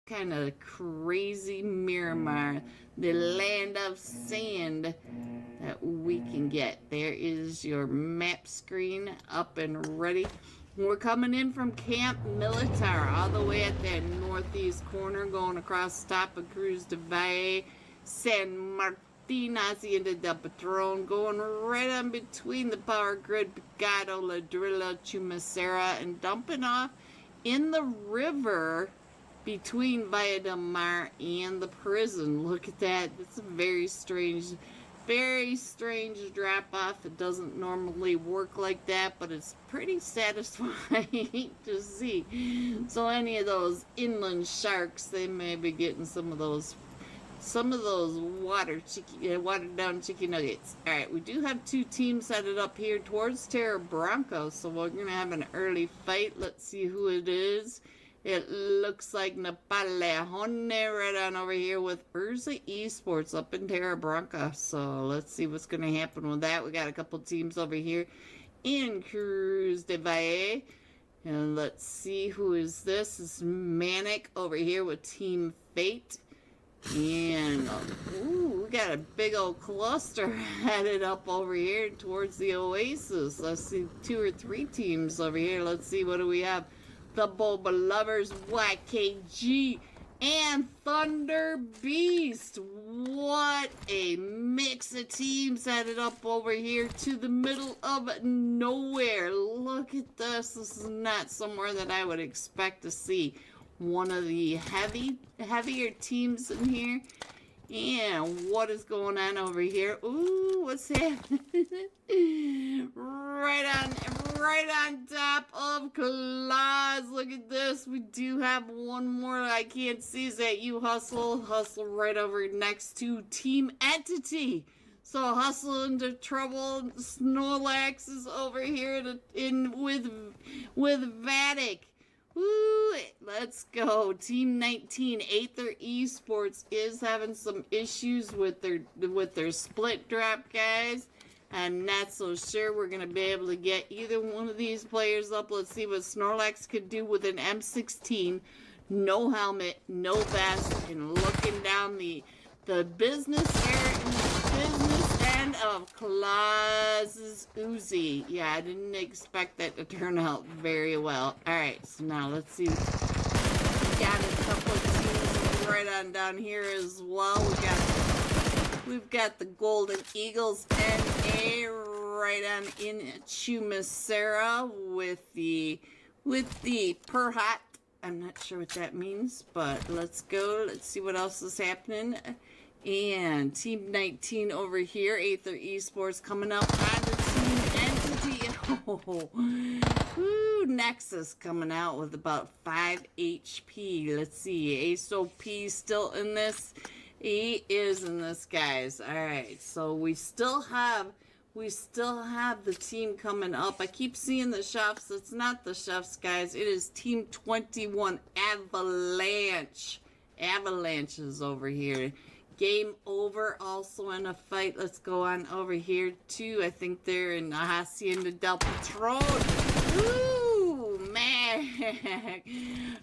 kind of crazy Miramar, the land of sand that we can get. There is your map screen up and ready. We're coming in from Camp Militar, all the way at that northeast corner, going across top of Cruz de Valle, San Martin, Hacienda del Patron, going right on between the power grid, Picado, Ladrilla, Chumacera, and dumping off in the river between Villa del Mar and the prison. Look at that. It's a very strange drop off. It doesn't normally work like that, but it's pretty satisfying to see. So any of those inland sharks, they may be getting some of those watered down chicken nuggets. All right, we do have two teams headed up here towards Terra Bronco, so we're gonna have an early fight. Let's see who it is. It looks like Napalejon right on over here with Urza Esports up in Terra Bronca. So let's see what's going to happen with that. We got a couple teams over here in Cruz de Valle. And let's see who is this. This is Manic over here with Team Fate. And ooh, we got a big old cluster headed up over here towards the Oasis. Let's see 2 or 3 teams over here. Let's see, what do we have? The Boba Lovers, YKG, and Thunder Beast. What a mix of teams headed up over here to the middle of nowhere. Look at this. This is not somewhere that I would expect to see one of the heavier teams in here. And what is going on over here? Ooh, what's happening? right on top of Claus. Look at this. We do have one more I can't see. Is that you, Hustle? Hustle right over next to Team Entity. So Hustle into trouble. Snorlax is over here with Vatic. Woo, let's go. Team 19, Aether Esports is having some issues with their split drop, guys. I'm not so sure we're going to be able to get either one of these players up. Let's see what Snorlax could do with an M16. No helmet, no vest, and looking down the business end of Claus's Uzi. Yeah, I didn't expect that to turn out very well. Alright, so now let's see. We got a couple of teams right on down here as well. We've got the Golden Eagles NA right on in Chumacera with the Perhot. I'm not sure what that means, but let's go. Let's see what else is happening. And Team 19 over here, Aether Esports coming up on the Team Entity. Oh, woo, Nexus coming out with about 5 HP. Let's see, ASOP still in this. He is in this, guys. All right, so we still have the team coming up. I keep seeing the chefs. It's not the chefs, guys. It is Team 21 Avalanche. Avalanche is over here. Game over, also in a fight. Let's go on over here too. I think they're in Hacienda del Patron. Ooh, man.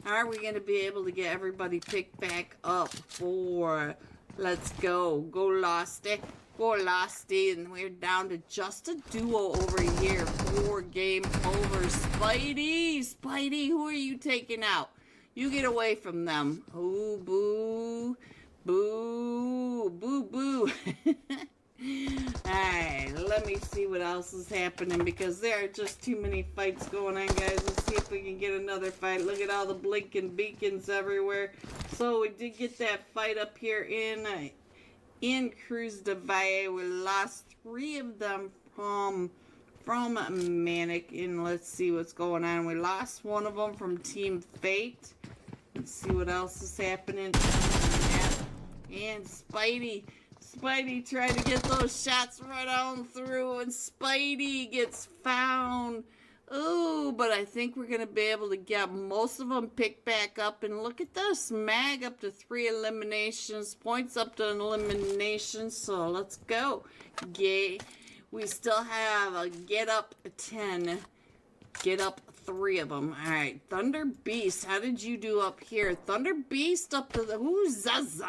Are we going to be able to get everybody picked back up for... Let's go. Go Losty. Go Losty. And we're down to just a duo over here for game over. Spidey. Spidey, who are you taking out? You get away from them. Oh, boo. Boo, boo, boo. Alright, let me see what else is happening because there are just too many fights going on, guys. Let's see if we can get another fight. Look at all the blinking beacons everywhere. So we did get that fight up here in Cruz de Valle. We lost 3 of them from Manic. And let's see what's going on. We lost one of them from Team Fate. Let's see what else is happening. And Spidey tried to get those shots right on through, and Spidey gets found. Ooh, but I think we're going to be able to get most of them picked back up. And look at this, Mag up to 3 eliminations, points up to an elimination. So let's go. We still have a get up 10 get up 3 of them. All right, Thunder Beast, how did you do up here? Thunder Beast up to the, ooh, Zaza.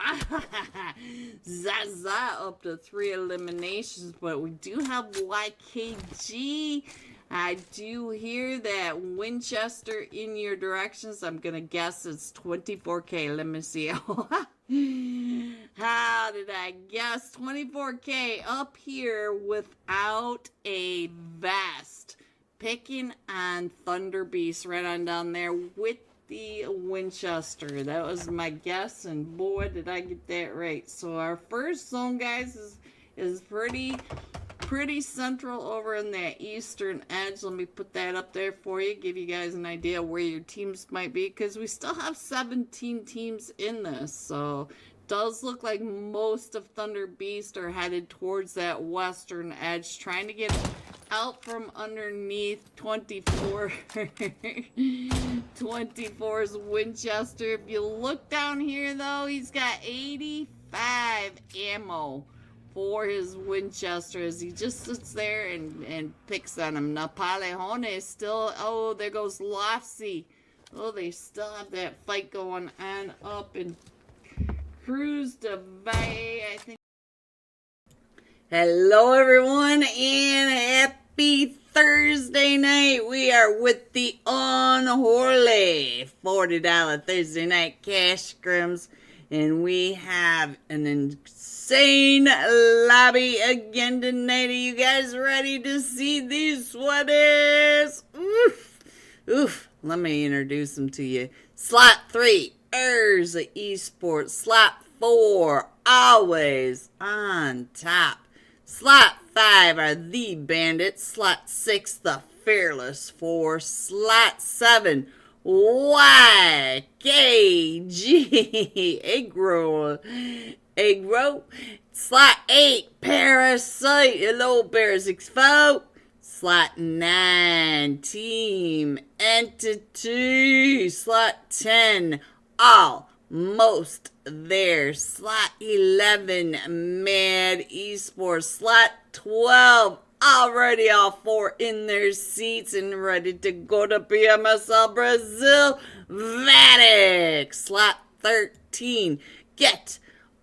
Zaza up to 3 eliminations, but we do have YKG. I do hear that Winchester in your directions. I'm going to guess it's 24K. Let me see. How did I guess 24K up here without a vest? Picking on Thunder Beast right on down there with the Winchester. That was my guess, and boy, did I get that right. So our first zone, guys, is pretty central over in that eastern edge. Let me put that up there for you, give you guys an idea where your teams might be, because we still have 17 teams in this. So it does look like most of Thunder Beast are headed towards that western edge, trying to get out from underneath 24's Winchester. If you look down here, though, he's got 85 ammo for his Winchester as he just sits there and picks on him. Napoleon is still, oh, there goes Lofsy. Oh, they still have that fight going on up in Cruz de Valle, I think. Hello, everyone, and happy Thursday night. We are with the Unholy $40 Thursday night cash scrims, and we have an insane lobby again tonight. Are you guys ready to see these sweaters? Oof. Oof. Let me introduce them to you. Slot 3, Urza Esports. Slot 4, always on top. Slot 5 are the Bandits. Slot 6, the Fearless 4. Slot 7, YKG. Egg roll. Slot 8, Parasite. Hello, Parasite 4. Slot 9, Team Entity. Slot 10, almost there. Slot 11, Mad Esports. Slot 12, already all 4 in their seats and ready to go to PMSL Brazil. Vatic. Slot 13, Get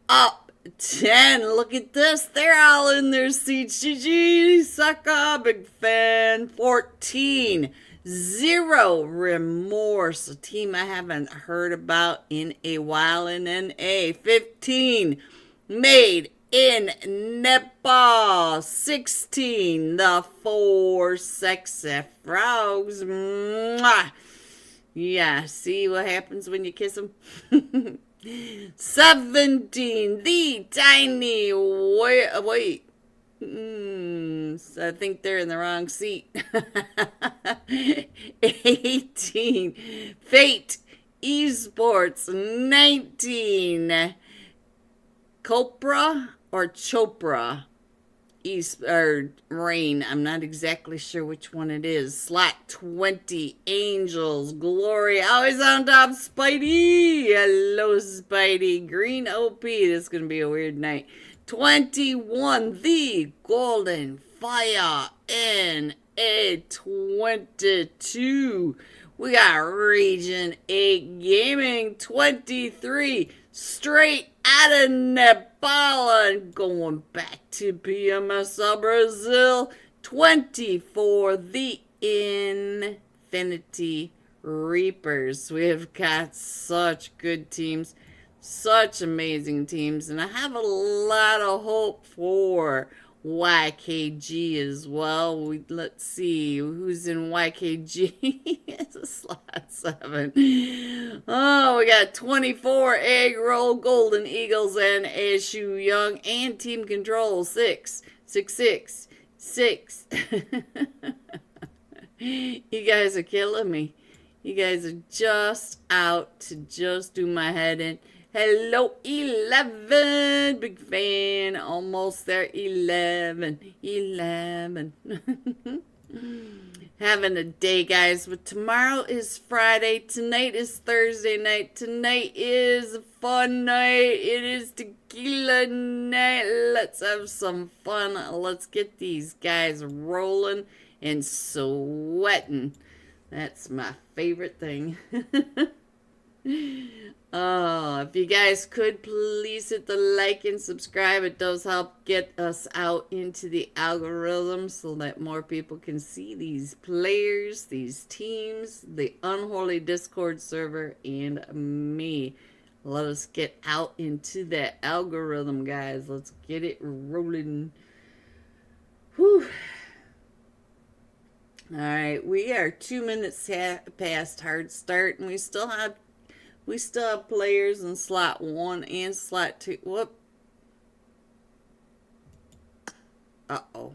Up 10. Look at this. They're all in their seats. GG, sucker. Big fan. 14, Zero Remorse, a team I haven't heard about in a while in NA. 15, Made in Nepal. 16, the 4 Sexy Frogs. Mwah. Yeah, see what happens when you kiss them? 17, the Tiny, wait. I think they're in the wrong seat. 18, Fate Esports. 19, Copra or Chopra Rain. I'm not exactly sure which one it is. Slot 20, Angels Glory. Always on top, Spidey. Hello, Spidey. Green OP. This is going to be a weird night. 21, the Golden Fire in a 22. We got Region 8 Gaming. 23, straight out of Nepal and going back to PMSL Brazil. 24, the Infinity Reapers. We have got such good teams. Such amazing teams, and I have a lot of hope for YKG as well. Let's see who's in YKG. It's a slot 7. Oh, we got 24 Egg Roll, Golden Eagles, and ASU Young, and Team Control 6. You guys are killing me. You guys are just out to just do my head in. Hello, 11. Big fan. Almost there. 11. Having a day, guys. But tomorrow is Friday. Tonight is Thursday night. Tonight is a fun night. It is tequila night. Let's have some fun. Let's get these guys rolling and sweating. That's my favorite thing. Oh, if you guys could please hit the like and subscribe. It does help get us out into the algorithm so that more people can see these players, these teams, the Unholy Discord server, and me. Let us get out into that algorithm, guys. Let's get it rolling. Whew. Alright, we are 2 minutes past hard start, and we still have players in slot 1 and slot 2. Whoop. Uh-oh.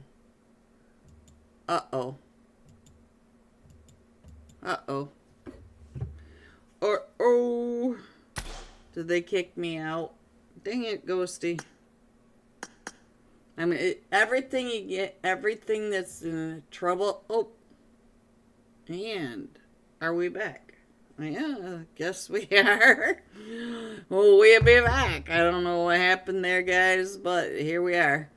Uh-oh. Uh-oh. Oh. Did they kick me out? Dang it, Ghosty. I mean, everything you get, everything that's in trouble. Oh. And are we back? Yeah, guess we are. Well, we'll be back. I don't know what happened there, guys, but here we are.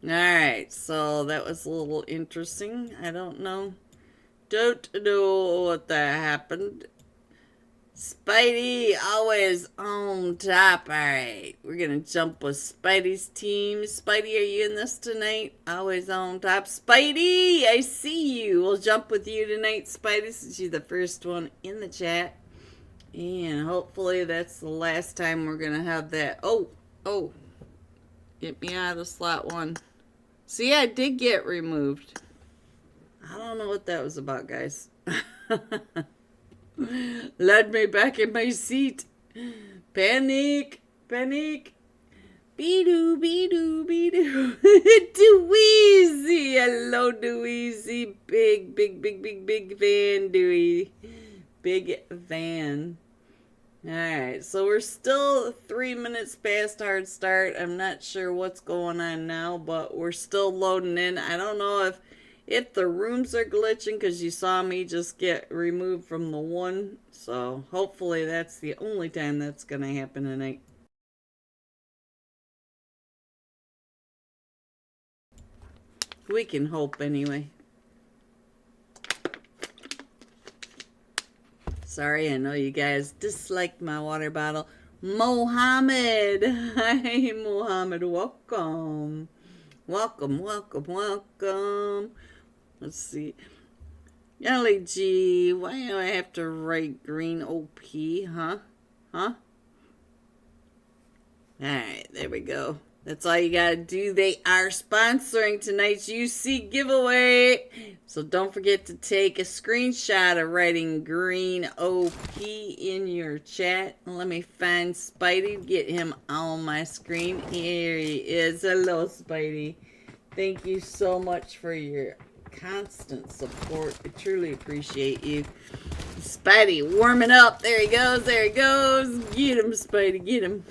Alright, so that was a little interesting. I don't know. Don't know what that happened. Spidey always on top. Alright, we're gonna jump with Spidey's team. Spidey, are you in this tonight? Always on top. Spidey, I see you. We'll jump with you tonight, Spidey, since you're the first one in the chat. And hopefully that's the last time we're gonna have that. Oh. Get me out of slot 1. See, I did get removed. I don't know what that was about, guys. Led me back in my seat. Panic. Panic. Be-doo, be-doo, be-doo. Dweezy. Hello, Dweezy. Big van, Dewey. Big van. Alright, so we're still 3 minutes past hard start. I'm not sure what's going on now, but we're still loading in. I don't know if the rooms are glitching because you saw me just get removed from the one. So hopefully that's the only time that's going to happen tonight. We can hope anyway. Sorry, I know you guys dislike my water bottle. Mohammed. Hi, Mohammed. Welcome. Welcome. Let's see. Yelly G. Why do I have to write green OP? Huh? Alright, there we go. That's all you gotta do. They are sponsoring tonight's UC giveaway. So don't forget to take a screenshot of writing green OP in your chat. Let me find Spidey, get him on my screen. Here he is. Hello, Spidey. Thank you so much for your constant support. I truly appreciate you. Spidey warming up. There he goes. Get him, Spidey. Get him.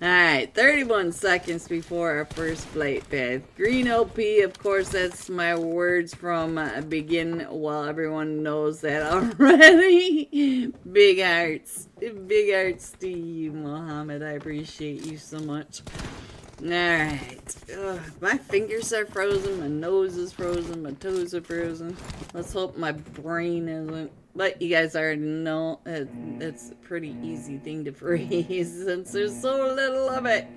Alright, 31 seconds before our first flight path. Green OP, of course, that's my words from begin. Well, everyone knows that already. Big hearts. Big hearts to you, Mohammed. I appreciate you so much. Alright. My fingers are frozen, my nose is frozen, my toes are frozen. Let's hope my brain isn't. But you guys already know it's a pretty easy thing to freeze since there's so little of it.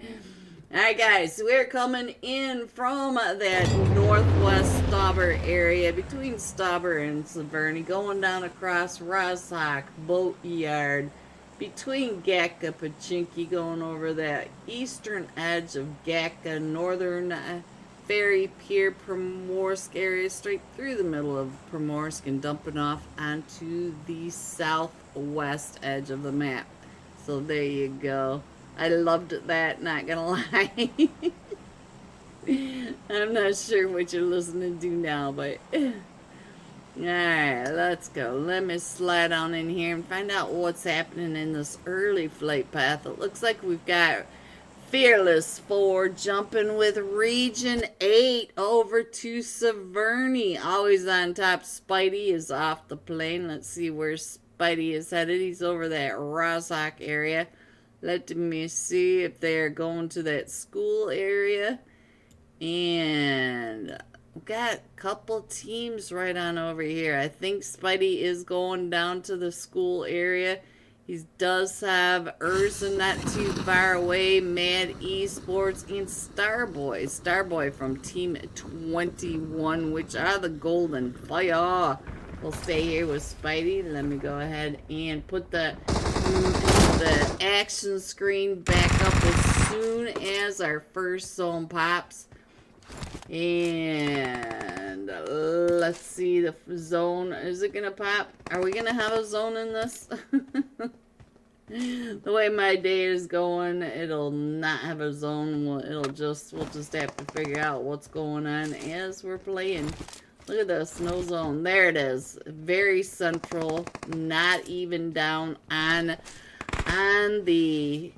Alright guys, we're coming in from that northwest Stauber area between Stauber and Severny, going down across Rossock, Boatyard, between Gacka, Pachinki, going over that eastern edge of Gacka, northern Ferry Pier, Primorsk area, straight through the middle of Primorsk and dumping off onto the southwest edge of the map. So there you go. I loved that, not gonna lie. I'm not sure what you're listening to now, but alright, let's go. Let me slide on in here and find out what's happening in this early flight path. It looks like we've got Fearless 4 jumping with Region 8 over to Severny. Always on top. Spidey is off the plane. Let's see where Spidey is headed. He's over that Rossock area. Let me see if they're going to that school area. And we've got a couple teams right on over here. I think Spidey is going down to the school area. He does have Urza not too far away, Mad Esports, and Starboy. Starboy from Team 21, which are the Golden Fire. We'll stay here with Spidey. Let me go ahead and put the action screen back up as soon as our first zone pops. And let's see, the zone, is it gonna pop? Are we gonna have a zone in this? The way my day is going, it'll not have a zone. We'll just have to figure out what's going on as we're playing. Look at this, no zone. There it is. Very central, not even down on the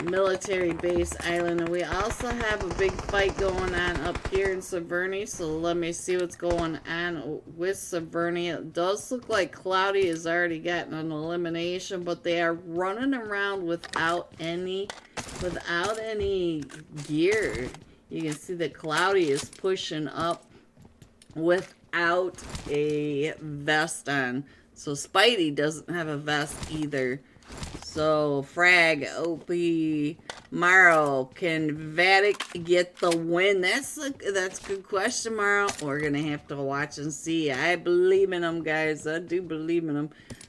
military base island. And we also have a big fight going on up here in Severny, so let me see what's going on with Severny. It does look like Cloudy has already gotten an elimination, but they are running around without any gear. You can see that Cloudy is pushing up without a vest on, so Spidey doesn't have a vest either. So, Frag, OP, Morrow, can Vatic get the win? That's a good question, Morrow. We're going to have to watch and see. I believe in them, guys. I do believe in them.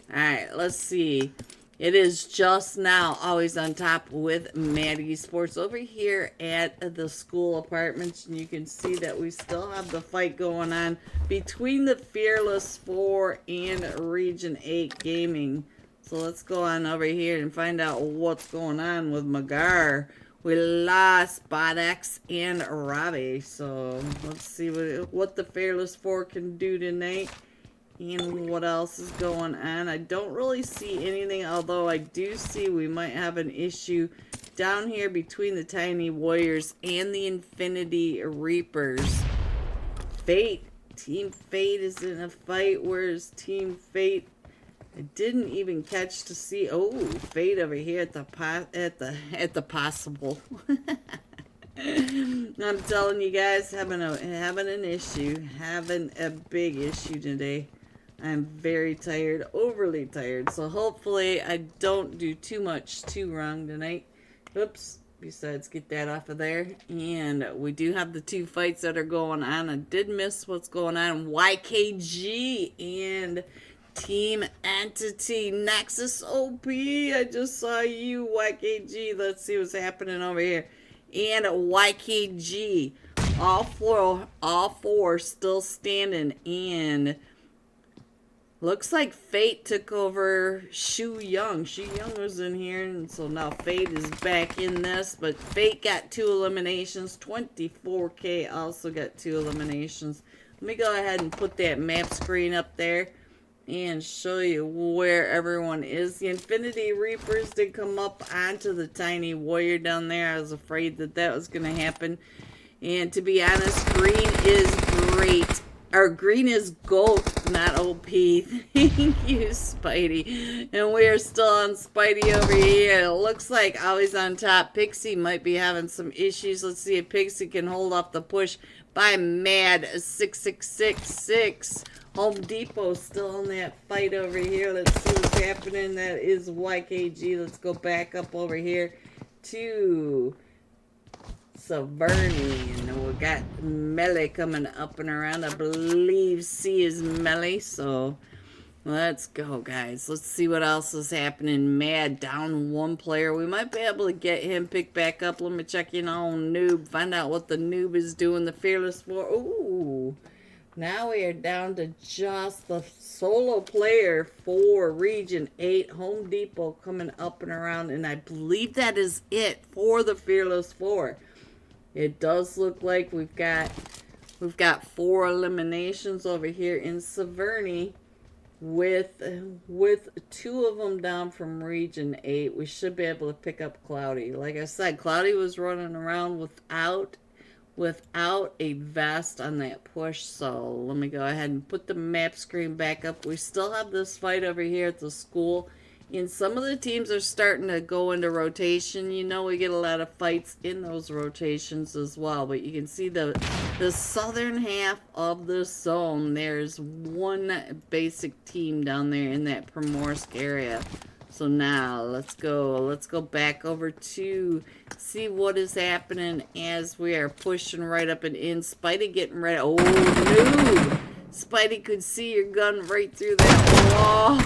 Alright, let's see. It is just now always on top with Mad Esports over here at the school apartments. And you can see that we still have the fight going on between the Fearless 4 and Region 8 Gaming. So let's go on over here and find out what's going on with Magar. We lost Bodex and Robbie. So let's see what the Fearless 4 can do tonight. And what else is going on. I don't really see anything, although I do see we might have an issue down here between the Tiny Warriors and the Infinity Reapers. Fate. Team Fate is in a fight. Where's Team Fate? I didn't even catch to see. Oh, Fate over here at the possible. I'm telling you guys, having an issue, having a big issue today. I'm very tired, overly tired. So hopefully I don't do too wrong tonight. Oops. Besides, get that off of there. And we do have the two fights that are going on. I did miss what's going on. YKG and Team Entity Nexus OP. I just saw you, YKG. Let's see what's happening over here. And YKG, all four still standing. And looks like Fate took over Shu Young. Shu Young was in here, and so now Fate is back in this. But Fate got 2 eliminations. 24K also got 2 eliminations. Let me go ahead and put that map screen up there and show you where everyone is. The Infinity Reapers did come up onto the Tiny Warrior down there. I was afraid that was going to happen. And to be honest, green is great. Or green is gold, not OP. Thank you, Spidey. And we are still on Spidey over here. It looks like always on top. Pixie might be having some issues. Let's see if Pixie can hold off the push by Mad 6666. Home Depot still in that fight over here. Let's see what's happening. That is YKG. Let's go back up over here to Severny. And we got Melee coming up and around. I believe C is Melee. So let's go, guys. Let's see what else is happening. Mad down 1 player. We might be able to get him picked back up. Let me check in on Noob. Find out what the Noob is doing. The Fearless 4. Ooh. Now we are down to just the solo player for Region 8. Home Depot coming up and around. And I believe that is it for the Fearless 4. It does look like we've got 4 eliminations over here in Severny with 2 of them down from Region 8. We should be able to pick up Cloudy. Like I said, Cloudy was running around without a vest on that push. So let me go ahead and put the map screen back up. We still have this fight over here at the school, And some of the teams are starting to go into rotation. You know, we get a lot of fights in those rotations as well. But you can see the southern half of the zone. There's one basic team down there in that Primorsk area. So now, let's go back over to see what is happening as we are pushing right up and in. Spidey getting ready. Oh, noob! Spidey could see your gun right through that wall.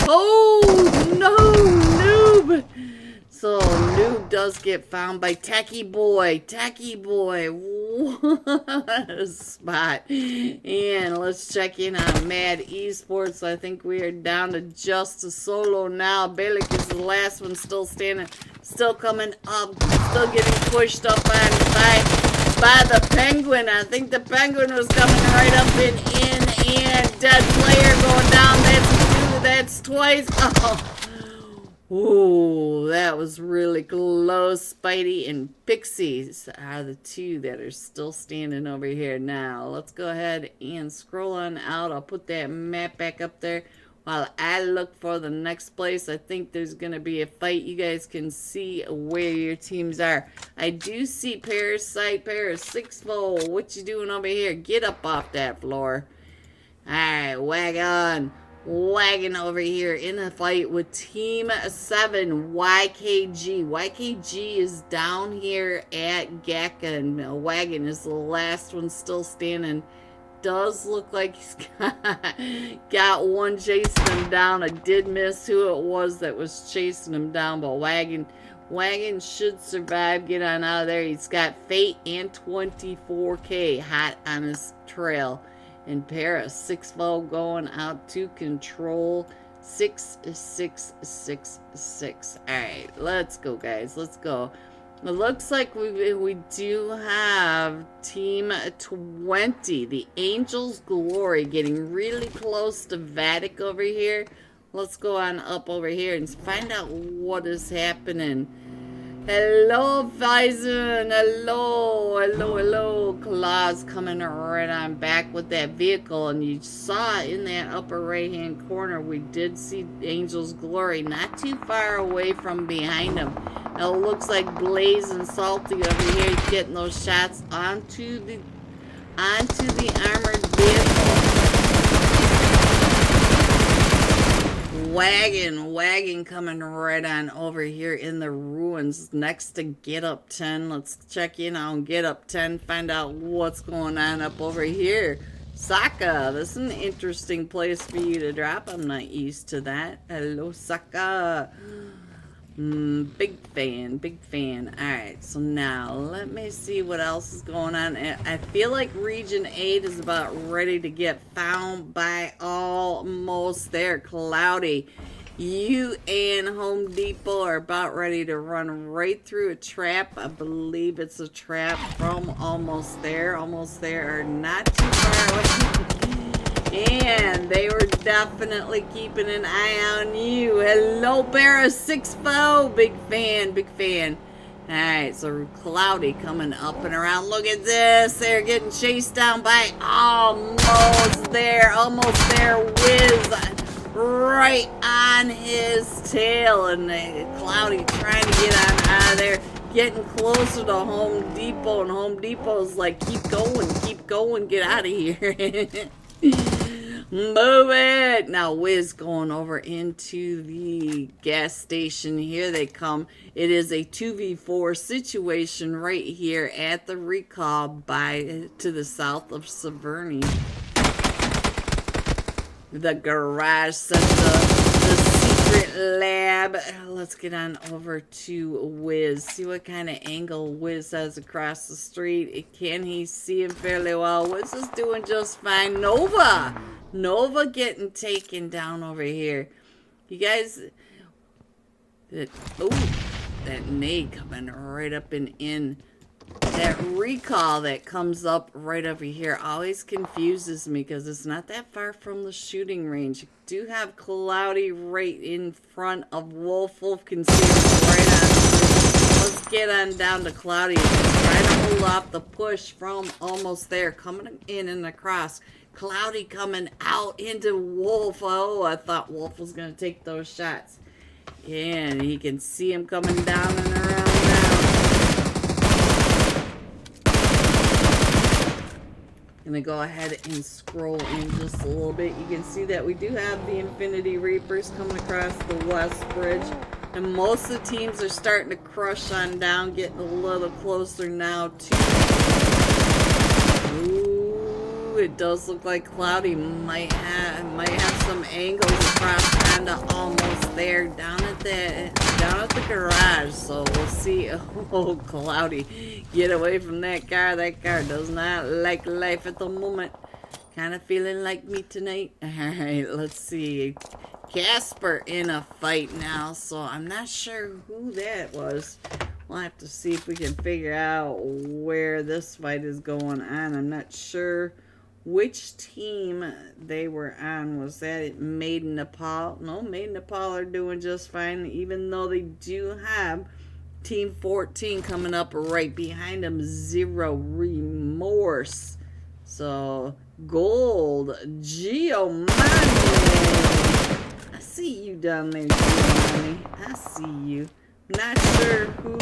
Oh, no, noob! So, noob does get found by Tacky Boy. Tacky Boy, what a spot. And let's check in on Mad Esports. I think we are down to just a solo now. Balik is the last one still standing, still coming up, still getting pushed up on by the Penguin. I think the Penguin was coming right up and dead player going down. That's twice. Oh. Ooh, that was really close. Spidey and Pixies are the two that are still standing over here. Now, let's go ahead and scroll on out. I'll put that map back up there while I look for the next place. I think there's going to be a fight. You guys can see where your teams are. I do see Parasite, Sixfold. What you doing over here? Get up off that floor. Alright, wagon over here in a fight with Team 7 YKG. YKG is down here at Gaka, and Wagon is the last one still standing. Does look like he's got one chasing him down. I did miss who it was that was chasing him down, but Wagon should survive. Get on out of there. He's got Fate and 24K hot on his trail. And Para, 6-0 going out to control. 6-6-6-6. Alright, let's go, guys. Let's go. It looks like we do have Team 20. The Angel's Glory getting really close to Vatic over here. Let's go on up over here and find out what is happening. Hello, Faison. Hello. Claus coming right on back with that vehicle. And you saw in that upper right-hand corner, we did see Angel's Glory not too far away from behind him. Now, it looks like Blaze and Salty over here getting those shots onto the armored vehicle. Wagon coming right on over here in the ruins next to Get Up 10. Let's check in on Get Up 10, find out what's going on up over here. Saka, this is an interesting place for you to drop. I'm not used to that. Hello, Saka. Big fan. Alright, so now let me see what else is going on. I feel like Region 8 is about ready to get found by almost there. Cloudy, you and Home Depot are about ready to run right through a trap. I believe it's a trap from almost there. Almost there, or not too far away. And they were definitely keeping an eye on you. Hello, Para 6-0. Big fan. Alright, so Cloudy coming up and around. Look at this. They're getting chased down by almost there. Wiz right on his tail. And Cloudy trying to get on out of there. Getting closer to Home Depot. And Home Depot's like, keep going, get out of here. Move it! Now Wiz going over into the gas station. Here they come. It is a 2v4 situation right here at the recall to the south of Severny. The garage center, the secret lab. Let's get on over to Wiz. See what kind of angle Wiz has across the street. Can he see him fairly well? Wiz is doing just fine. Nova getting taken down over here. You guys, that nade coming right up and in. That recall that comes up right over here always confuses me because it's not that far from the shooting range. You do have Cloudy right in front of Wolf. Wolf can see him right on. Let's get on down to Cloudy and try to hold off the push from almost there. Coming in and across. Cloudy coming out into Wolf. Oh, I thought Wolf was going to take those shots. And you can see him coming down and around now. Gonna go ahead and scroll in just a little bit. You can see that we do have the Infinity Reapers coming across the West Bridge. And most of the teams are starting to crush on down, getting a little closer now to... Ooh, it does look like Cloudy might have some angles across, kind of almost there, down at the garage. So we'll see. Oh, Cloudy, get away from that car. That car does not like life at the moment. Kind of feeling like me tonight. All right, let's see. Casper in a fight now, so I'm not sure who that was. We'll have to see if we can figure out where this fight is going on. I'm not sure which team they were on. Was that Made in Nepal? No, Made in Nepal are doing just fine, even though they do have Team 14 coming up right behind them. Zero Remorse. So, Gold, Giovanni. I see you down there, Giovanni. I see you. Not sure who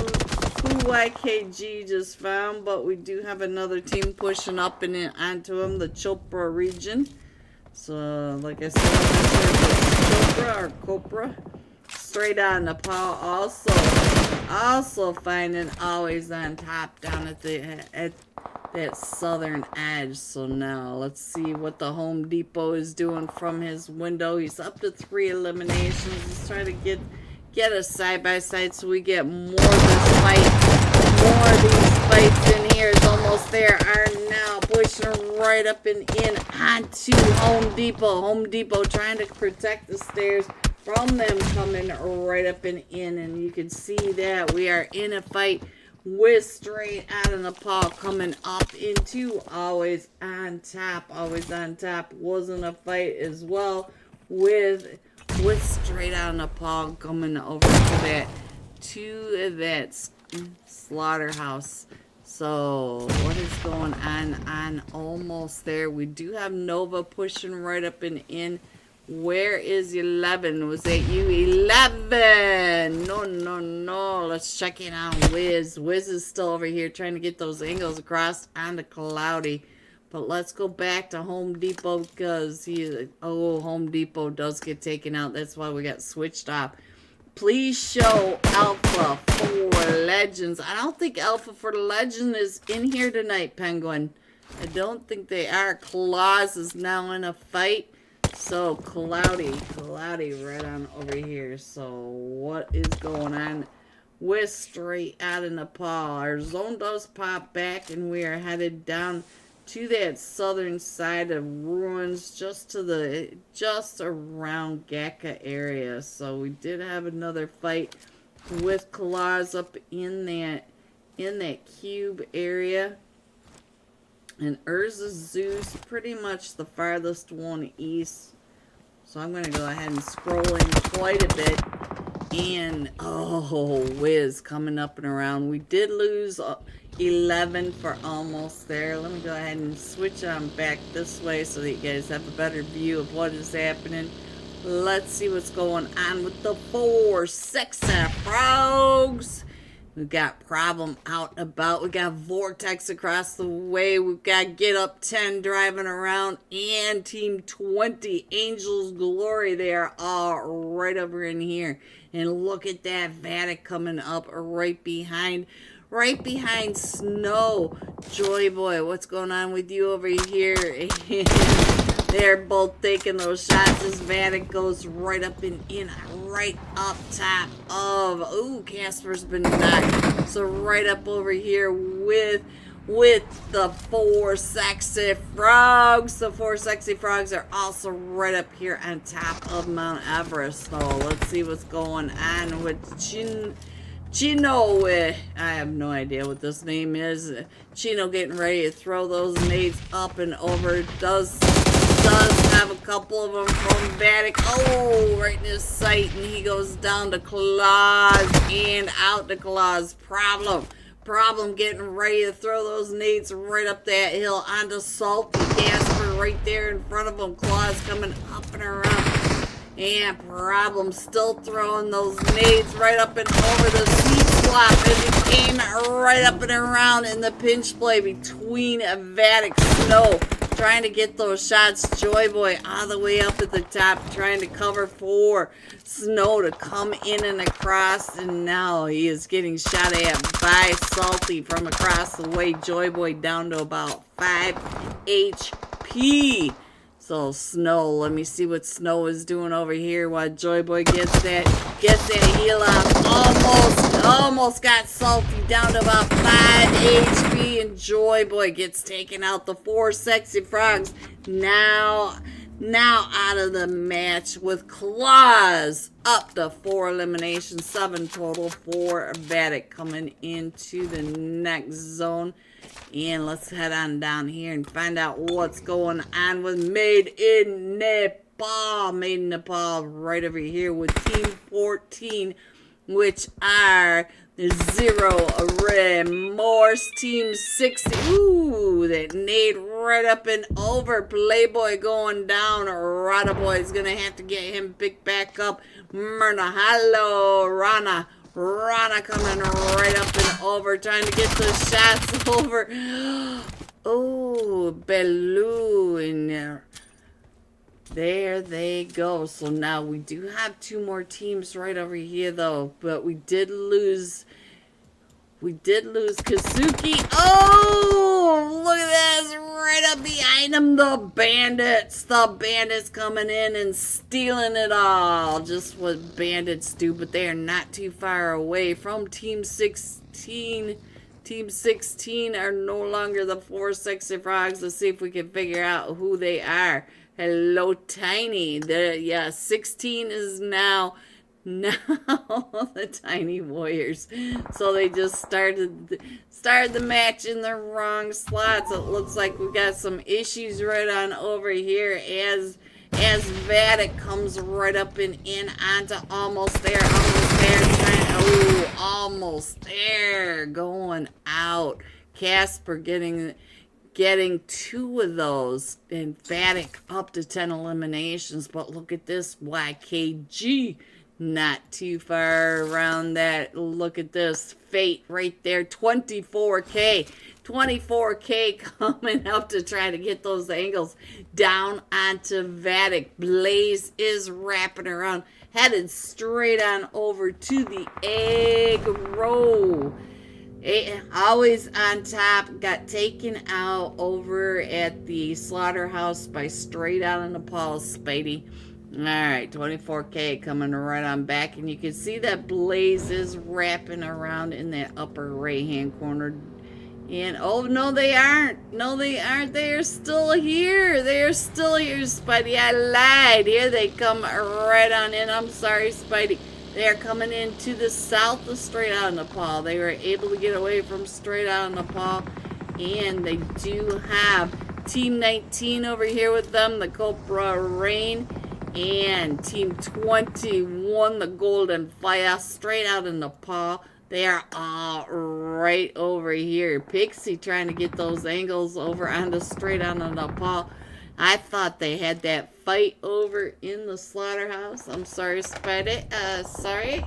YKG just found, but we do have another team pushing up and onto him, the Chopra region. So, like I said, I'm not sure if it's Chopra or Copra. Straight on Nepal also finding always on top down at that southern edge. So now let's see what the Home Depot is doing from his window. He's up to 3 eliminations. He's trying to get a side-by-side so we get more of this fight. More of these fights in here. Is almost there. Are now pushing right up and in onto Home Depot. Home Depot trying to protect the stairs from them coming right up and in. And you can see that we are in a fight with Straight Out of Nepal coming up into Always on Top. Always on Top was in a fight as well with Straight Out of Nepal coming over to that slaughterhouse. So what is going on almost there? We do have Nova pushing right up and in. Where is 11? Was that you? 11! No. Let's check in on Wiz. Wiz is still over here trying to get those angles across onto Cloudy. But let's go back to Home Depot because Home Depot does get taken out. That's why we got switched off. Please show Alpha for Legends. I don't think Alpha for Legend is in here tonight, Penguin. I don't think they are. Claus is now in a fight. So, Cloudy right on over here. So, what is going on with Straight Out of Nepal? Our zone does pop back, and we are headed down to that southern side of ruins, just around Gaka area. So, we did have another fight with Claus up in that cube area. And Urza Zoo's pretty much the farthest one east. So I'm going to go ahead and scroll in quite a bit. And, Wiz coming up and around. We did lose 11 for almost there. Let me go ahead and switch on back this way so that you guys have a better view of what is happening. Let's see what's going on with the 4 sexy frogs. We've got Problem out about. We got Vortex across the way. We've got Get Up 10 driving around. And Team 20, Angel's Glory. They are all right over in here. And look at that Vatic coming up right behind Snow. Joy Boy, what's going on with you over here? They're both taking those shots. This Vatic goes right up and in, right up top of... Ooh, Casper's been knocked. So right up over here with the 4 sexy frogs. The 4 sexy frogs are also right up here on top of Mount Everest. So let's see what's going on with Chino. I have no idea what this name is. Chino getting ready to throw those nades up and over. Does have a couple of them from Vatic. Oh, right in his sight. And he goes down to Claus and out to Claus. Problem getting ready to throw those nades right up that hill onto Salty. Casper right there in front of him. Claws coming up and around. And Problem still throwing those nades right up and over the C-swap as he came right up and around in the pinch play between Vatic Snow. Trying to get those shots. Joy Boy all the way up at the top, trying to cover for Snow to come in and across. And now he is getting shot at by Salty from across the way. Joy Boy down to about 5 HP. So Snow, let me see what Snow is doing over here while Joy Boy gets that heal off. Almost got Salty down to about 5 HP, and Joy Boy gets taken out. The 4 Sexy Frogs now out of the match with Claws up to 4 eliminations, 7 total for Vatic coming into the next zone. And let's head on down here and find out what's going on with Made in Nepal. Made in Nepal right over here with Team 14, which are the Zero Remorse. Team 60. Ooh, that nade right up and over. Playboy going down. Rada Boy's going to have to get him picked back up. Myrna, hello, Rana. Rana coming right up and over, trying to get those shots over. Oh, Bellu in there. There they go. So now we do have 2 more teams right over here, though. But we did lose. We did lose Kazuki. Oh, look at this. Right up behind them, the bandits. The bandits coming in and stealing it all. Just what bandits do, but they are not too far away from Team 16. Team 16 are no longer the 4 Sexy Frogs. Let's see if we can figure out who they are. Hello, Tiny. Yeah, 16 is now the Tiny Warriors. So they just started the match in the wrong slots. It looks like we got some issues right on over here as Vatic comes right up and in onto almost there, almost there, going out. Casper getting 2 of those, and Vatic up to 10 eliminations. But look at this, YKG. Not too far around that. Look at this. Fate right there. 24K. 24K coming up to try to get those angles down onto Vatic. Blaze is wrapping around. Headed straight on over to the egg row. Always on top. Got taken out over at the slaughterhouse by straight out on the Paul Spidey. Alright, 24K coming right on back, and you can see that Blaze is wrapping around in that upper right hand corner. And oh no, they aren't. No, they aren't. They are still here. They are still here, Spidey. I lied. Here they come right on in. I'm sorry, Spidey. They are coming in to the south of Straight Out of Nepal. They were able to get away from Straight Out of Nepal, and they do have Team 19 over here with them, the Cobra Rain. And Team 21, the Golden Fire, Straight Out of Nepal. They are all right over here. Pixie trying to get those angles over onto Straight Out of Nepal. I thought they had that fight over in the slaughterhouse. I'm sorry, Spidey. Sorry.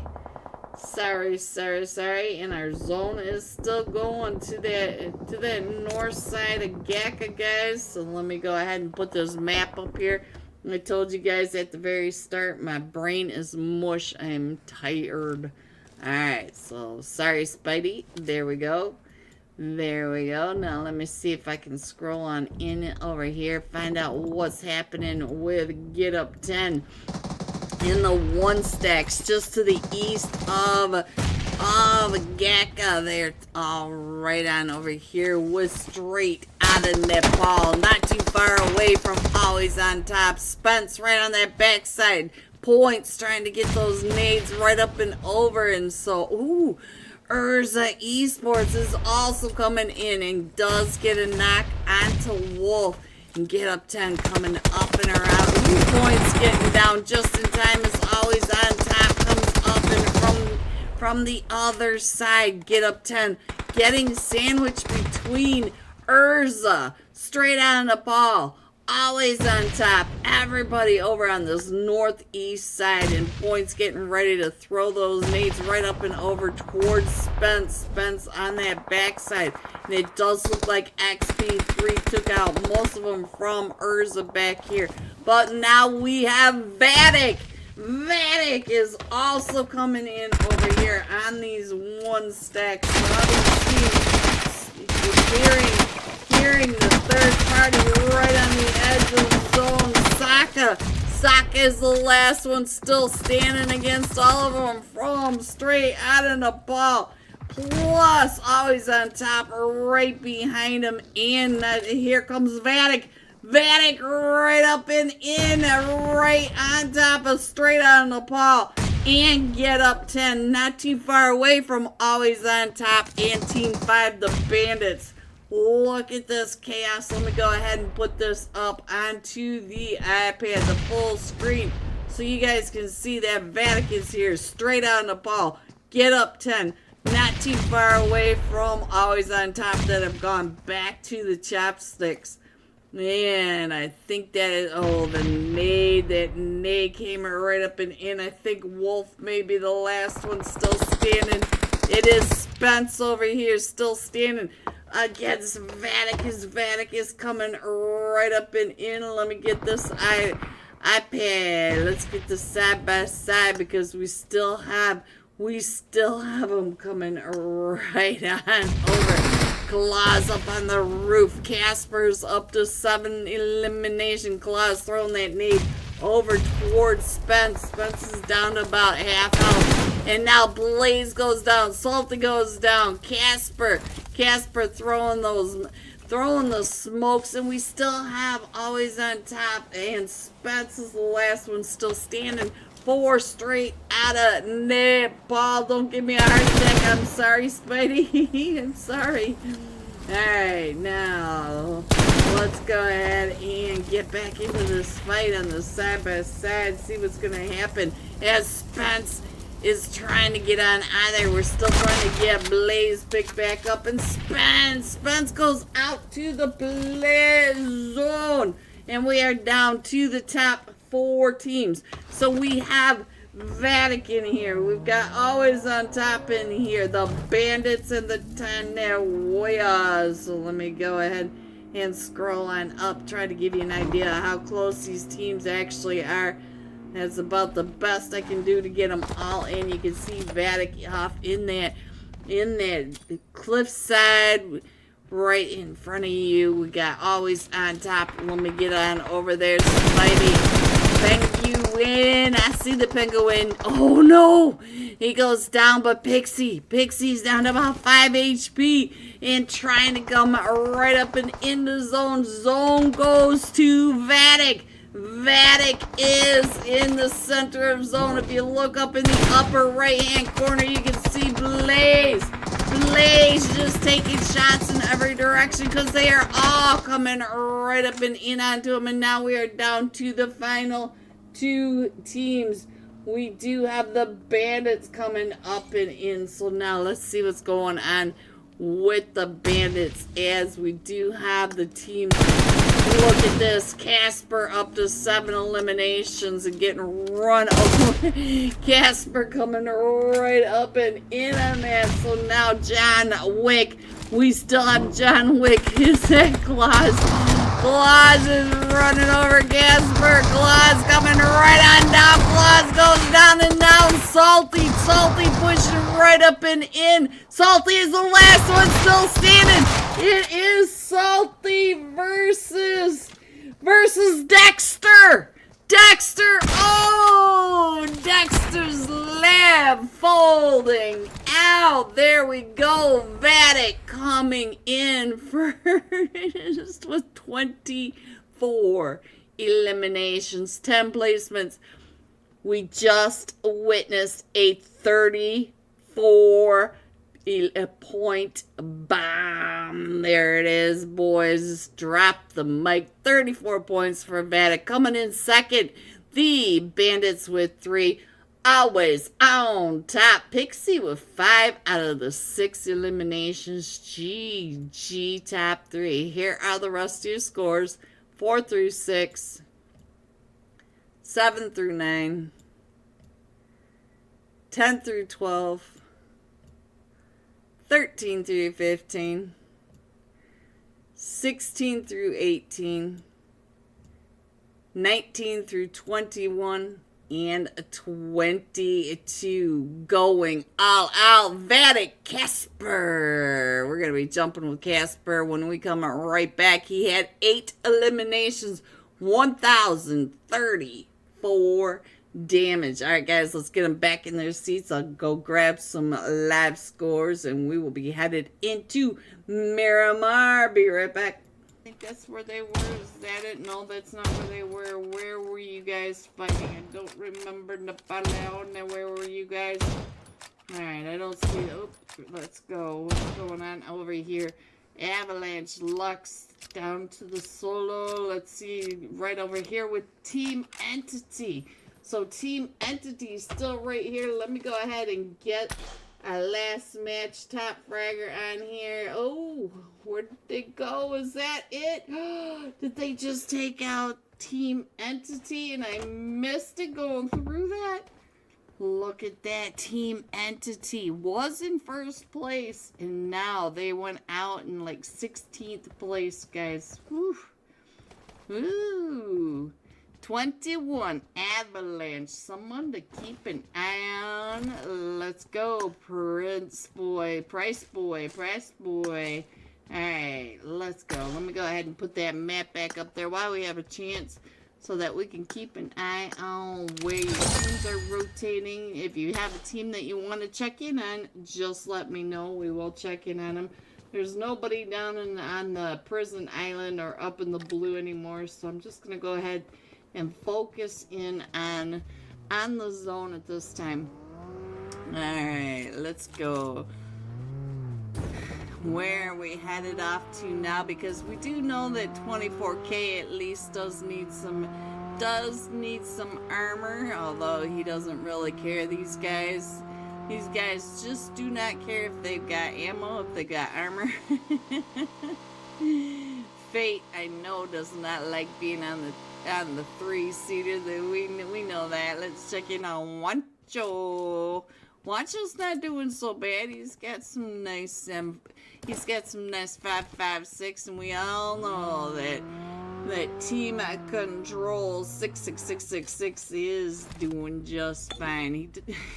And our zone is still going to that north side of Gaka, guys. So let me go ahead and put this map up here. I told you guys at the very start, my brain is mush. I am tired. Alright, so sorry, Spidey. There we go. Now let me see if I can scroll on in over here. Find out what's happening with Get Up 10. In the 1 stacks just to the east of Gaka. They're all right on over here with Straight Out of Nepal. Not too far away from Always on Top. Spence right on that backside. Points trying to get those nades right up and over. And so, ooh, Urza Esports is also coming in and does get a knock onto Wolf. And Get Up 10 coming up and around. Ooh, Points getting down just in time as Always on Top comes up and from the other side. Get Up 10 getting sandwiched between Urza, Straight Out of Nepal, always on top. Everybody over on this northeast side, and Point's getting ready to throw those nades right up and over towards Spence. Spence on that backside. And it does look like XP3 took out most of them from Urza back here. But now we have Vatic. Vatic is also coming in over here on these one stacks. Hearing the third party right on the edge of the zone. Saka is the last one still standing against all of them from straight out of the ball. Plus, always on top, right behind him. And here comes Vatic. Vatic right up and in, right on top of straight out of Nepal. And get up 10, not too far away from always on top. And Team 5, the Bandits. Look at this chaos. Let me go ahead and put this up onto the iPad, the full screen, so you guys can see that Vatic is here, straight out of Nepal. Get up 10. Not too far away from always on top that have gone back to the chopsticks. And I think that is, oh, that nade came right up and in. I think Wolf may be the last one still standing. It is Spence over here still standing against Vatic. Vatic is coming right up and in. Let me get this iPad. Let's get this side by side because we still have them coming right on over. Claws up on the roof. Casper's up to 7 elimination. Claws throwing that nade over towards Spence. Spence is down to about half health. And now Blaze goes down. Salty goes down. Casper throwing the smokes. And we still have always on top. And Spence is the last one still standing. 4 straight out of Nepal. Don't give me a heart attack. I'm sorry, Spidey. I'm sorry. Alright, now let's go ahead and get back into this fight on the side by side. See what's going to happen as Spence is trying to get on either. We're still trying to get Blaze picked back up. And Spence goes out to the Blaze zone. And we are down to the top 4 teams. So we have Vatic in here. We've got always on top in here. The Bandits and the Taneroyas. So let me go ahead and scroll on up. Try to give you an idea of how close these teams actually are. That's about the best I can do to get them all in. You can see Vatic off in that cliffside right in front of you. We got always on top. Let me get on over there, Spidey. Penguin. I see the penguin. Oh no! He goes down, but Pixie's down to about 5 HP and trying to come right up and in the zone. Zone goes to Vatic. Vatic is in the center of zone. If you look up in the upper right hand corner, you can see Blaze just taking shots in every direction because they are all coming right up and in onto him. And now we are down to the final 2 teams. We do have the Bandits coming up and in. So now let's see what's going on with the Bandits as we do have the team. Look at this. Casper up to 7 eliminations and getting run over. Casper coming right up and in on that. So now John Wick. We still have John Wick. Is that Claus? Claus is running over Casper. Claus coming right on down. Claus goes down and down. Salty pushing right up and in. Salty is the last one still standing. It is Salty versus Dexter. Oh, Dexter's lab folding out. There we go. Vatic coming in first with 24 eliminations, 10 placements. We just witnessed a 34 point bomb. There it is, boys. Drop the mic. 34 points for Vatic. Coming in second, the Bandits with 3. Always on top. Pixie with 5 out of the 6 eliminations. GG top 3. Here are the rest of your scores 4 through 6, 7 through 9, 10 through 12, 13 through 15, 16 through 18, 19 through 21, and 22. Going all out. Vatic Casper. We're going to be jumping with Casper when we come right back. He had 8 eliminations, 1,034 damage. All right, guys, let's get them back in their seats. I'll go grab some live scores, and we will be headed into Miramar. Be right back. I think that's where they were. Is that it? No, that's not where they were. Where were you guys fighting? I don't remember Napoleon. Where were you guys? Alright, I don't see. Oh, let's go. What's going on over here? Avalanche, Lux, down to the solo. Let's see. Right over here with Team Entity. So Team Entity is still right here. Let me go ahead and get a last match top fragger on here. Oh, where did they go? Is that it? Did they just take out Team Entity and I missed it going through that? Look at that. Team Entity was in first place and now they went out in like 16th place, guys. Whew. Ooh. 21 Avalanche, someone to keep an eye on. Let's go, Price Boy. Alright, let's go. Let me go ahead and put that map back up there while we have a chance so that we can keep an eye on where your teams are rotating. If you have a team that you want to check in on, just let me know. We will check in on them. There's nobody down on the prison island or up in the blue anymore, so I'm just going to go ahead and focus in on the zone at this time. Alright, let's go. Where are we headed off to now? Because we do know that 24K at least does need some armor, although he doesn't really care. These guys just do not care if they've got ammo, if they got armor. Fate, I know, does not like being on the 3-seater. We know that. Let's check in on Wancho. Wancho's not doing so bad. He's got some nice 5.56, and we all know that Team Control 66666 is doing just fine.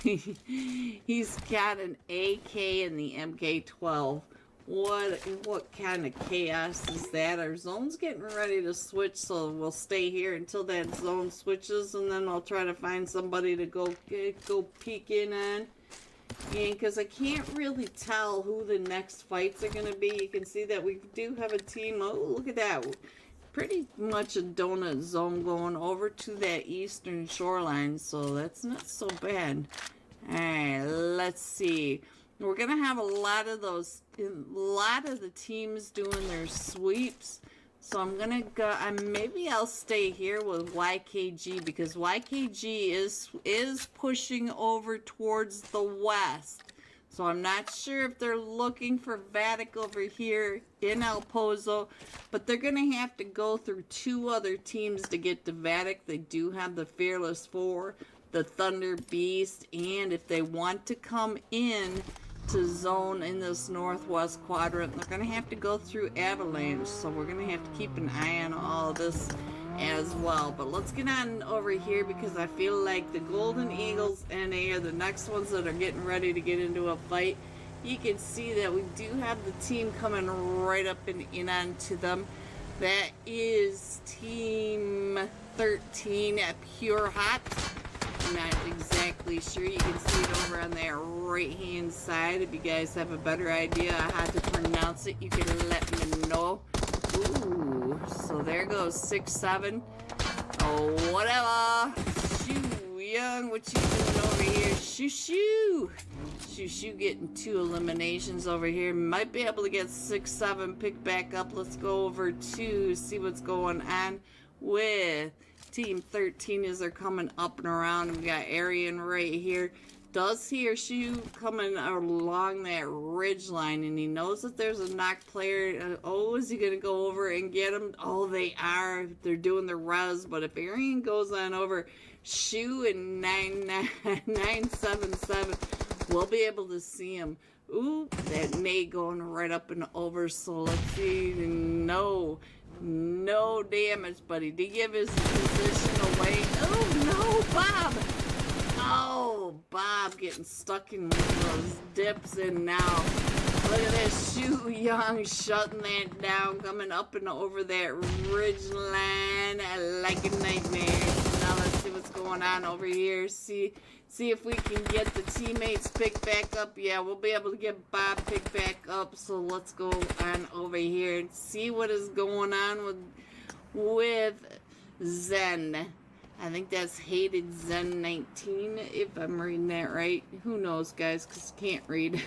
He's got an AK and the MK12. What kind of chaos is that? Our zone's getting ready to switch, so we'll stay here until that zone switches, and then I'll try to find somebody to go peek in on. And because I can't really tell who the next fights are going to be. You can see that we do have a team. Oh, look at that. Pretty much a donut zone going over to that eastern shoreline, so that's not so bad. Alright, let's see. We're going to have a lot of the teams doing their sweeps. So I'm going to go, maybe I'll stay here with YKG because YKG is pushing over towards the west. So I'm not sure if they're looking for Vatic over here in El Pozo, but they're going to have to go through 2 other teams to get to Vatic. They do have the Fearless 4, the Thunder Beast, and if they want to come in to zone in this northwest quadrant, they're going to have to go through Avalanche, so we're going to have to keep an eye on all of this as well. But let's get on over here because I feel like the Golden Eagles NA are the next ones that are getting ready to get into a fight. You can see that we do have the team coming right up and in onto them. That is Team 13 at Pure Hot. I'm not exactly sure. You can see it over on that right hand side. If you guys have a better idea how to pronounce it, you can let me know. Ooh, so there goes 6-7. Oh, whatever. Shoo, young, what you doing over here? Shoo, shoo. Shoo, shoo, getting 2 eliminations over here. Might be able to get 6-7 picked back up. Let's go over to see what's going on with Team 13 as they're coming up and around. We got Arian right here. does hear Shu coming along that ridge line, and he knows that there's a knocked player. Oh, is he going to go over and get him? Oh, they are. They're doing the res, but if Arian goes on over, Shu and 977 will be able to see him. Ooh, that nade going right up and over, so let's see. No damage, but he did give his position away. Oh, no, Bob! Oh, Bob getting stuck in one of those dips, and now look at this, Shu Young shutting that down, coming up and over that ridge line like a nightmare. Now let's see what's going on over here. See if we can get the teammates picked back up. Yeah, we'll be able to get Bob picked back up. So let's go on over here and see what is going on with Zen. I think that's Hated Zen 19, if I'm reading that right. Who knows, guys, because I can't read.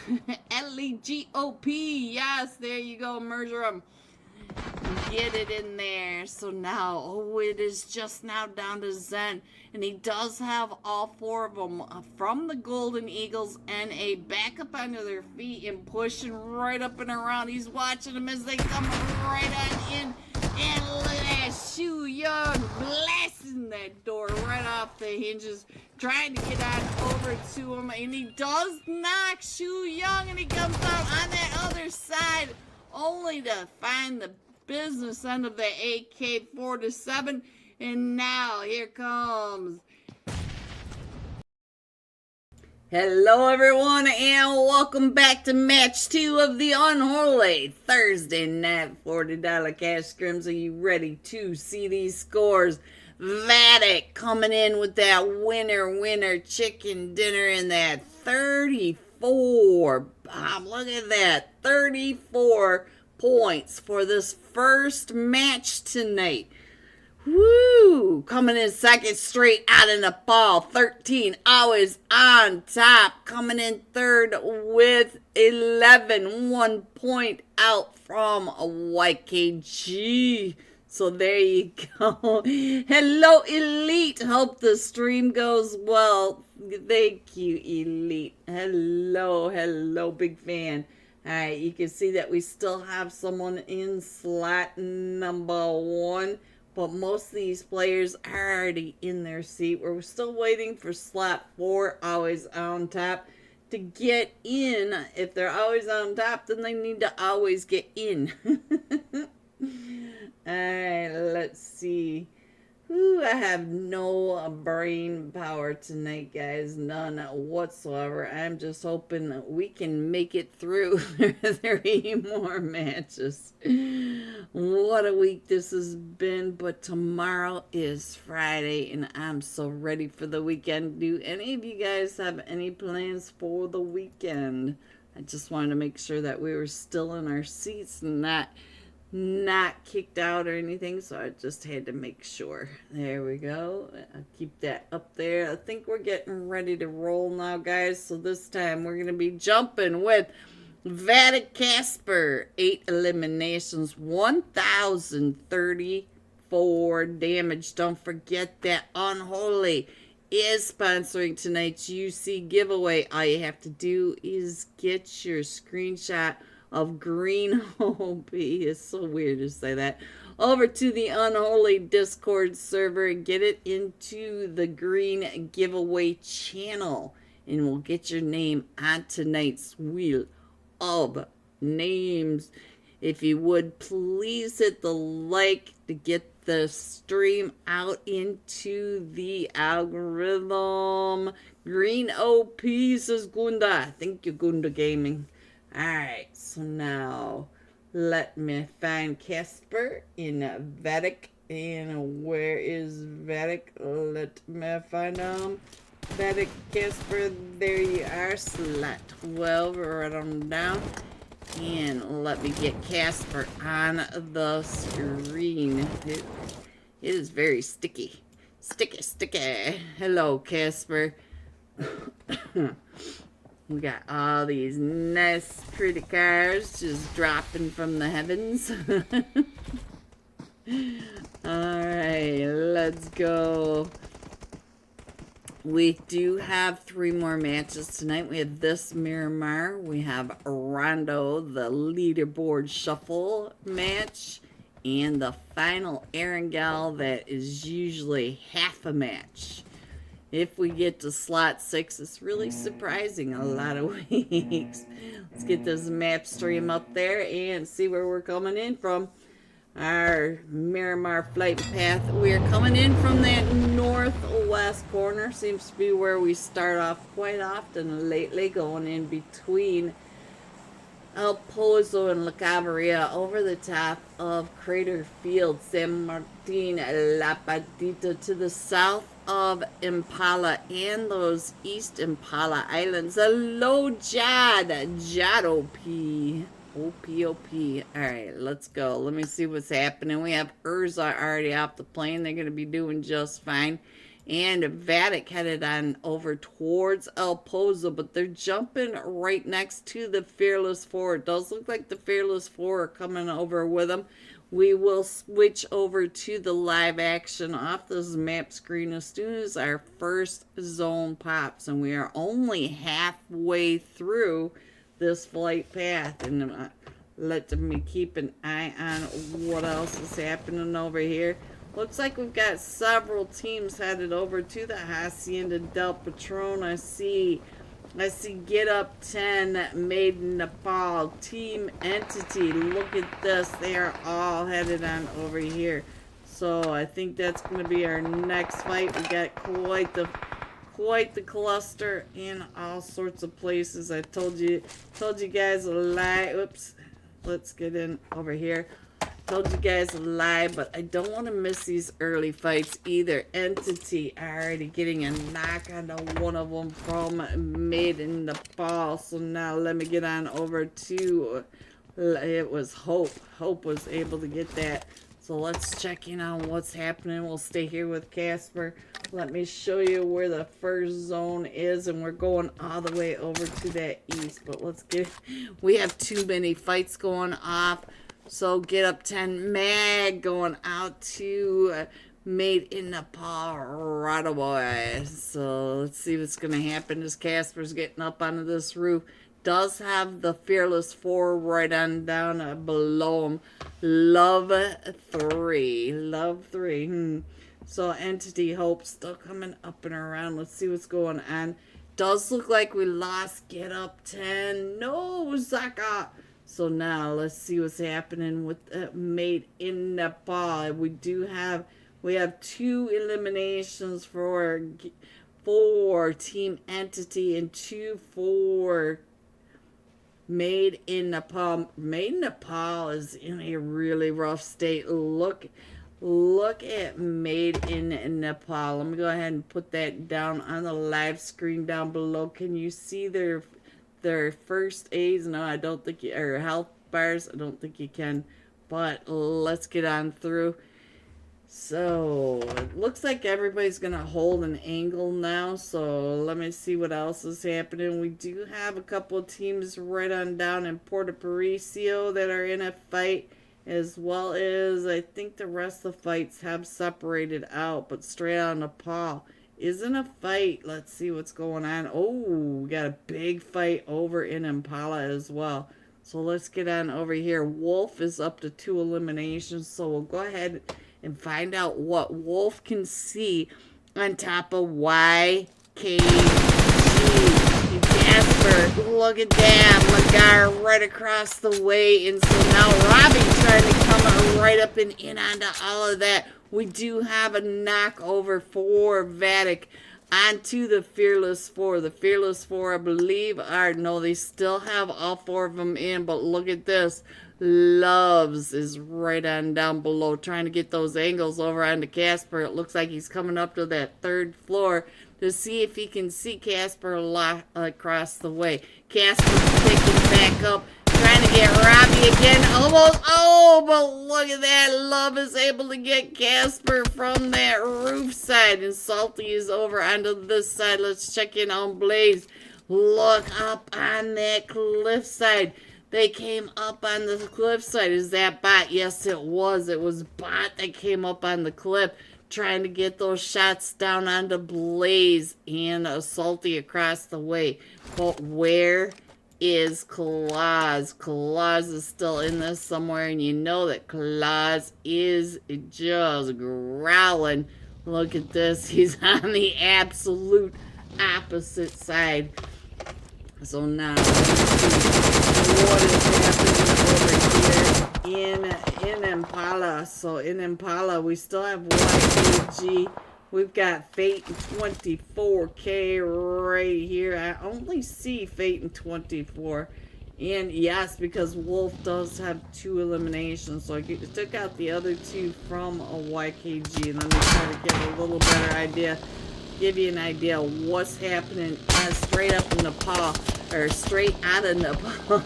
L-E-G-O-P. Yes, there you go. Merger them. Get it in there. So now, oh, it is just now down to Zen. And he does have all four of them from the Golden Eagles and a backup under their feet and pushing right up and around. He's watching them as they come right on in. And look at that, Shu Young blasting that door right off the hinges, trying to get on over to him. And he does knock Shu Young, and he comes out on that other side, only to find the business end of the AK-47. And now, here comes... Hello everyone, and welcome back to match 2 of the Unholy Thursday night $40 cash scrims. Are you ready to see these scores? Vatic coming in with that winner chicken dinner in that 34. Bob, look at that, 34 points for this first match tonight. Woo! Coming in second straight out in the fall. 13, always on top. Coming in third with 11. 1 point out from YKG. So there you go. Hello, Elite. Hope the stream goes well. Thank you, Elite. Hello, big fan. Alright, you can see that we still have someone in slot number 1. But most of these players are already in their seat. We're still waiting for slot 4, always on top, to get in. If they're always on top, then they need to always get in. Alright, let's see. Ooh, I have no brain power tonight, guys. None whatsoever. I'm just hoping we can make it through 3 more matches. What a week this has been, but tomorrow is Friday, and I'm so ready for the weekend. Do any of you guys have any plans for the weekend? I just wanted to make sure that we were still in our seats and not kicked out or anything, so I just had to make sure. There we go. I'll keep that up there. I think we're getting ready to roll now, guys. So this time we're going to be jumping with Vatic Casper. 8 eliminations, 1,034 damage. Don't forget that Unholy is sponsoring tonight's UC giveaway. All you have to do is get your screenshot of Green OP. It's so weird to say that. Over to the Unholy Discord server and get it into the Green giveaway channel. And we'll get your name on tonight's Wheel of Names. If you would, please hit the like to get the stream out into the algorithm. Green OP, says Gunda. Thank you, Gunda Gaming. Alright, so now let me find Casper in Vatic. And where is Vatic? Let me find him. Vatic Casper, there you are. Slot 12, write them down. And let me get Casper on the screen. It is very sticky. Sticky. Hello, Casper. We got all these nice, pretty cars just dropping from the heavens. Alright, let's go. We do have 3 more matches tonight. We have this Miramar. We have Rondo, the leaderboard shuffle match. And the final Erangel that is usually half a match. If we get to slot 6, it's really surprising a lot of weeks. Let's get this map stream up there and see where we're coming in from. Our Miramar flight path. We're coming in from that northwest corner. Seems to be where we start off quite often lately, going in between El Pozo and La Cabrera over the top of Crater Field, San Martin, La Patita to the south of Impala and those East Impala Islands. Hello, Jad. Jad OP. OP. Alright, let's go. Let me see what's happening. We have Urza already off the plane. They're going to be doing just fine. And Vatic headed on over towards El Pozo, but they're jumping right next to the Fearless Four. It does look like the Fearless Four are coming over with them. We will switch over to the live action off this map screen as soon as our first zone pops. And we are only halfway through this flight path. And let me keep an eye on what else is happening over here. Looks like we've got several teams headed over to the Hacienda del Patron. I see Get Up 10, Made in Nepal, Team Entity. Look at this. They are all headed on over here. So I think that's going to be our next fight. We got quite the cluster in all sorts of places. I told you guys a lie. Oops. Let's get in over here. Told you guys a lie, but I don't want to miss these early fights either. Entity already getting a knock on one of them from Made in Nepal. So now let me get on over to, it was Hope. Hope was able to get that. So let's check in on what's happening. We'll stay here with Casper. Let me show you where the first zone is, and we're going all the way over to that east. But we have too many fights going off. So Get Up 10 Mag going out to Made in Nepal right away. So let's see what's going to happen as Casper's getting up onto this roof. Does have the Fearless 4 right on down below him. Love 3. So Entity Hope still coming up and around. Let's see what's going on. Does look like we lost Get Up 10. No, Zaka. So now let's see what's happening with Made in Nepal. We have 2 eliminations for Team Entity and 2 for Made in Nepal. Made in Nepal is in a really rough state. Look at Made in Nepal. Let me go ahead and put that down on the live screen down below. Can you see their first aids? No, I don't think or health bars. I don't think you can. But let's get on through. So it looks like everybody's gonna hold an angle now. So let me see what else is happening. We do have a couple of teams right on down in Puerto Parisio that are in a fight, as well as I think the rest of the fights have separated out. But straight out of Nepal is in a fight. Let's see what's going on. Oh, we got a big fight over in Impala as well. So let's get on over here. Wolf is up to 2 eliminations. So we'll go ahead and find out what Wolf can see on top of YKG. Casper, look at that. Magar right across the way. And so now Robbie trying to come right up and in onto all of that. We do have a knockover for Vatic onto the Fearless 4. The Fearless 4, I believe, they still have all 4 of them in, but look at this. Loves is right on down below, trying to get those angles over onto Casper. It looks like he's coming up to that 3rd floor to see if he can see Casper across the way. Casper's picking back up, trying to get Robbie again. Almost. Oh, but look at that. Love is able to get Casper from that roof side. And Salty is over onto this side. Let's check in on Blaze. Look up on that cliff side. They came up on the cliffside. Is that bot? Yes, it was. It was bot that came up on the cliff, trying to get those shots down onto Blaze and Salty across the way. But where is Claus? Claus is still in this somewhere, and you know that Claus is just growling. Look at this. He's on the absolute opposite side. So now, let's see what is happening over here in Impala. So in Impala, we still have YKG. We've got Fate and 24K right here. I only see Fate and 24. And yes, because Wolf does have 2 eliminations. So I took out the other 2 from a YKG. Let me try to get a little better idea. Give you an idea of what's happening straight up in Nepal, or straight out of Nepal,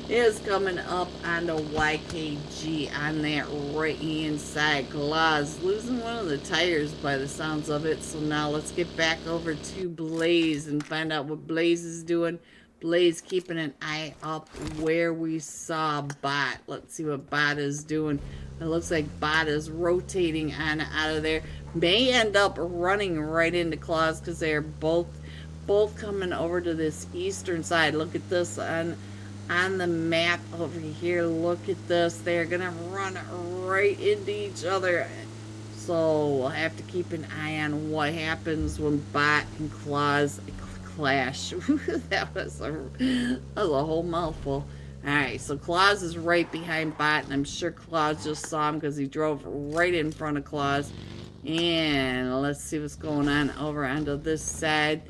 is coming up on the YKG on that right hand side. Claus losing one of the tires by the sounds of it. So now let's get back over to Blaze and find out what Blaze is doing. Blaze keeping an eye up where we saw Bot. Let's see what Bot is doing. It looks like Bot is rotating on out of there. May end up running right into Claus because they're both coming over to this eastern side. Look at this on the map over here. Look at this. They're gonna run right into each other. So we'll have to keep an eye on what happens when Bot and Claus clash. that was a whole mouthful. Alright, so Claus is right behind Bot, and I'm sure Claus just saw him because he drove right in front of Claus. And let's see what's going on over onto this side.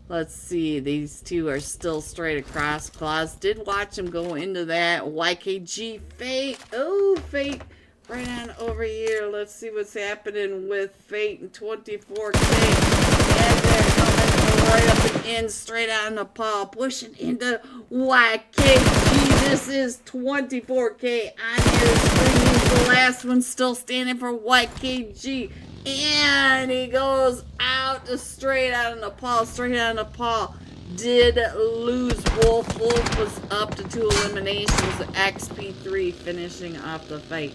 Let's see, these two are still straight across. Claus did watch him go into that. YKG, Fate. Oh, Fate right on over here. Let's see what's happening with Fate and 24K. And they're coming right up and in, straight on the paw, pushing into YKG. This is 24K on your screen. The last one still standing for YKG. And he goes out to straight out of Nepal. Straight out of Nepal. Did lose Wolf. Wolf was up to 2 eliminations. XP3 finishing off the fight.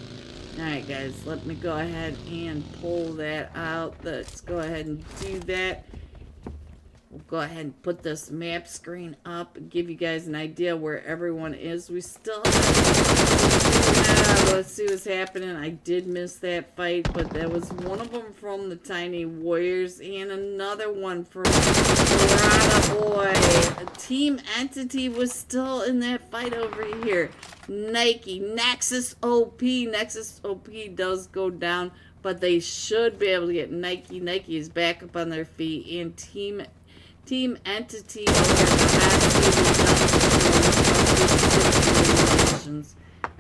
Alright guys, let me go ahead and pull that out. Let's go ahead and do that. We'll go ahead and put this map screen up and give you guys an idea where everyone is. We still let's see what's happening. I did miss that fight, but there was one of them from the Tiny Warriors and another one from Rada Boy. Team Entity was still in that fight over here. Nike, Nexus OP. Nexus OP does go down, but they should be able to get Nike. Nike is back up on their feet, and Team Entity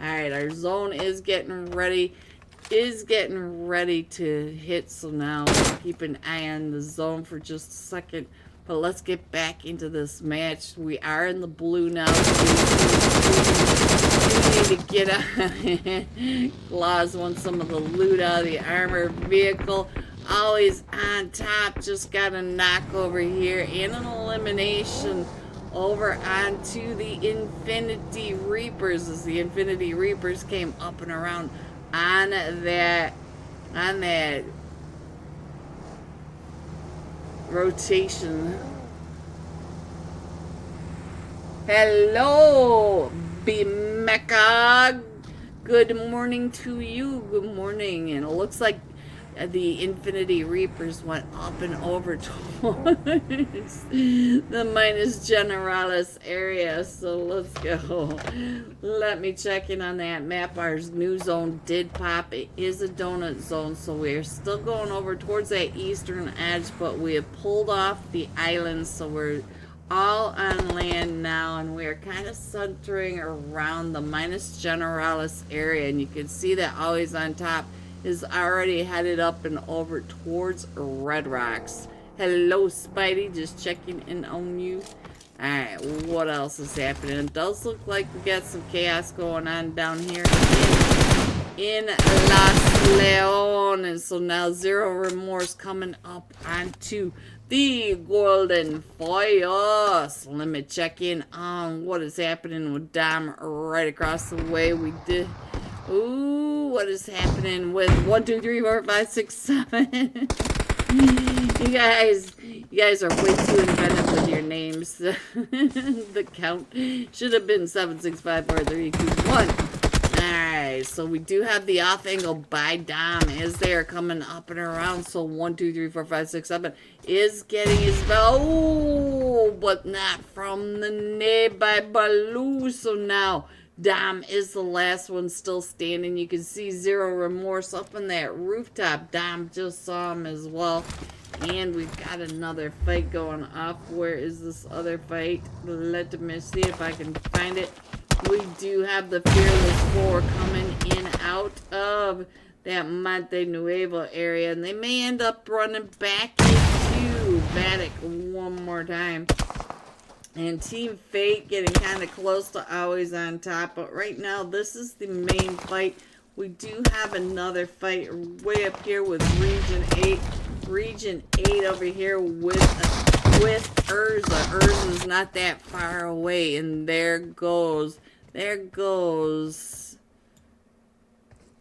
Alright, our zone is getting ready to hit, so now keep an eye on the zone for just a second. But let's get back into this match. We are in the blue now. We need to get out. Claus wants some of the loot out of the armored vehicle. Always on top. Just got a knock over here and an elimination over onto the Infinity Reapers, as the Infinity Reapers came up and around on that rotation. Hello, B-Mecha. Good morning to you. Good morning. And it looks like the Infinity Reapers went up and over towards the Minus Generalis area. So let's go. Let me check in on that map. Our new zone did pop. It is a donut zone, so we're still going over towards that eastern edge, but we have pulled off the islands, so we're all on land now, and we're kind of centering around the Minus Generalis area, and you can see that always on top is already headed up and over towards Red Rocks. Hello, Spidey. Just checking in on you. Alright, what else is happening? It does look like we got some chaos going on down here in Las Leones. So now Zero Remorse coming up onto the Golden Foil. So let me check in on what is happening with Dom right across the way. We did... Ooh, what is happening with 1, 2, 3, 4, 5, 6, 7? You guys are way too inventive with your names. The count should have been 7, 6, 5, 4, 3, 2, 1. Alright, so we do have the off angle by Dom as they are coming up and around. So 1, 2, 3, 4, 5, 6, 7 is getting his bell. Oh, but not from the nade by Baloo. So now Dom is the last one still standing. You can see Zero Remorse up on that rooftop. Dom just saw him as well. And we've got another fight going off. Where is this other fight? Let me see if I can find it. We do have the Fearless Four coming in out of that Monte Nuevo area. And they may end up running back into Vatic one more time. And Team Fate getting kind of close to always on top. But right now, this is the main fight. We do have another fight way up here with Region 8. Region 8 over here with Urza. Urza's not that far away. And there goes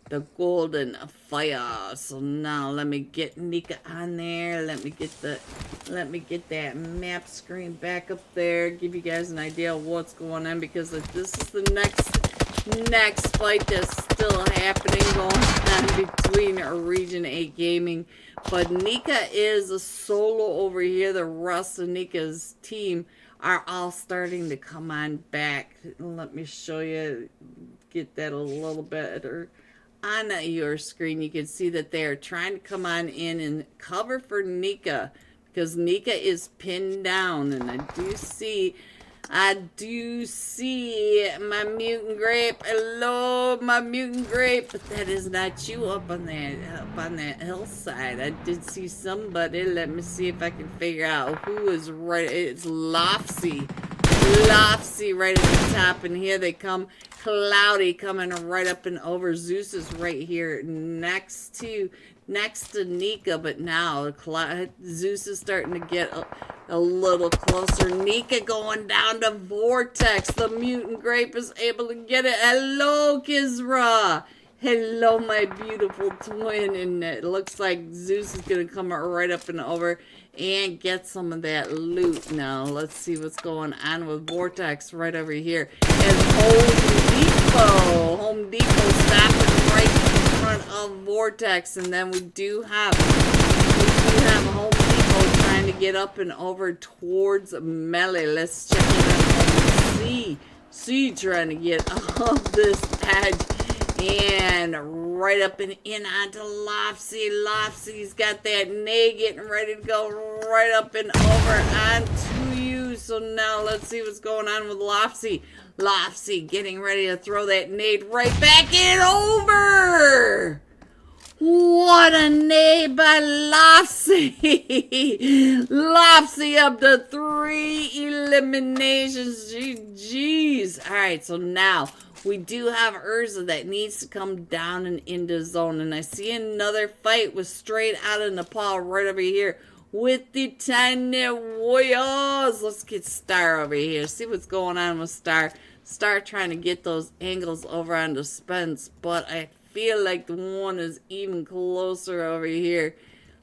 the golden fire. So now let me get Nika on there. Let me get that map screen back up there. Give you guys an idea of what's going on, because this is the next fight that's still happening going on between Region 8 Gaming. But Nika is a solo over here. The rest of Nika's team are all starting to come on back. Let me show you, get that a little better on your screen. You can see that they're trying to come on in and cover for Nika, because Nika is pinned down. And I do see my mutant grape. Hello, my mutant grape. But that is not you up on that hillside. I did see somebody. Let me see if I can figure out who is right. It's Lofsy. Lofsy right at the top. And here they come. Cloudy coming right up and over. Zeus is right here next to Nika, but now Zeus is starting to get a little closer. Nika going down to Vortex. The mutant grape is able to get it. Hello, Kizra. Hello, my beautiful twin. And it looks like Zeus is going to come right up and over and get some of that loot. Now, let's see what's going on with Vortex right over here. And Home Depot stopping right in front of Vortex. And then we do have Home Depot trying to get up and over towards Melee. Let's check it out. C trying to get off this edge. And right up and in onto Lofsy. Lofsy's got that nade getting ready to go right up and over onto you. So now let's see what's going on with Lofsy. Lofsy getting ready to throw that nade right back in over. What a nade by Lofsy. Lofsy up to 3 eliminations. Jeez. All right, so now we do have Urza that needs to come down and into zone. And I see another fight with straight out of Nepal right over here with the Tiny Warriors. Let's get Star over here. See what's going on with Star. Star trying to get those angles over onto Spence. But I feel like the one is even closer over here.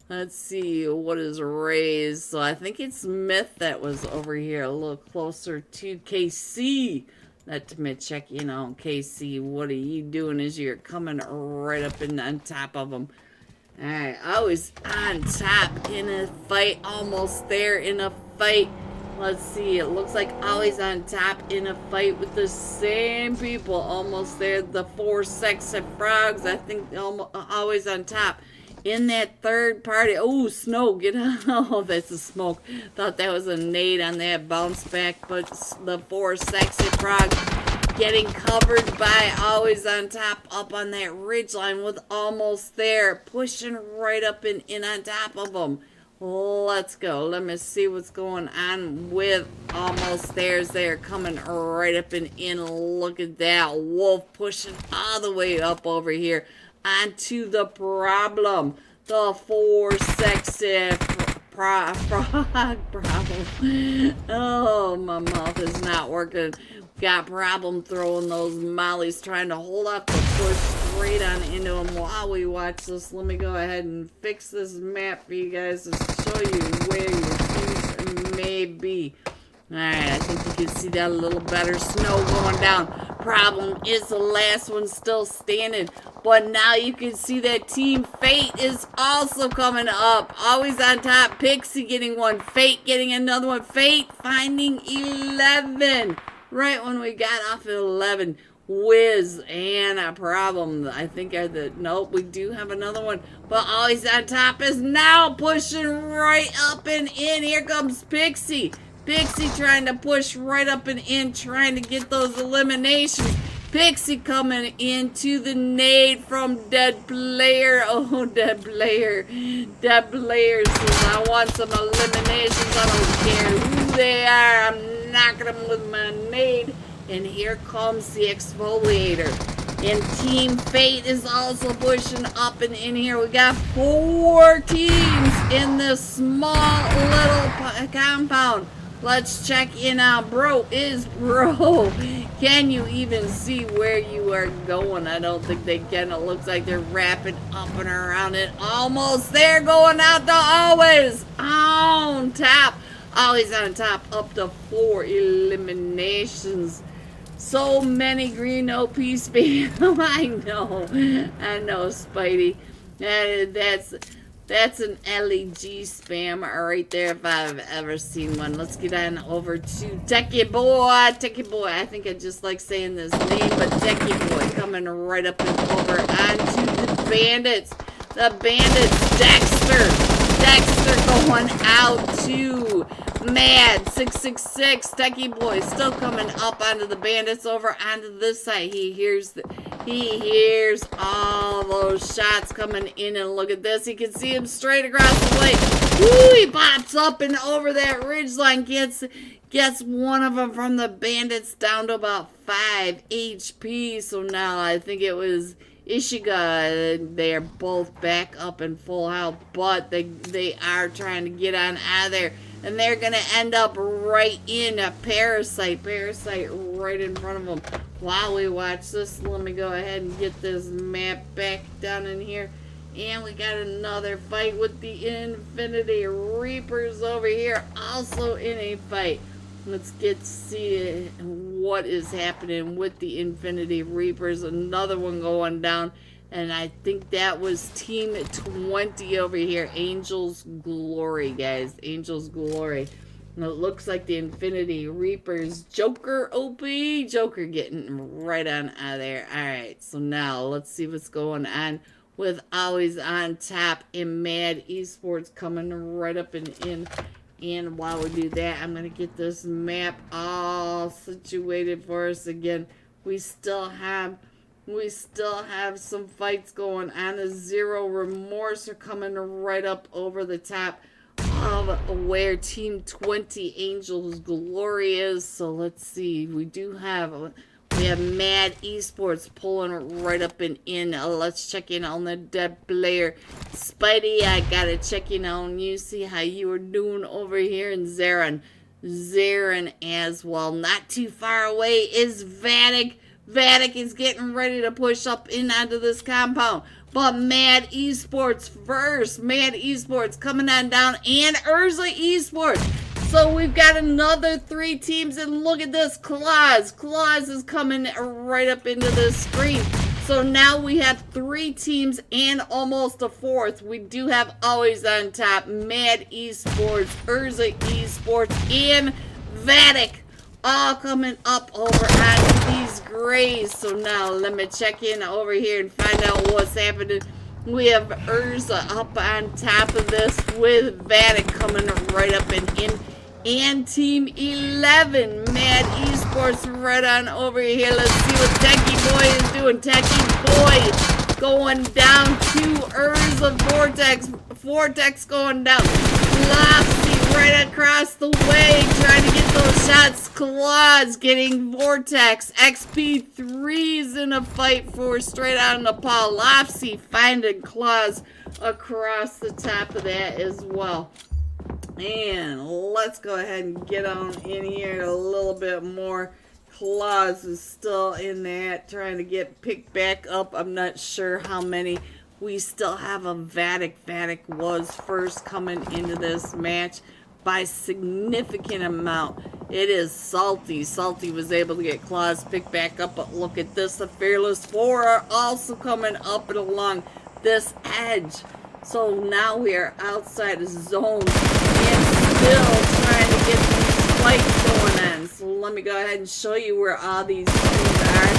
Let's see what is raised. So I think it's Myth that was over here a little closer to KC. Let me check, KC, what are you doing as you're coming right up and on top of them? Alright, always on top in a fight, almost there in a fight. Let's see, it looks like always on top in a fight with the same people. Almost there, the 4 sexy frogs, I think always on top. In that third party. Oh, Snow, get out. Oh, that's a smoke. Thought that was a nade on that bounce back, but the 4 sexy frogs getting covered by always on top up on that ridge line with almost there. Pushing right up and in on top of them. Let's go. Let me see what's going on with almost there's there coming right up and in. Look at that. Wolf pushing all the way up over here. Onto the problem. The 4 sexy frog problem. Oh, my mouth is not working. got problem throwing those mollies, trying to hold off the push straight on into him. While we watch this, let me go ahead and fix this map for you guys to show you where your teams may be. Alright, I think you can see that a little better. Snow going down. Problem is the last one still standing. But now you can see that Team Fate is also coming up. Always on top. Pixie getting one. Fate getting another one. Fate finding 11. Right when we got off at 11. Wiz and a problem. I think nope, we do have another one. But always on top is now pushing right up and in. Here comes Pixie. Pixie trying to push right up and in, trying to get those eliminations. Pixie coming into the nade from Dead Player. Oh, Dead Player. Dead Player says, I want some eliminations. I don't care who they are. I'm knocking them with my nade. And here comes the exfoliator. And Team Fate is also pushing up and in here. We got 4 teams in this small little compound. Let's check in on bro. Can you even see where you are going? I don't think they can. It looks like they're wrapping up and around it. Almost there, going out to always on top. Always on top, up to 4 eliminations. So many green OP spam. I know, Spidey. That's an LEG spam right there if I've ever seen one. Let's get on over to Techie Boy. Techie Boy. I think I just like saying this name, but Techie Boy coming right up and over onto the Bandits. The Bandits, Dexter. Dexter going out to Mad 666. Techie Boy still coming up onto the Bandits over onto this side. He hears all those shots coming in, and look at this. He can see him straight across the way. Woo, he pops up and over that ridgeline, gets one of them from the Bandits down to about 5 HP. So now I think it was Ishiga. They are both back up in full health, but they are trying to get on out of there. And they're going to end up right in a Parasite. Parasite right in front of them. While we watch this, let me go ahead and get this map back down in here. And we got another fight with the Infinity Reapers over here. Also in a fight. Let's get to see what is happening with the Infinity Reapers. Another one going down. And I think that was Team 20 over here. Angel's Glory, guys. Angel's Glory. And it looks like the Infinity Reapers. Joker OP. Joker getting right on out of there. Alright, so now let's see what's going on with Always on Top and Mad Esports coming right up and in. And while we do that, I'm going to get this map all situated for us again. We still have some fights going on. A Zero Remorse are coming right up over the top of where Team 20 Angel's Glory is. So let's see. We have Mad Esports pulling right up and in. Let's check in on the Dead Player. Spidey, I gotta check in on you. See how you are doing over here in Zarin. Zarin as well. Not too far away is Vatic. Vatic is getting ready to push up in onto this compound. But Mad Esports first. Mad Esports coming on down. And Urza Esports. So we've got another 3 teams. And look at this. Claus. Claus is coming right up into this screen. So now we have 3 teams and almost a 4th. We do have Always on Top. Mad Esports. Urza Esports. And Vatic. All coming up over on these grays. So now let me check in over here and find out what's happening. We have Urza up on top of this with Vatic coming right up and in. And Team 11, Mad Esports right on over here. Let's see what Techie Boy is doing. Techie Boy going down to Urza Vortex. Vortex going down. Lofty right across the way, trying to get those shots. Claws getting Vortex. XP3's in a fight for straight out in the paw. Lofty finding Claws across the top of that as well. And let's go ahead and get on in here a little bit more. Claus is still in that, trying to get picked back up. I'm not sure how many. We still have a Vatic. Vatic was first coming into this match by significant amount. It is Salty. Salty was able to get Claus picked back up, but look at this. The Fearless Four are also coming up and along this edge. So now we are outside the zone and still trying to get these fights going on. So let me go ahead and show you where all these teams are.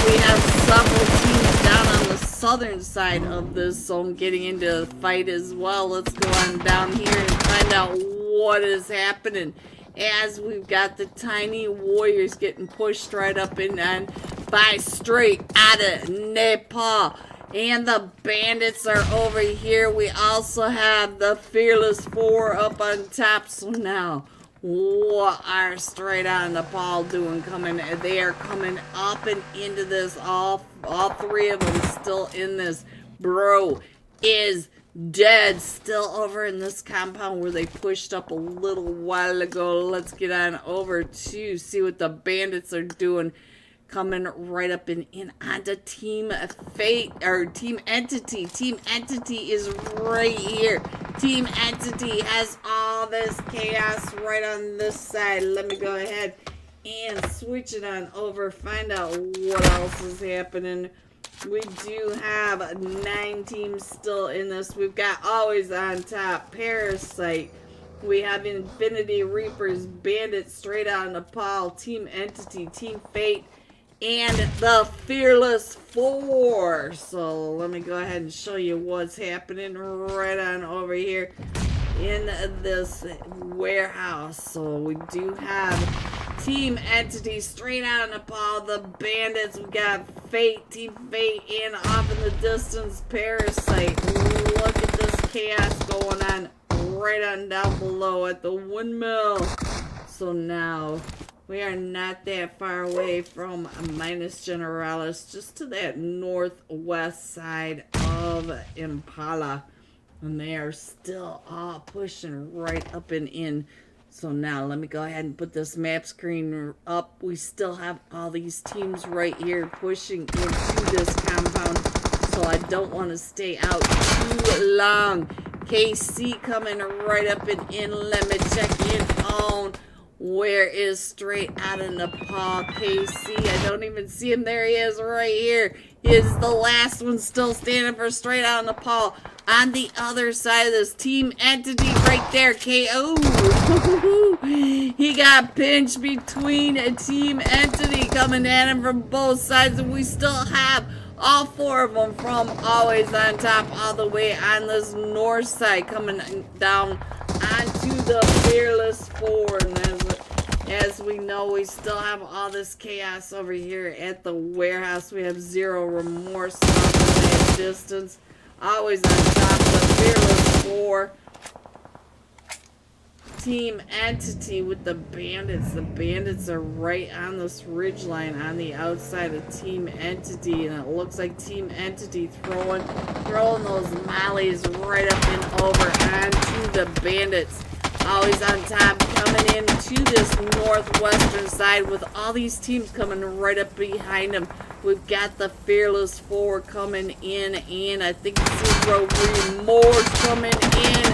We have several teams down on the southern side of this zone getting into the fight as well. Let's go on down here and find out what is happening. As we've got the Tiny Warriors getting pushed right up and on by straight out of Nepal. And the Bandits are over here. We also have the Fearless Four up on top. So now, what are Straight Out of Nepal doing? They are coming up and into this. All three of them still in this. Bro is dead. Still over in this compound where they pushed up a little while ago. Let's get on over to see what the Bandits are doing. Coming right up and in onto Team Fate, or Team Entity. Team Entity is right here. Team Entity has all this chaos right on this side. Let me go ahead and switch it on over, find out what else is happening. We do have 9 teams still in this. We've got Always on Top, Parasite. We have Infinity Reapers, Bandits, Straight Out of Nepal, Team Entity, Team Fate, and the Fearless Four. So let me go ahead and show you what's happening right on over here in this warehouse. So we do have Team Entity, Straight Out of Nepal, the Bandits. We got Fate, Team Fate, and off in the distance, Parasite. Look at this chaos going on right on down below at the windmill. So now we are not that far away from Minus Generalis, just to that northwest side of Impala. And they are still all pushing right up and in. So now let me go ahead and put this map screen up. We still have all these teams right here pushing into this compound. So I don't want to stay out too long. KC coming right up and in. Let me check in on where is Straight Out of Nepal. KC, I don't even see him. There he is right here. He is the last one still standing for Straight Out of Nepal. On the other side of this, Team Entity right there. KO. He got pinched between a Team Entity coming at him from both sides. And we still have all 4 of them from Always on Top all the way on this north side coming down onto the Fearless Four. And as we know, we still have all this chaos over here at the warehouse. We have Zero Remorse off in that distance. Always on Top, the Fearless Four. Team Entity with the Bandits. The Bandits are right on this ridgeline on the outside of Team Entity, and it looks like Team Entity throwing those mollies right up and over onto the Bandits. Always on Top, coming into this northwestern side with all these teams coming right up behind them. We've got the Fearless Four coming in, and I think Zero Remorse coming in.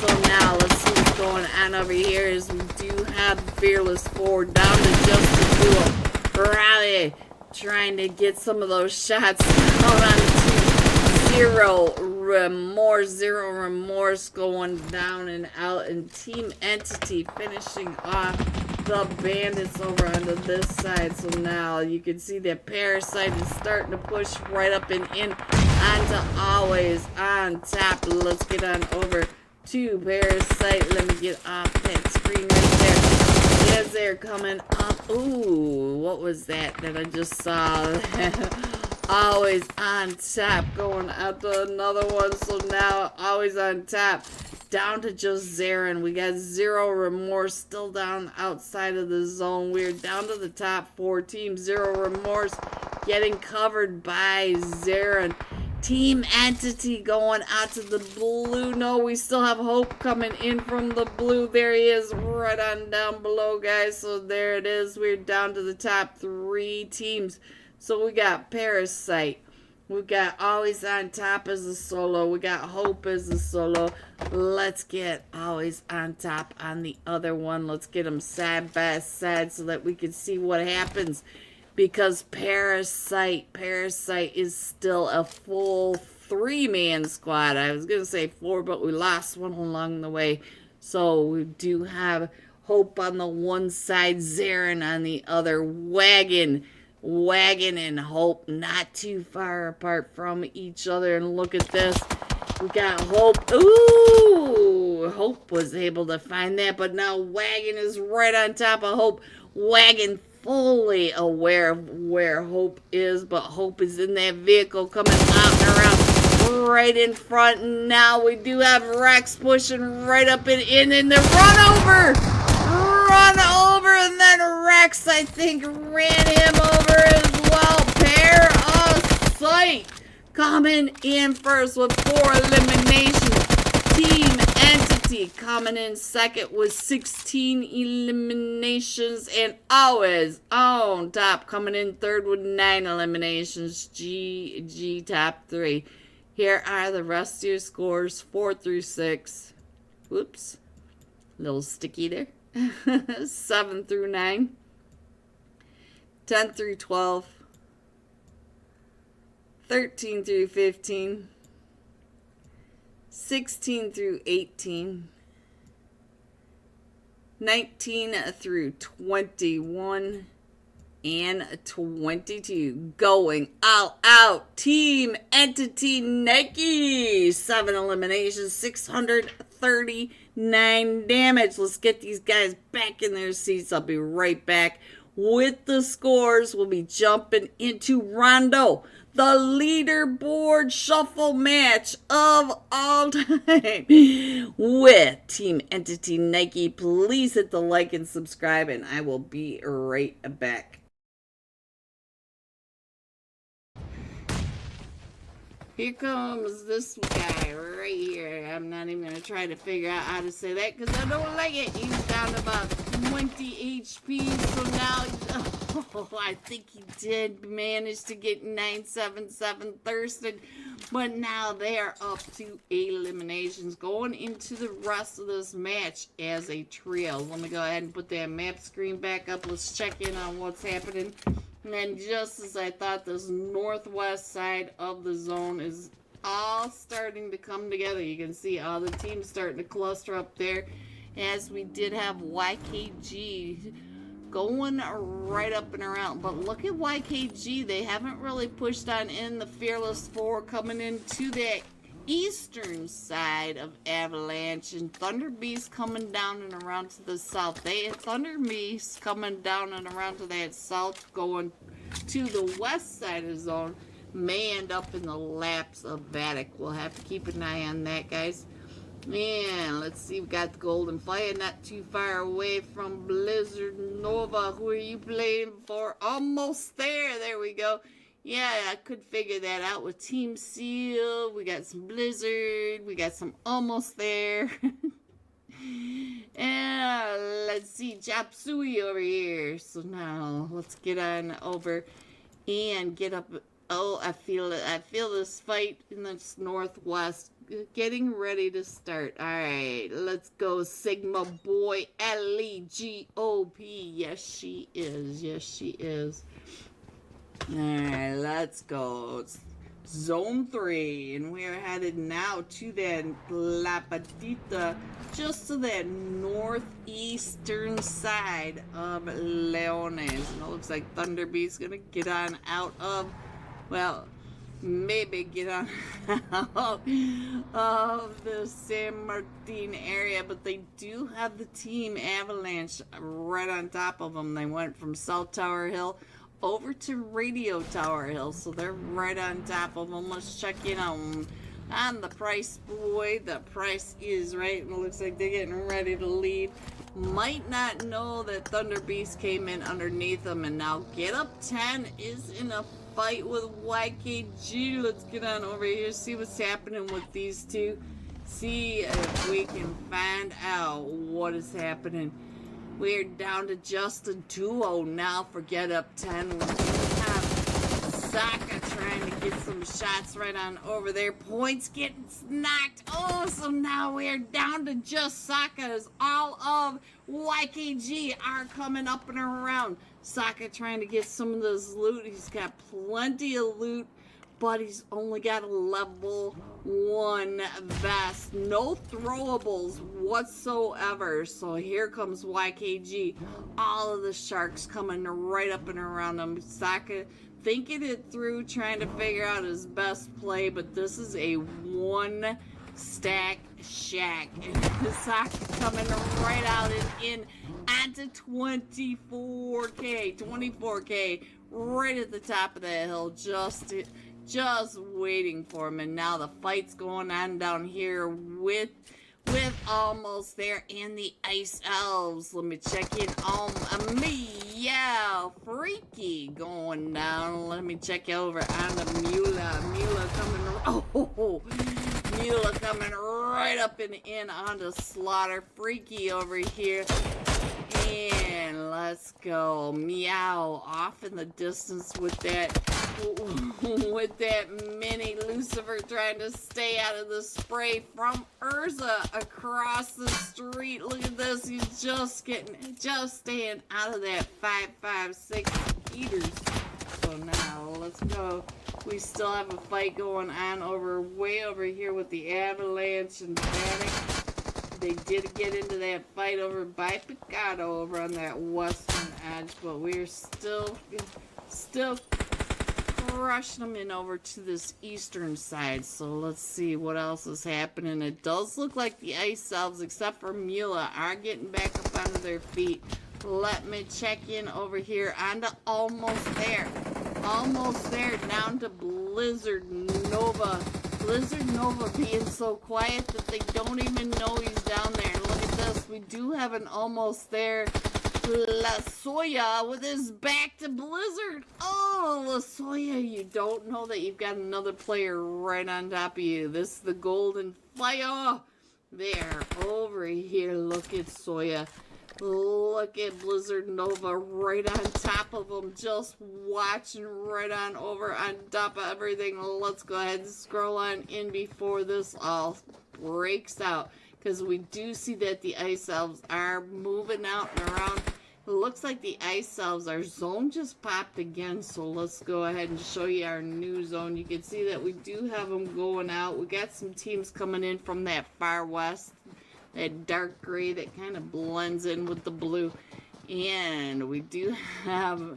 So now let's see what's going on over here. Is we do have Fearless Four down to just a duo. Rally trying to get some of those shots out on Zero Remorse. Zero Remorse going down and out, and Team Entity finishing off the Bandits over onto this side. So now you can see that Parasite is starting to push right up and in onto Always on Top. Let's get on over to Parasite. Let me get off that screen right there. As they're coming up. Ooh, what was that I just saw? Always on Top going out to another one. So now Always on Top down to just Zarin. We got Zero Remorse still down outside of the zone. We're down to the top 4 teams. Zero Remorse getting covered by Zarin. Team Entity going out to the blue. No, we still have Hope coming in from the blue. There he is right on down below, guys. So there it is. We're down to the top 3 teams. So we got Parasite. We got Always on Top as a solo. We got Hope as a solo. Let's get Always on Top on the other one. Let's get them side by side so that we can see what happens. Because Parasite is still a full 3-man squad. I was going to say 4, but we lost one along the way. So we do have Hope on the one side, Zarin on the other. Wagon and Hope not too far apart from each other. And look at this. We got Hope. Ooh! Hope was able to find that, but now Wagon is right on top of Hope. Wagon fully aware of where Hope is, but Hope is in that vehicle coming out and around right in front. And now we do have Rex pushing right up and in the run over, and then Rex, I think, ran him over as well. Parasite coming in first with 4 eliminations. Team Entity coming in second with 16 eliminations, and Always on Top coming in third with 9 eliminations. GG top 3. Here are the rest of your scores, 4 through 6. Whoops, a little sticky there. 7 through 9, 10 through 12, 13 through 15, 16 through 18, 19 through 21, and 22. Going all out. Team Entity Nike. 7 eliminations, 639 damage. Let's get these guys back in their seats. I'll be right back with the scores. We'll be jumping into Rondo, the leaderboard shuffle match of all time with Team Entity Nike. Please hit the like and subscribe, and I will be right back. Here comes this guy right here. I'm not even going to try to figure out how to say that because I don't like it. He's down to about 20 HP, so now, I think he did manage to get 977 thirsted, but now they are up to 8 eliminations going into the rest of this match as a trio. Let me go ahead and put that map screen back up. Let's check in on what's happening. And then just as I thought, this northwest side of the zone is all starting to come together. You can see all the teams starting to cluster up there, as we did have YKG going right up and around. But look at YKG. They haven't really pushed on in. The Fearless 4 coming into that eastern side of Avalanche, and Thunder Beast coming down and around to the south. Thunder Beast coming down and around to that south, going to the west side of the zone, may end up in the laps of Vatic. We'll have to keep an eye on that, guys. And let's see, we got the Golden Fire not too far away from Blizzard Nova. Who are you playing for? Almost there. There we go. Yeah, I could figure that out with Team Seal. We got some Blizzard. We got some Almost There. And let's see, Japsui over here. So now let's get on over and get up. Oh, I feel it. I feel this fight in this northwest getting ready to start. All right, let's go. Sigma Boy LEGOP. Yes, she is. Yes, she is. Alright, let's go. It's Zone 3, and we are headed now to that La Patita, just to that northeastern side of Leones. And it looks like Thunder Beast's gonna get on out of, well, maybe get on out of the San Martin area, but they do have the Team Avalanche right on top of them. They went from South Tower Hill over to Radio Tower Hill, so they're right on top of them. Let's check in on the price, boy. The price is right, and it looks like they're getting ready to lead. Might not know that Thunder Beast came in underneath them, and now Get Up 10 is in a fight with YKG. Let's get on over here, see what's happening with these two. See if we can find out what is happening. We're down to just a duo now. Forget up 10. We have Saka trying to get some shots right on over there. Points getting knocked. Oh, so now we're down to just Saka as all of YKG are coming up and around. Saka trying to get some of this loot. He's got plenty of loot, but he's only got a level 1 vest. No throwables whatsoever. So here comes YKG. All of the sharks coming right up and around him. Saka thinking it through, trying to figure out his best play, but this is a 1 stack shack. And Saka coming right out and in onto 24K, right at the top of that hill, just waiting for him. And now the fight's going on down here with almost there and the ice elves. Let me check in on me. Yeah, freaky going down. Let me check over on the Mula coming. Oh, Mula coming right up and in onto Slaughter. Freaky over here. And let's go. Meow off in the distance with that mini Lucifer trying to stay out of the spray from Urza across the street. Look at this. He's just staying out of that 5.56 eaters. So now let's go. We still have a fight going on way over here with the Avalanche and Panic. They did get into that fight over by Picado over on that western edge, but we're still crushing them in over to this eastern side. So let's see what else is happening. It does look like the ice elves, except for Mula, are getting back up onto their feet. Let me check in over here onto almost there, down to Blizzard Nova. Blizzard Nova being so quiet that they don't even know he's down there. And look at this, we do have an almost there. La Soya with his back to Blizzard. Oh, La Soya, you don't know that you've got another player right on top of you. This is the Golden Fire. There, over here, look at Soya. Look at Blizzard Nova right on top of him, just watching right on over on top of everything. Let's go ahead and scroll on in before this all breaks out, because we do see that the ice elves are moving out and around. It looks like the ice elves, our zone just popped again, so let's go ahead and show you our new zone. You can see that we do have them going out. We got some teams coming in from that far west, that dark gray that kind of blends in with the blue. And we do have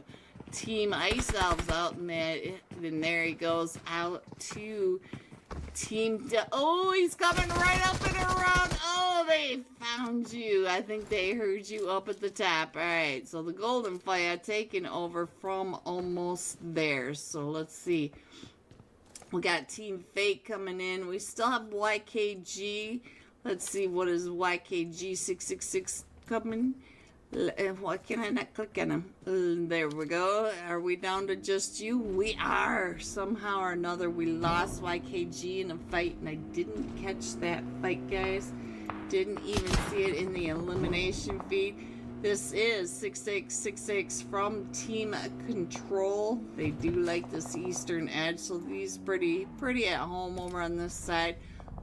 Team Ice Elves out in that. Then there he goes out to Team... Oh, he's coming right up and around. Oh, they found you. I think they heard you up at the top. Alright, so the Golden Fire taking over from almost there. So let's see. We got Team Fate coming in. We still have YKG. Let's see, what is YKG666 coming? Why can I not click on him? There we go. Are we down to just you? We are. Somehow or another, we lost YKG in a fight, and I didn't catch that fight, guys. Didn't even see it in the elimination feed. This is 6666 from Team Control. They do like this eastern edge, so these pretty at home over on this side.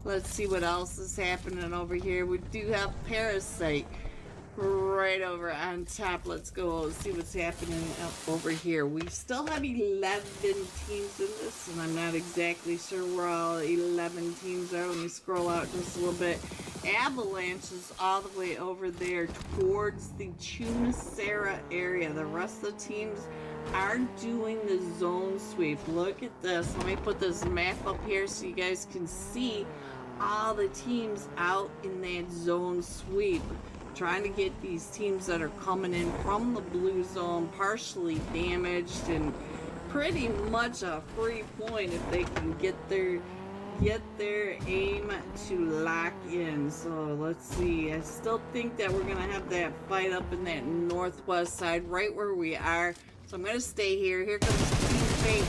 Let's see what else is happening over here. We do have Parasite right over on top. Let's go see what's happening over here. We still have 11 teams in this, and I'm not exactly sure where all 11 teams are. Let me scroll out just a little bit. Avalanche is all the way over there towards the Chunacera area. The rest of the teams are doing the zone sweep. Look at this. Let me put this map up here so you guys can see all the teams out in that zone sweep, trying to get these teams that are coming in from the blue zone partially damaged and pretty much a free point if they can get their aim to lock in. So let's see. I still think that we're gonna have that fight up in that northwest side right where we are. So I'm gonna stay here. Here comes Team Fate.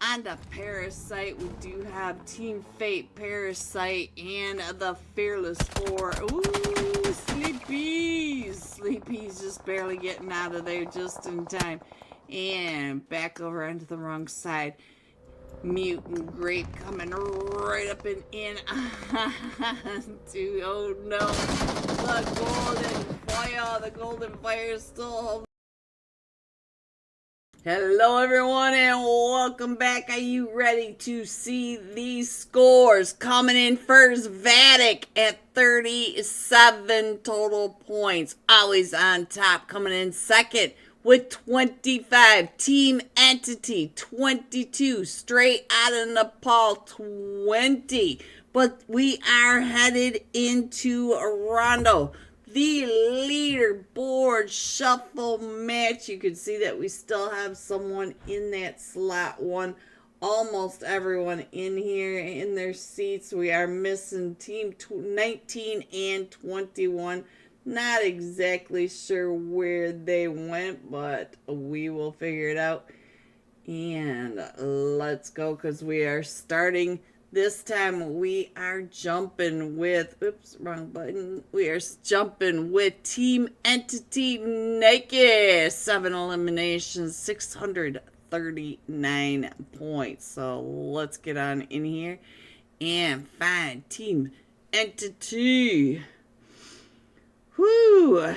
On the Parasite, we do have Team Fate, Parasite, and the Fearless Four. Ooh, Sleepy's! Sleepy's just barely getting out of there just in time. And back over onto the wrong side. Mutant Grape coming right up and in to, oh no, the Golden Fire. The Golden Fire is still holding. Hello everyone and welcome back. Are you ready to see these scores? Coming in first, Vatic at 37 total points. Always on top. Coming in second with 25. Team Entity 22. Straight out of Nepal 20. But we are headed into Rondo. The leaderboard shuffle match. You can see that we still have someone in that slot one. Almost everyone in here in their seats. We are missing team 19 and 21. Not exactly sure where they went, but we will figure it out. And let's go because we are starting. This time we are jumping with, oops, wrong button. We are jumping with Team Entity Naked. 7 eliminations, 639 points. So let's get on in here and find Team Entity. Whoo!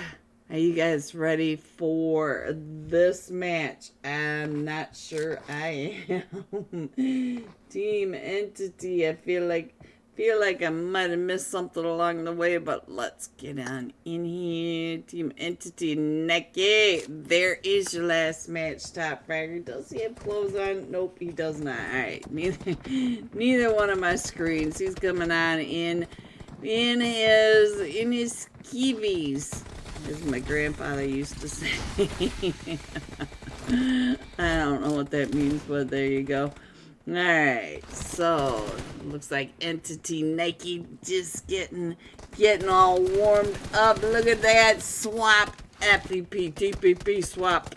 Are you guys ready for this match? I'm not sure I am. Team Entity, I feel like I might have missed something along the way, but let's get on in here. Team Entity Naked. There is your last match, Top Fragger. Does he have clothes on? Nope, he does not. Alright, neither one of my screens. He's coming on in his skivvies, as my grandfather used to say. I don't know what that means, but there you go. Alright, so looks like Entity Naked just getting all warmed up. Look at that swap. FTP, TPP swap.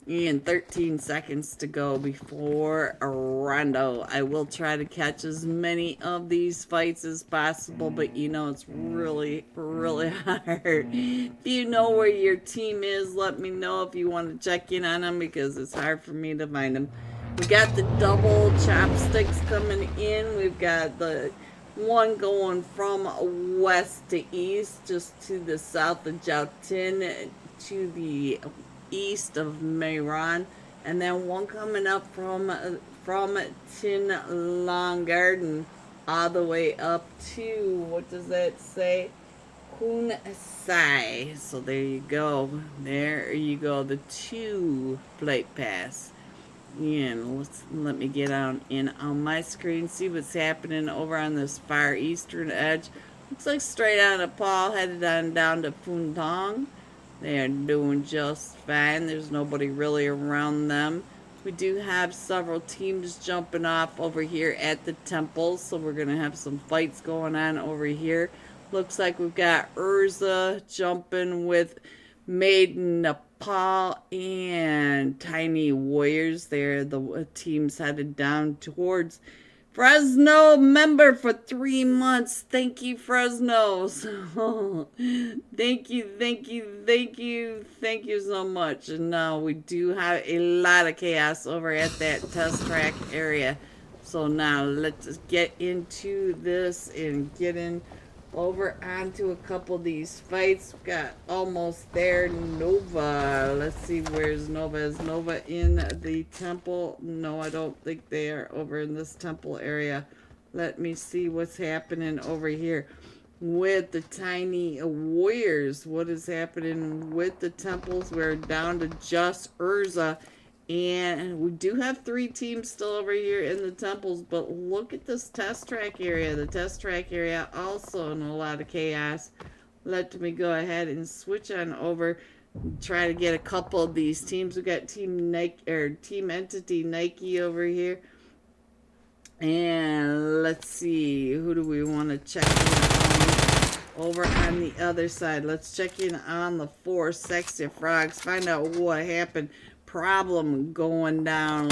And 13 seconds to go before Rondo. I will try to catch as many of these fights as possible, but you know it's really, really hard. If you know where your team is, let me know if you want to check in on them because it's hard for me to find them. We got the double chopsticks coming in. We've got the one going from west to east, just to the south of Jautin, to the east of Mehran, and then one coming up from Tin Long Garden all the way up to, what does that say? Kunsai. So there you go. There you go. The 2 plate pass. And let me get on in on my screen, see what's happening over on this far eastern edge. Looks like straight out of Nepal, headed on down to Phuntong. They are doing just fine. There's nobody really around them. We do have several teams jumping off over here at the temple, so we're going to have some fights going on over here. Looks like we've got Urza jumping with Maiden Nepal and Tiny Warriors. They're the teams headed down towards Fresno member for 3 months. Thank you, Fresno. So, thank you so much. And now we do have a lot of chaos over at that test track area. So now let's get into this and get in over onto a couple of these fights. We've got almost there. Nova. Let's see, where's Nova? Is Nova in the temple? No, I don't think they are over in this temple area. Let me see what's happening over here with the Tiny Warriors. What is happening with the temples? We're down to just Urza. And we do have 3 teams still over here in the temples, but look at this test track area. The test track area also in a lot of chaos. Let me go ahead and switch on over, try to get a couple of these teams. We got Team Entity Nike over here. And let's see, who do we want to check in on over on the other side? Let's check in on the 4 Sexy Frogs, find out what happened. problem going down.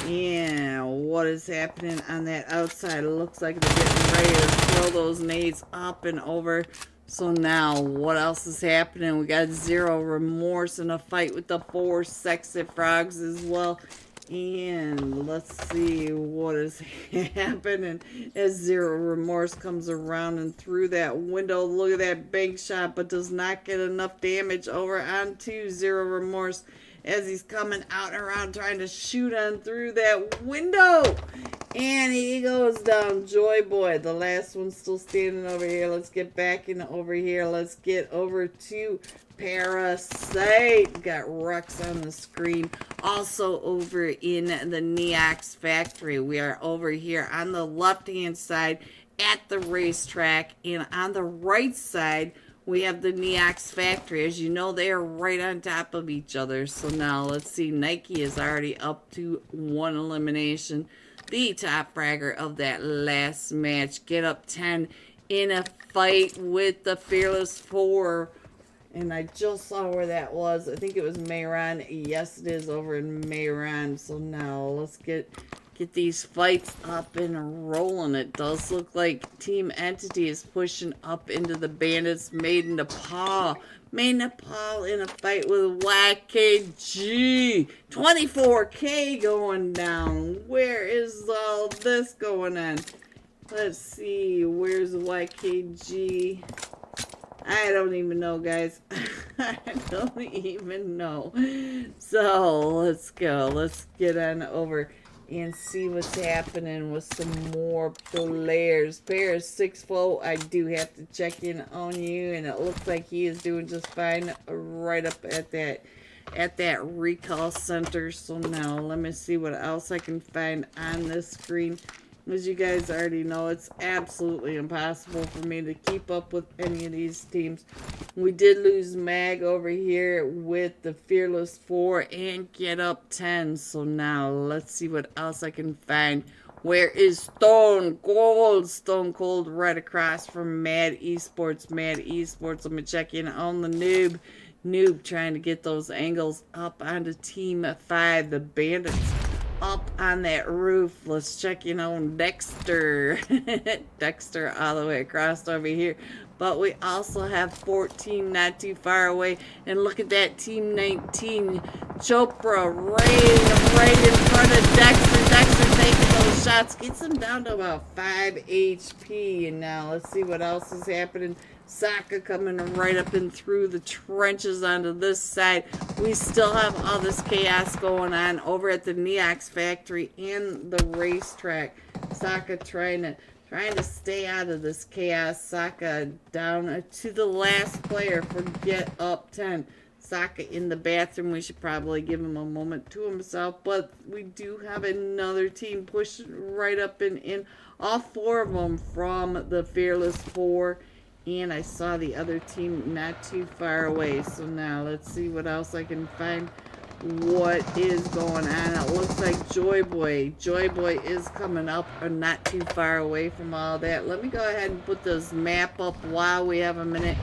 Yeah, what is happening on that outside? It looks like they're getting ready to throw those nades up and over. So now, what else is happening? We got Zero Remorse in a fight with the 4 sexy frogs as well. And let's see what is happening as Zero Remorse comes around and through that window. Look at that bank shot, but does not get enough damage over onto Zero Remorse as he's coming out and around trying to shoot on through that window. And he goes down. Joy Boy, the last one still standing over here. Let's get back in over here. Let's get over to Parasite. Got Rex on the screen. Also over in the Neox factory. We are over here on the left-hand side at the racetrack. And on the right side, we have the Neox factory. As you know, they are right on top of each other. So now, let's see. Nike is already up to 1 elimination. The top fragger of that last match. Get up 10 in a fight with the Fearless 4. And I just saw where that was. I think it was Mayron. Yes, it is over in Mayron. So now, let's get these fights up and rolling. It does look like Team Entity is pushing up into the Bandits. Made in Nepal in a fight with YKG. 24K going down. Where is all this going on? Let's see. Where's YKG? I don't even know, guys. I don't even know. So, let's go. Let's get on over and see what's happening with some more players. Paris 6-4, I do have to check in on you, and it looks like he is doing just fine right up at that recall center. So now let me see what else I can find on this screen. As you guys already know, it's absolutely impossible for me to keep up with any of these teams. We did lose Mag over here with the Fearless 4 and Get Up 10. So now, let's see what else I can find. Where is Stone Cold? Stone Cold right across from Mad Esports. Mad Esports, let me check in on the noob. Noob trying to get those angles up onto Team 5, the Bandits. Up on that roof. Let's check in on Dexter. Dexter all the way across over here. But we also have 14 not too far away. And look at that Team 19. Chopra right in front of Dexter. Dexter taking those shots. Gets him down to about 5 HP. And now let's see what else is happening. Sokka coming right up and through the trenches onto this side. We still have all this chaos going on over at the Neox factory and the racetrack. Sokka trying to stay out of this chaos. Sokka down to the last player for Get Up 10. Sokka in the bathroom. We should probably give him a moment to himself. But we do have another team pushing right up and in. All 4 of them from the Fearless 4. And I saw the other team not too far away. So now let's see what else I can find. What is going on? It looks like Joy Boy. Joy Boy is coming up or not too far away from all that. Let me go ahead and put this map up while we have a minute.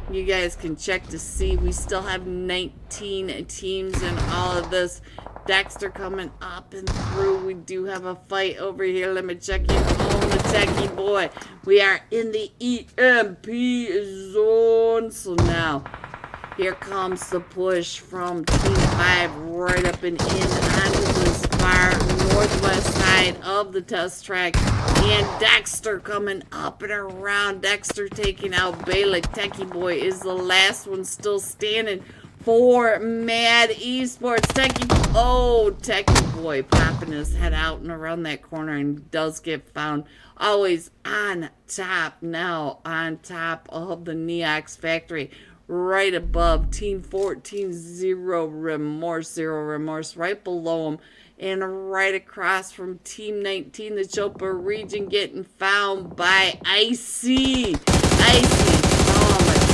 You guys can check to see. We still have 19 teams in all of this. Dexter coming up and through. We do have a fight over here. Let me check in on the Techie Boy. We are in the EMP zone. So now, here comes the push from Team 5 right up and in onto this far northwest side of the test track. And Dexter coming up and around. Dexter taking out Balak. Techie Boy is the last one still standing for Mad Esports. Techie Boy popping his head out and around that corner and does get found. Always on top now, on top of the Neox factory. Right above Team 14, Zero Remorse, right below him. And right across from Team 19, the Chopa region, getting found by Icy from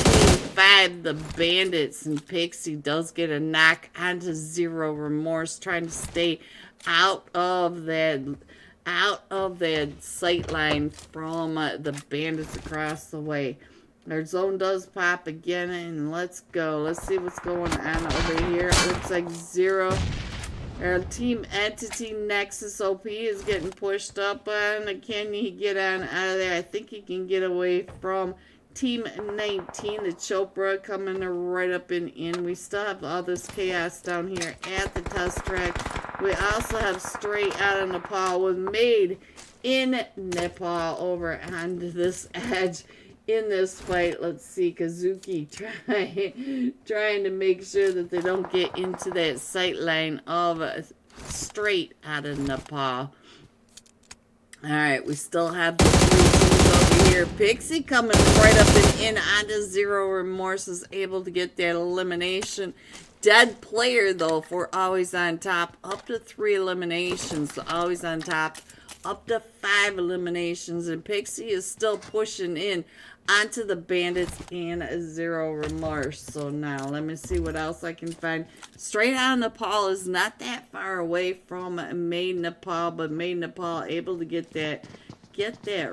Team 5, the Bandits. And Pixie does get a knock onto Zero Remorse, trying to stay out of that sight line from the Bandits across the way. Our zone does pop again, and let's go. Let's see what's going on over here. It looks like 0. Our team entity Nexus OP is getting pushed up on. Can he get on out of there? I think he can get away from Team 19, the Chopra, coming right up and in. We still have all this chaos down here at the test track. We also have straight out of Nepal with Made in Nepal over onto this edge. In this fight, let's see, Kazuki trying to make sure that they don't get into that sight line of straight out of Nepal. Alright, we still have the 3 teams over here. Pixie coming right up and in onto Zero Remorse, is able to get that elimination. Dead player, though, for Always on Top. Up to 3 eliminations, Always on Top. Up to 5 eliminations, and Pixie is still pushing in onto the Bandits and Zero Remorse. So now, let me see what else I can find. Straight out of Nepal is not that far away from Made Nepal, but Made Nepal able to get that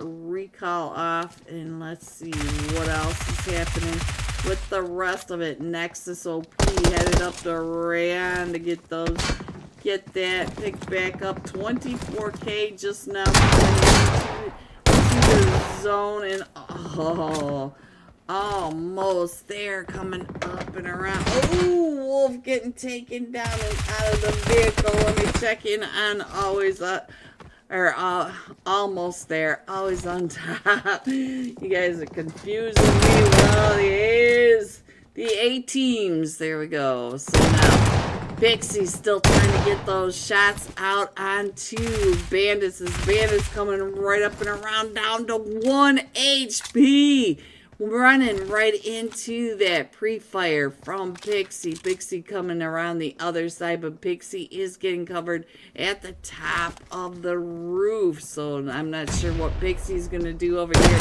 recall off. And let's see what else is happening with the rest of it. Nexus OP headed up to Rayon to get that picked back up. 24K just now to the zone, and almost there, coming up and around. Oh, Wolf getting taken down and out of the vehicle. Let me check in on almost there, Always on Top. You guys are confusing me with all the A teams. There we go. So now Pixie's still trying to get those shots out onto Bandits. This Bandits coming right up and around, down to 1 HP. Running right into that pre-fire from Pixie. Pixie coming around the other side, but Pixie is getting covered at the top of the roof. So I'm not sure what Pixie's going to do over here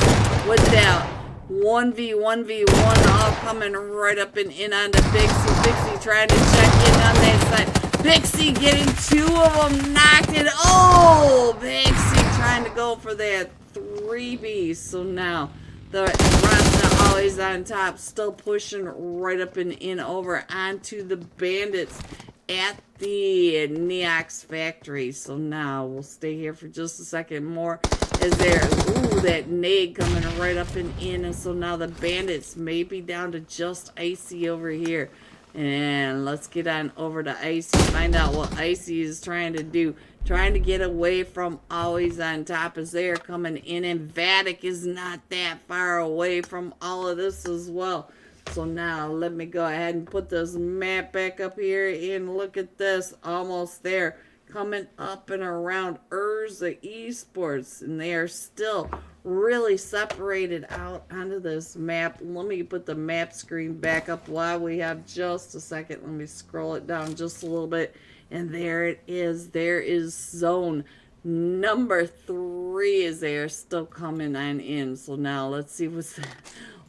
with that 1v1, all coming right up and in onto Pixie. Pixie trying to check in on that side. Pixie getting 2 of them knocked in. Oh, Pixie trying to go for that 3B. So now the rest of Always on Top still pushing right up and in over onto the Bandits at the Neox factory. So now we'll stay here for just a second more. Is there, ooh, that nade coming right up and in. And so now the Bandits may be down to just Icy over here. And let's get on over to Icy, find out what Icy is trying to do. Trying to get away from Always on Top as they are coming in. And Vatic is not that far away from all of this as well. So now let me go ahead and put this map back up here and look at this. Almost there. Coming up and around Urza Esports, and they are still really separated out onto this map. Let me put the map screen back up while we have just a second. Let me scroll it down just a little bit, and there it is. There is zone number 3 is there, still coming on in. So now let's see what's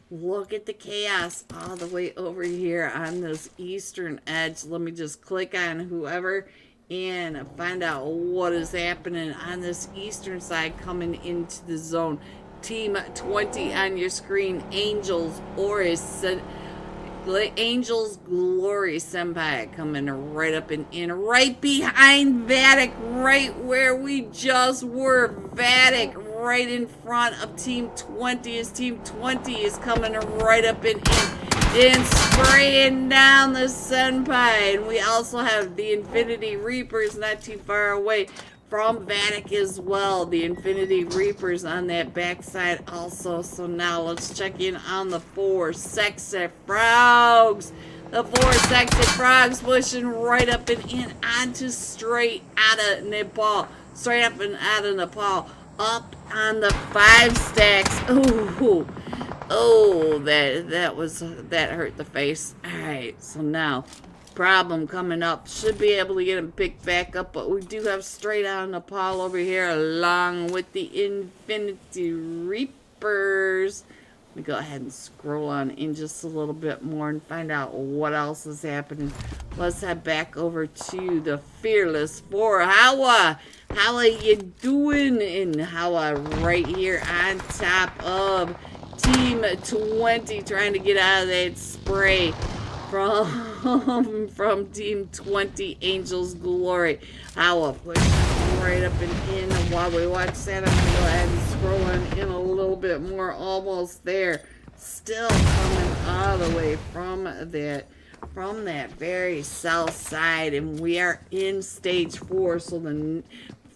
look at the chaos all the way over here on this eastern edge. Let me just click on whoever and find out what is happening on this eastern side coming into the zone. Team 20 on your screen. Angels Glory Senpai coming right up and in, right behind Vatic, right where we just were. Vatic right in front of Team 20 as Team 20 is coming right up and spraying down the Senpai. And we also have the Infinity Reapers not too far away from Vatic as well. The Infinity Reapers on that backside also. So now let's check in on the 4 sexy frogs. The 4 sexy frogs pushing right up and in onto straight out of Nepal. Straight up and out of Nepal. Up on the 5 stacks. Ooh. Oh, that hurt the face. Alright, so now problem coming up. Should be able to get him picked back up, but we do have straight out of Nepal over here along with the Infinity Reapers. Let me go ahead and scroll on in just a little bit more and find out what else is happening. Let's head back over to the Fearless 4. How are you doing? And Hawa right here on top of Team 20 trying to get out of that spray from Team 20 Angels Glory. I'll push right up and in. While we watch that, I'm going to go ahead and scroll in a little bit more. Almost there. Still coming all the way from that very south side, and we are in stage 4, so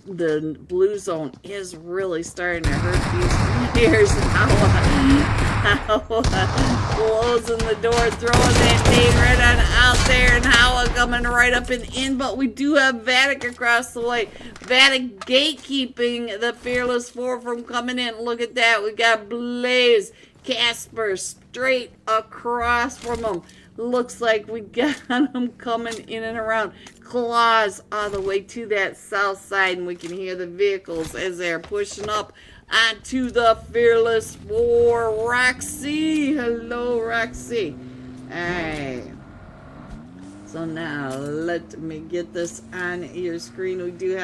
the blue zone is really starting to hurt these players. Closing the door, throwing that nade right on out there, and Howa coming right up and in, but we do have Vatic across the way. Vatic gatekeeping the Fearless 4 from coming in. Look at that. We got Blaze, Casper straight across from them. Looks like we got them coming in and around. Claws all the way to that south side, and we can hear the vehicles as they're pushing up onto the Fearless 4. Roxy, hello Roxy. Alright, so now let me get this on your screen. We do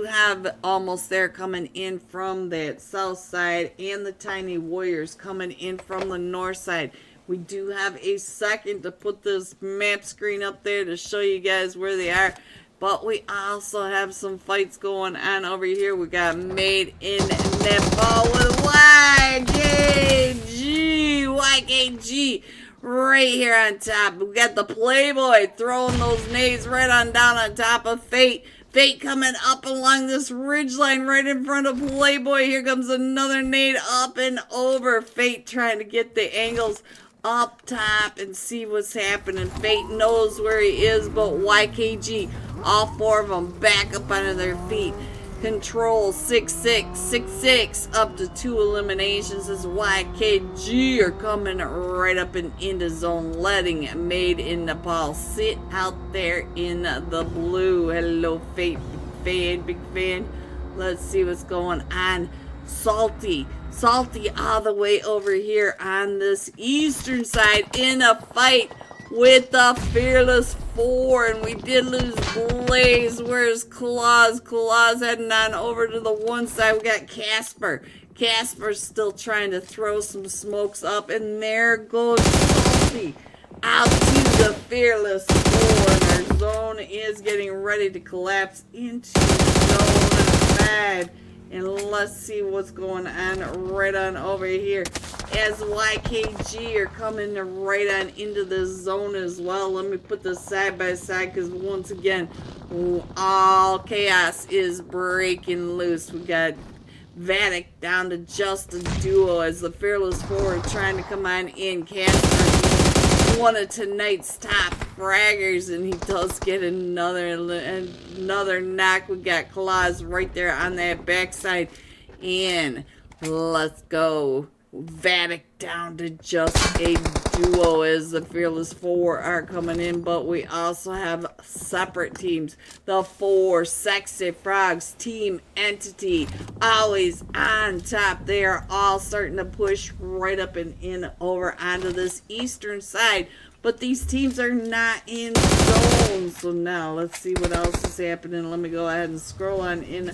have almost there coming in from that south side, and the Tiny Warriors coming in from the north side. We do have a second to put this map screen up there to show you guys where they are. But we also have some fights going on over here. We got Made in Nepal with YKG right here on top. We got the Playboy throwing those nades right on down on top of Fate. Fate coming up along this ridgeline right in front of Playboy. Here comes another nade up and over. Fate trying to get the angles up top and see what's happening. Fate knows where he is, but YKG, all 4 of them back up onto their feet. Control 6-6 up to 2 eliminations as YKG are coming right up and into zone, letting Made in Nepal sit out there in the blue. Hello Fate, big fan. Let's see what's going on. Salty all the way over here on this eastern side in a fight with the Fearless 4, and we did lose Blaze. Where's Claws? Claws heading on over to the one side. We got Casper. Casper's still trying to throw some smokes up, and there goes Salty out to the Fearless 4, and our zone is getting ready to collapse into zone bad. And let's see what's going on right on over here as YKG are coming right on into the zone as well. Let me put this side by side because once again, all chaos is breaking loose. We got Vatic down to just a duo as the Fearless 4 are trying to come on in. Casper, one of tonight's top fraggers, and he does get another knock. We got Claws right there on that backside, and let's go. Vatic down to just a duo as the Fearless 4 are coming in, but we also have separate teams. The 4 Sexy Frogs, Team Entity, always on top. They are all starting to push right up and in over onto this eastern side, but these teams are not in zone. So now let's see what else is happening. Let me go ahead and scroll on in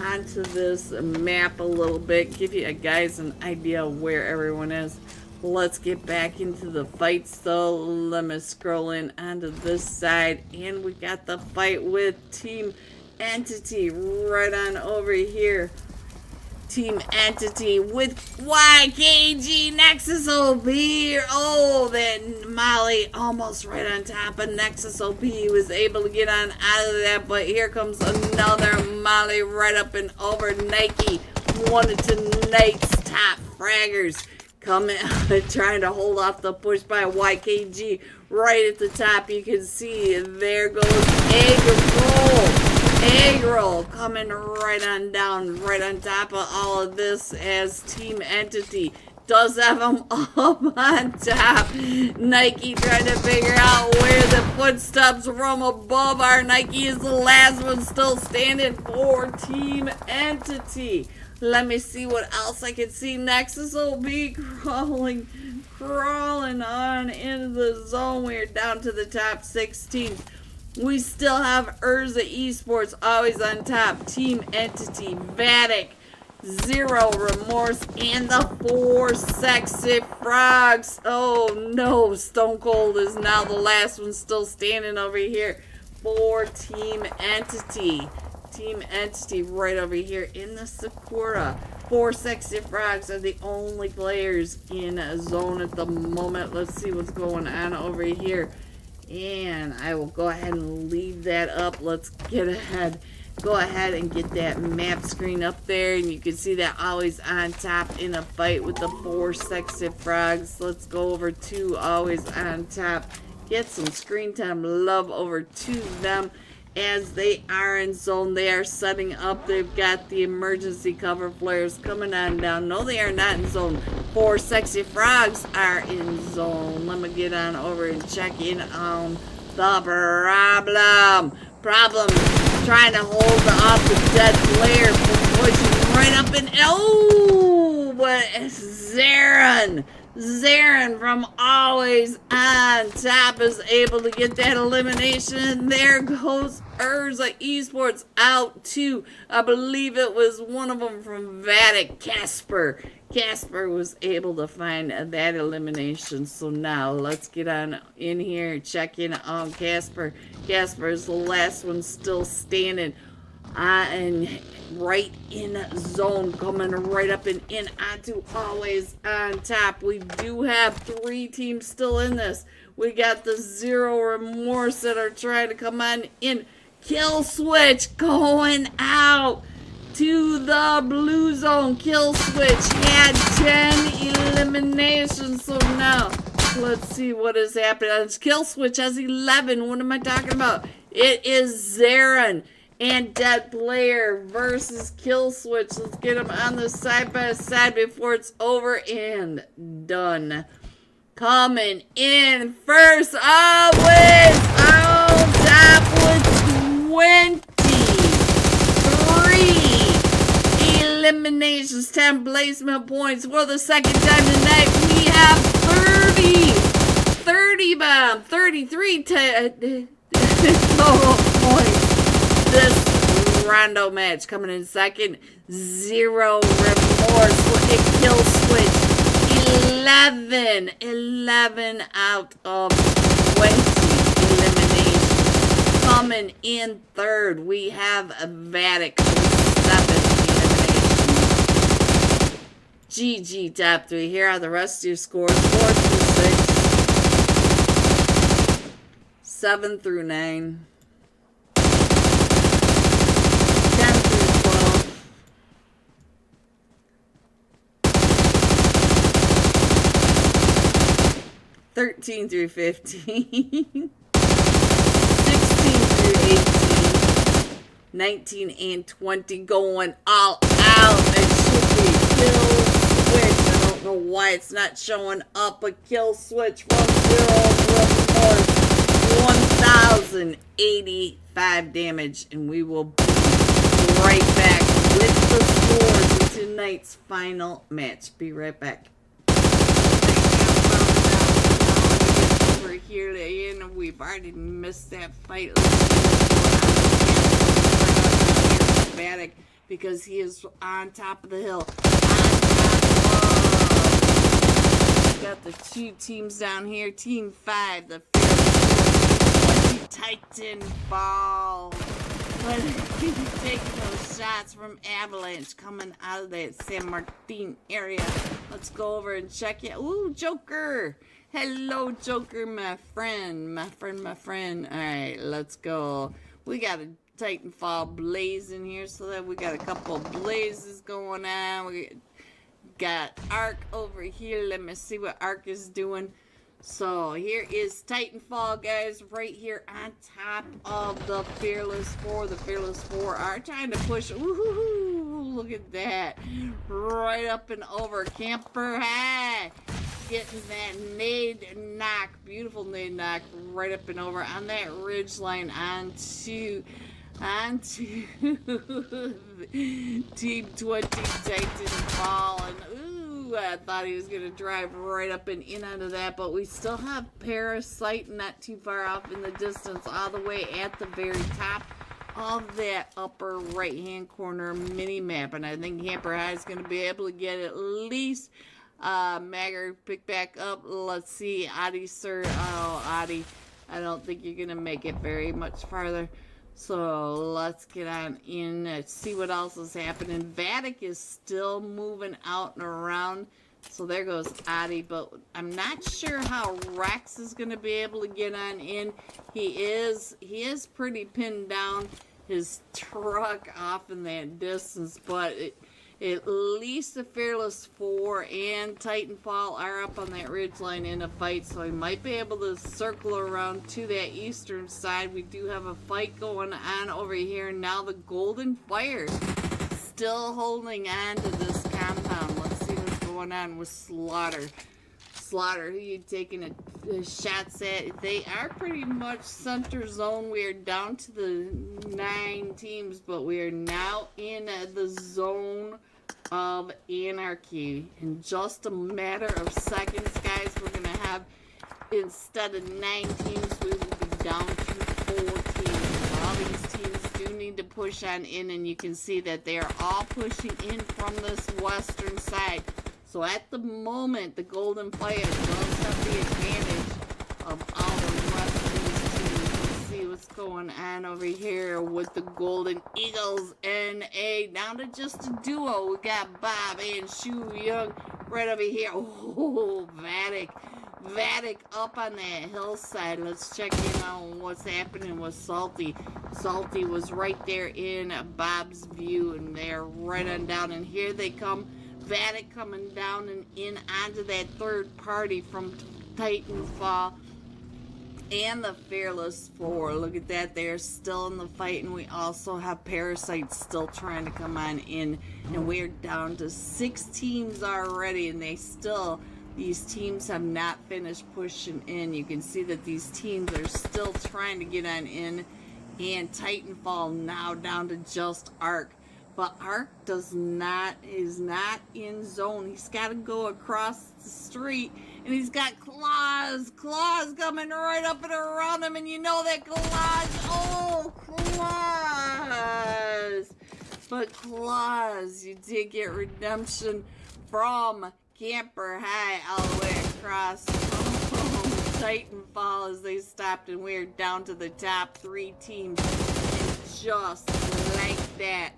onto this map a little bit, give you guys an idea of where everyone is. Let's get back into the fights though. Let me scroll in onto this side, and we got the fight with Team Entity right on over here. Team Entity with YKG, Nexus OP. Oh, that Molly almost right on top of Nexus OP. He was able to get on out of that, but here comes another Molly right up and over Nike. One of tonight's top fraggers coming, trying to hold off the push by YKG. Right at the top, you can see there goes Egg roll coming right on down, right on top of all of this as Team Entity does have them up on top. Nike trying to figure out where the footsteps from above are. Nike is the last one still standing for Team Entity. Let me see what else I can see. Nexus will be crawling on into the zone. We're down to the top 16. We still have Urza Esports always on top. Team Entity, Vatic, Zero Remorse, and the 4 Sexy Frogs. Oh no, Stone Cold is now the last one still standing over here for Team Entity. Team Entity right over here in the Sakura. 4 Sexy Frogs are the only players in a zone at the moment. Let's see what's going on over here. And I will go ahead and leave that up. Let's get ahead. Go ahead and get that map screen up there. And you can see that always on top in a fight with the 4 Sexy Frogs. Let's go over to always on top. Get some screen time love over to them. As they are in zone, they are setting up. They've got the emergency cover flares coming on down. No, they are not in zone. 4 Sexy Frogs are in zone. Let me get on over and check in on the problem. Trying to hold off the dead player from pushing right up and oh, but Zarin from always on top is able to get that elimination. There goes Urza Esports out too. I believe it was one of them from Vatic, Casper. Casper was able to find that elimination. So now let's get on in here and check in on Casper. Casper is the last one still standing. And right in zone, coming right up and in onto always on top. We do have 3 teams still in this. We got the Zero Remorse that are trying to come on in. Kill Switch going out to the blue zone. Kill Switch had 10 eliminations. So now let's see what is happening. Kill Switch has 11. What am I talking about? It is Zarin and Dead Player versus Kill Switch. Let's get them on the side by side before it's over and done. Coming in first, always on top with 23 eliminations, 10 placement points for the second time tonight. We have 30 bomb, 33 total points. This rondo match coming in second. Zero Remorse with a Kill Switch. 11 out of 20 eliminations. Coming in third, we have Vatic with 7 eliminations. GG top 3. Here are the rest of your scores. 4 through 6. 7 through 9. 10 through 12. 13 through 15. 16 through 18. 19 and 20 going all out. It should be Kill Switch. I don't know why it's not showing up, but Kill Switch from Zero Remorse. 1,085 damage, and we will be right back with the scores in tonight's final match. Be right back. Over here, and we've already missed that fight. Vatic, because he is on top of the hill. Got the 2 teams down here. Team 5, the Titanfall. But taking those shots from Avalanche coming out of that San Martin area. Let's go over and check it. Ooh, Joker. Hello, Joker, my friend. Alright, let's go. We got a Titanfall blazing here, so that we got a couple blazes going on. We got Ark over here. Let me see what Ark is doing. So here is Titanfall, guys, right here on top of the Fearless 4. The Fearless 4 are trying to push. Ooh, look at that. Right up and over. Camper high. Getting that nade knock. Beautiful nade knock right up and over on that ridge line onto Team 20 Titanfall. And ooh, I thought he was going to drive right up and in onto that, but we still have Parasite not too far off in the distance, all the way at the very top of that upper right-hand corner mini-map. And I think Camper High is going to be able to get at least Magger pick back up. Let's see, Adi, sir. Oh, Adi, I don't think you're going to make it very much farther. So let's get on in and see what else is happening. Vatic is still moving out and around. So there goes Adi, but I'm not sure how Rex is going to be able to get on in. He is pretty pinned down. His truck off in that distance, but at least the Fearless 4 and Titanfall are up on that ridgeline in a fight, so he might be able to circle around to that eastern side. We do have a fight going on over here. Now the Golden Fire still holding on to this compound. Let's see what's going on with Slaughter. Slaughter, who you taking a shots at? They are pretty much center zone. We are down to the 9 teams, but we are now in the zone of anarchy. In just a matter of seconds, guys, we're going to have, instead of 9 teams, we will be down to 4 teams. All these teams do need to push on in, and you can see that they are all pushing in from this western side. So at the moment, the Golden Fire does have the advantage of all the rest of these teams. Let's see what's going on over here with the Golden Eagles and down to just a duo. We got Bob and Shu Young right over here. Oh, Vatic up on that hillside. Let's check in on what's happening with Salty. Salty was right there in Bob's view, and they're right on down. And here they come. Vatic coming down and in onto that third party from Titanfall and the Fearless 4. Look at that, they're still in the fight, and we also have Parasites still trying to come on in, and we're down to 6 teams already, and these teams have not finished pushing in. You can see that these teams are still trying to get on in, and Titanfall now down to just Arc. But Ark is not in zone. He's got to go across the street, and he's got Claws coming right up and around him, and you know that Claws. But Claws, you did get redemption from Camper High all the way across Titanfall as they stopped, and we're down to the top 3 teams. And just like that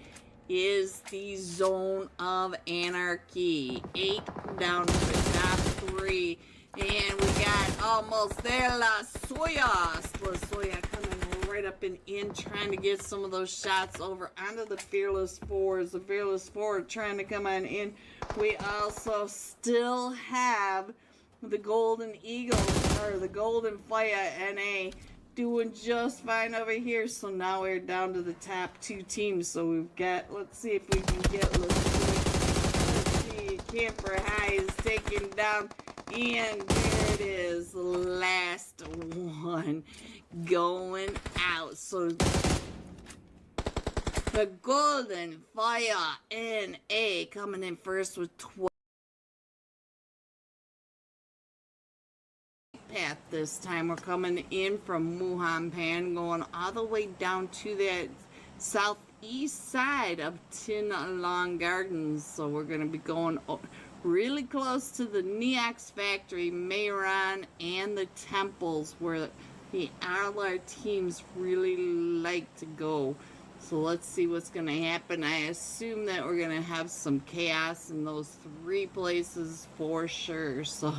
is the zone of anarchy. 8 down to the top 3, and we got almost there. La Soya coming right up and in, trying to get some of those shots over onto the Fearless 4s. The Fearless 4 trying to come on in. We also still have the Golden Eagles, or the Golden Fire NA, doing just fine over here. So now we're down to the top 2 teams. So we've got, let's see if we can get, let's see, Camper High is taken down, and there it is, the last one going out. So the Golden Fire NA coming in first with 12. Path this time. We're coming in from Muhan Pan, going all the way down to that southeast side of Tin Long Gardens. So we're going to be going really close to the Neox Factory, Mayron, and the temples, where the Arlar teams really like to go. So let's see what's going to happen. I assume that we're going to have some chaos in those 3 places for sure. So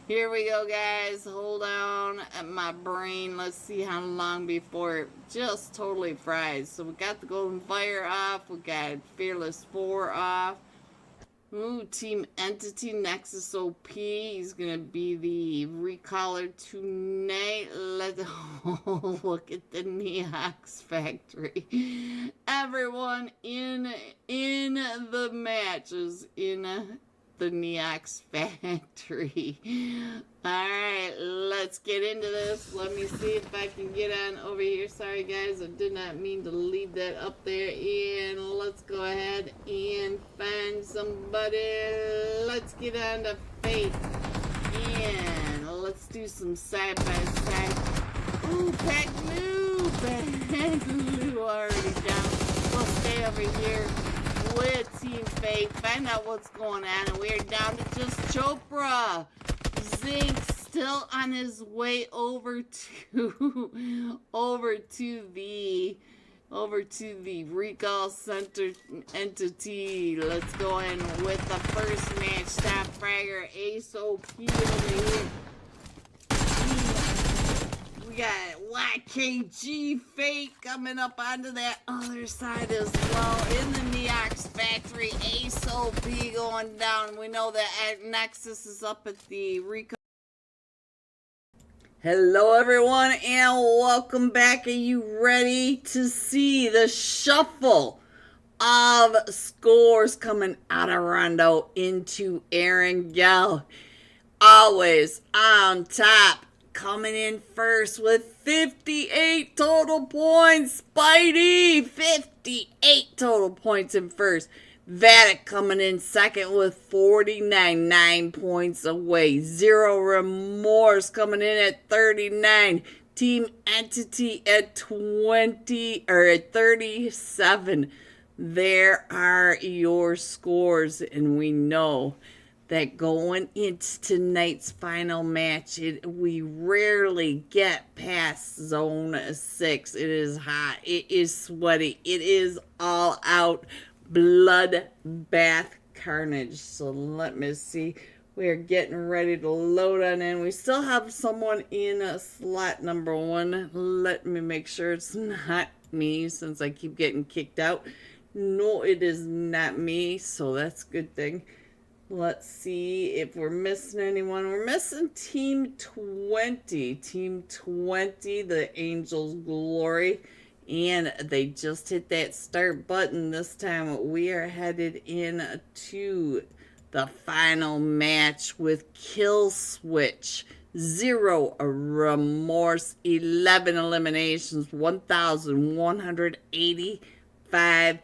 here we go, guys. Hold on at my brain. Let's see how long before it just totally fries. So we got the Golden Fire off. We got Fearless 4 off. Ooh, Team Entity Nexus OP. He's going to be the recaller tonight. Let's look at the Neox Factory. Everyone in the match is in the Neox Factory. Alright, let's get into this. Let me see if I can get on over here. Sorry guys, I did not mean to leave that up there. And let's go ahead and find somebody. Let's get on to Fate. And let's do some side by side. Ooh, Pack News! Blue already down. We'll stay over here with Team Fate, find out what's going on, and we're down to just Chopra. Zink still on his way over to the recall center entity. Let's go in with the first match. Stop Fragger, Ace OP over here. We got YKG Fate coming up onto that other side as well. In the Neox factory, Ace OP going down. We know that Nexus is up at the recall. Hello everyone and welcome back. Are you ready to see the shuffle of scores coming out of Rondo into Erangel? Always on top, coming in first with 58 total points. Spidey, 58 total points in first. Vatic coming in second with 49, 9 points away. Zero Remorse coming in at 39. Team Entity at 20 or at 37. There are your scores, and we know that going into tonight's final match, we rarely get past zone 6. It is hot. It is sweaty. It is all out bloodbath carnage. So let me see. We're getting ready to load on in. We still have someone in slot number 1. Let me make sure it's not me since I keep getting kicked out. No, it is not me. So that's a good thing. Let's see if we're missing anyone. We're missing Team 20. Team 20, the Angels Glory. And they just hit that start button this time. We are headed into the final match with Kill Switch. 0 Remorse, 11 eliminations, 1,185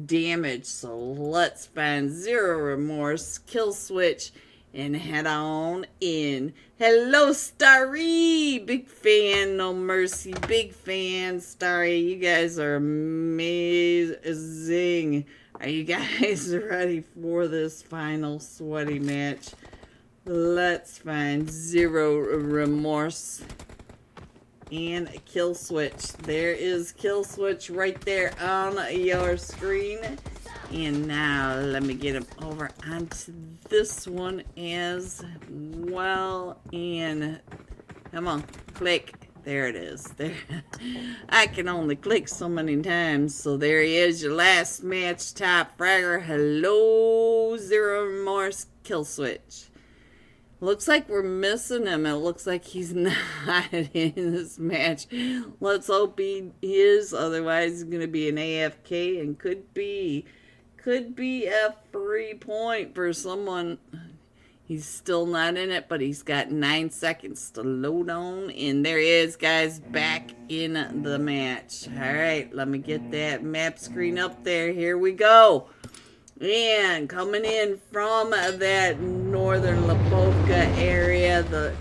damage. So let's find 0 Remorse, Kill Switch, and head on in. Hello, Starry! Big fan, No Mercy. Big fan, Starry. You guys are amazing. Are you guys ready for this final sweaty match? Let's find 0 Remorse and Kill Switch. There is Kill Switch right there on your screen. And now let me get him over onto this one as well. And come on, click. There it is. There. I can only click so many times. So there he is, your last match, Top Fragger. Hello, 0 Remorse, Kill Switch. Looks like we're missing him. It looks like he's not in this match. Let's hope he is. Otherwise, he's going to be an AFK and could be a free point for someone. He's still not in it, but he's got 9 seconds to load on. And there he is, guys, back in the match. All right, let me get that map screen up there. Here we go. And coming in from that northern Lipovka area, the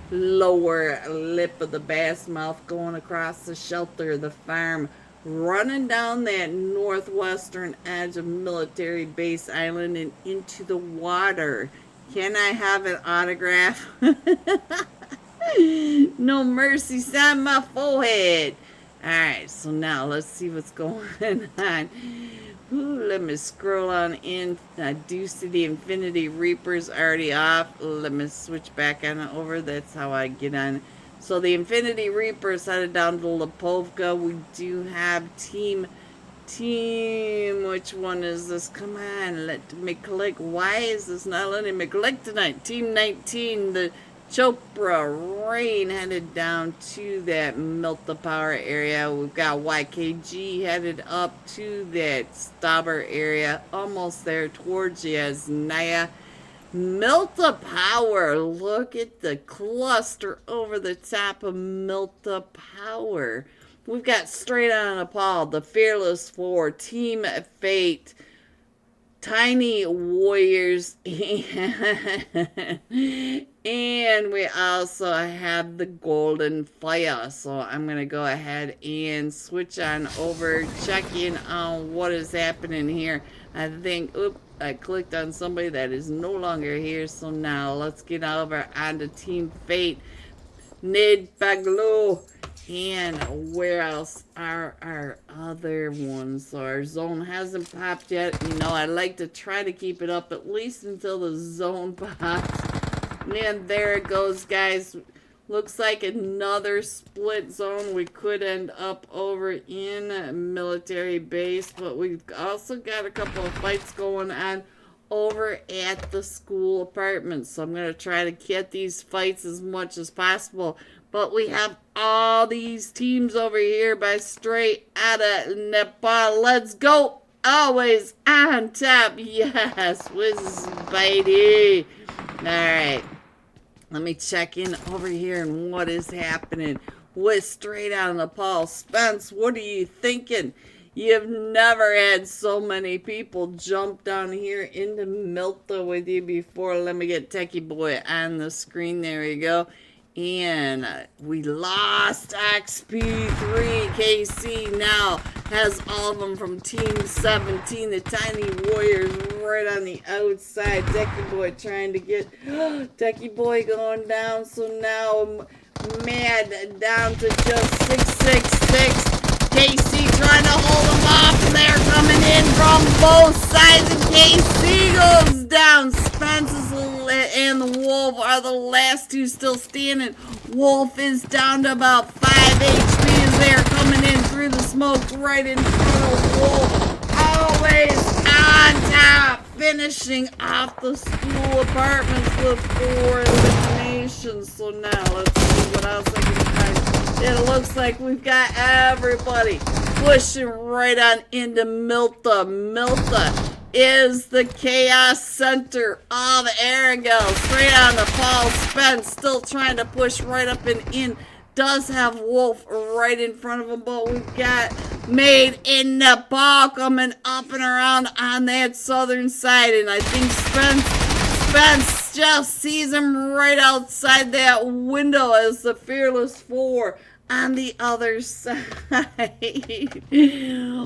lower lip of the bass mouth, going across the shelter, the farm, running down that northwestern edge of Military Base Island and into the water. Can I have an autograph? No Mercy, sign my forehead. Alright, so now let's see what's going on. Ooh, let me scroll on in. I do see the Infinity Reapers already off. Let me switch back on over. That's how I get on. So the Infinity Reapers headed down to Lipovka. We do have team. Which one is this? Come on, let me click. Why is this not letting me click tonight? Team 19, the Chopra Rain headed down to that Milta Power area. We've got YKG headed up to that Stauber area. Almost there towards Yasnaya. Milta Power. Look at the cluster over the top of Milta Power. We've got Straight On Nepal, the Fearless Four, Team Fate, Tiny Warriors. And we also have the Golden Fire. So I'm going to go ahead and switch on over, check in on what is happening here. I think, I clicked on somebody that is no longer here. So now let's get over onto Team Fate. Ned Baglow. And where else are our other ones? So our zone hasn't popped yet. You know, I like to try to keep it up at least until the zone pops. And there it goes, guys. Looks like another split zone. We could end up over in a military base, but we've also got a couple of fights going on over at the school apartments. So I'm going to try to get these fights as much as possible. But we have all these teams over here by straight out of Nepal. Let's go. Always on top. Yes, with Spidey. Alright. Let me check in over here and what is happening with straight out of Nepal. Spence, what are you thinking? You've never had so many people jump down here into Milta with you before. Let me get Techie Boy on the screen. There we go. And we lost XP3. KC now has all of them from Team 17. The Tiny Warriors right on the outside. Techie Boy trying to get Techie Boy going down. So now Mad down to just 666. KC trying to hold them off. They're coming in from both sides. And KC goes down. Spence and the Wolf are the last two still standing. Wolf is down to about 5 HP as they're coming in through the smoke right in front of Wolf. Always on top. Finishing off the school apartments with 4 eliminations. So now let's see what else I can find. It looks like we've got everybody pushing right on into Milta. Milta is the chaos center of Aragel. Straight on the Paul Spence, still trying to push right up and in. Does have Wolf right in front of him, but we've got Made in Nepal coming up and around on that southern side. And I think Spence just sees him right outside that window as the Fearless Four on the other side.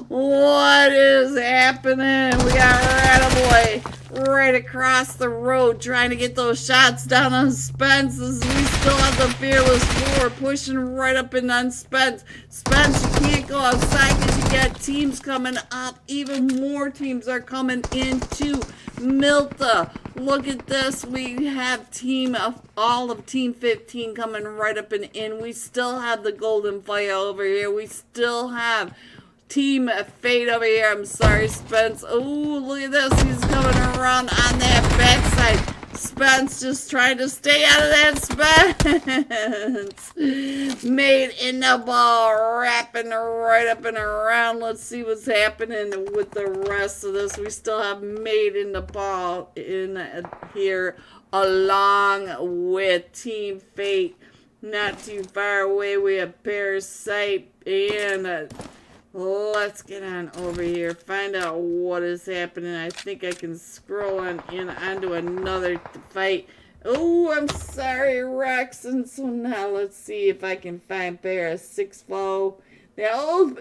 What is happening? We got Rattaboy right across the road trying to get those shots down on Spence. We still have the Fearless Four pushing right up in on Spence. Spence, you can't go outside because you got teams coming up. Even more teams are coming into Milta. Look at this. We have all of Team 15 coming right up and in. We still have the Golden Fire over here. We still have Team Fate over here. I'm sorry, Spence. Oh, look at this. He's coming around on that backside. Spence just trying to stay out of that Spence. Made in the ball, wrapping right up and around. Let's see what's happening with the rest of this. We still have Made in the ball in here along with Team Fate. Not too far away, we have Parasite and let's get on over here, find out what is happening. I think I can scroll on in onto another fight. Oh, I'm sorry, Rex. And so now let's see if I can find Para 6-4. Oh,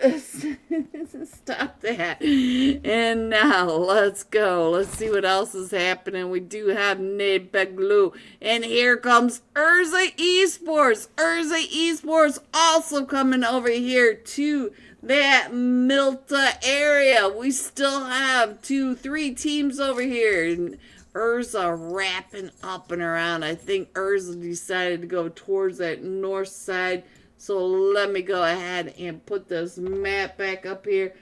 stop that. And now let's go. Let's see what else is happening. We do have Ned Beglu. And here comes Urza Esports. Urza Esports also coming over here to that Milta area. We still have 3 teams over here. And Urza wrapping up and around. I think Urza decided to go towards that north side. So let me go ahead and put this map back up here.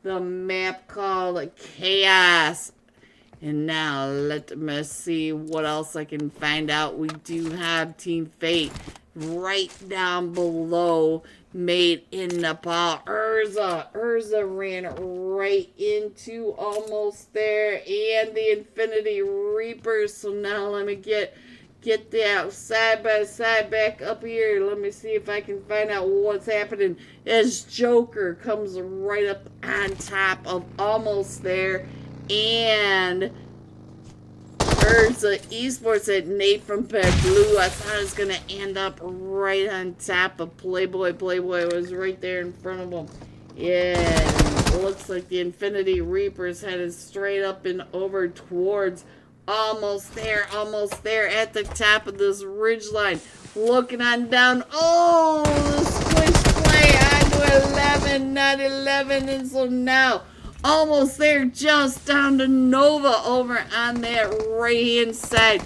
The map called Chaos. And now let me see what else I can find out. We do have Team Fate right down below. Made in Nepal. Urza ran right into almost there. And the Infinity Reapers. So now let me get that side by side back up here. Let me see if I can find out what's happening as Joker comes right up on top of almost there. and Urza Esports said Nate from Pet Blue. I thought it was going to end up right on top of Playboy. Playboy was right there in front of him. Yeah, it looks like the Infinity Reapers headed straight up and over towards almost there at the top of this ridge line. Looking on down. Oh, the squish play onto 11, not 11. And so now, almost there, just down to Nova over on that right-hand side.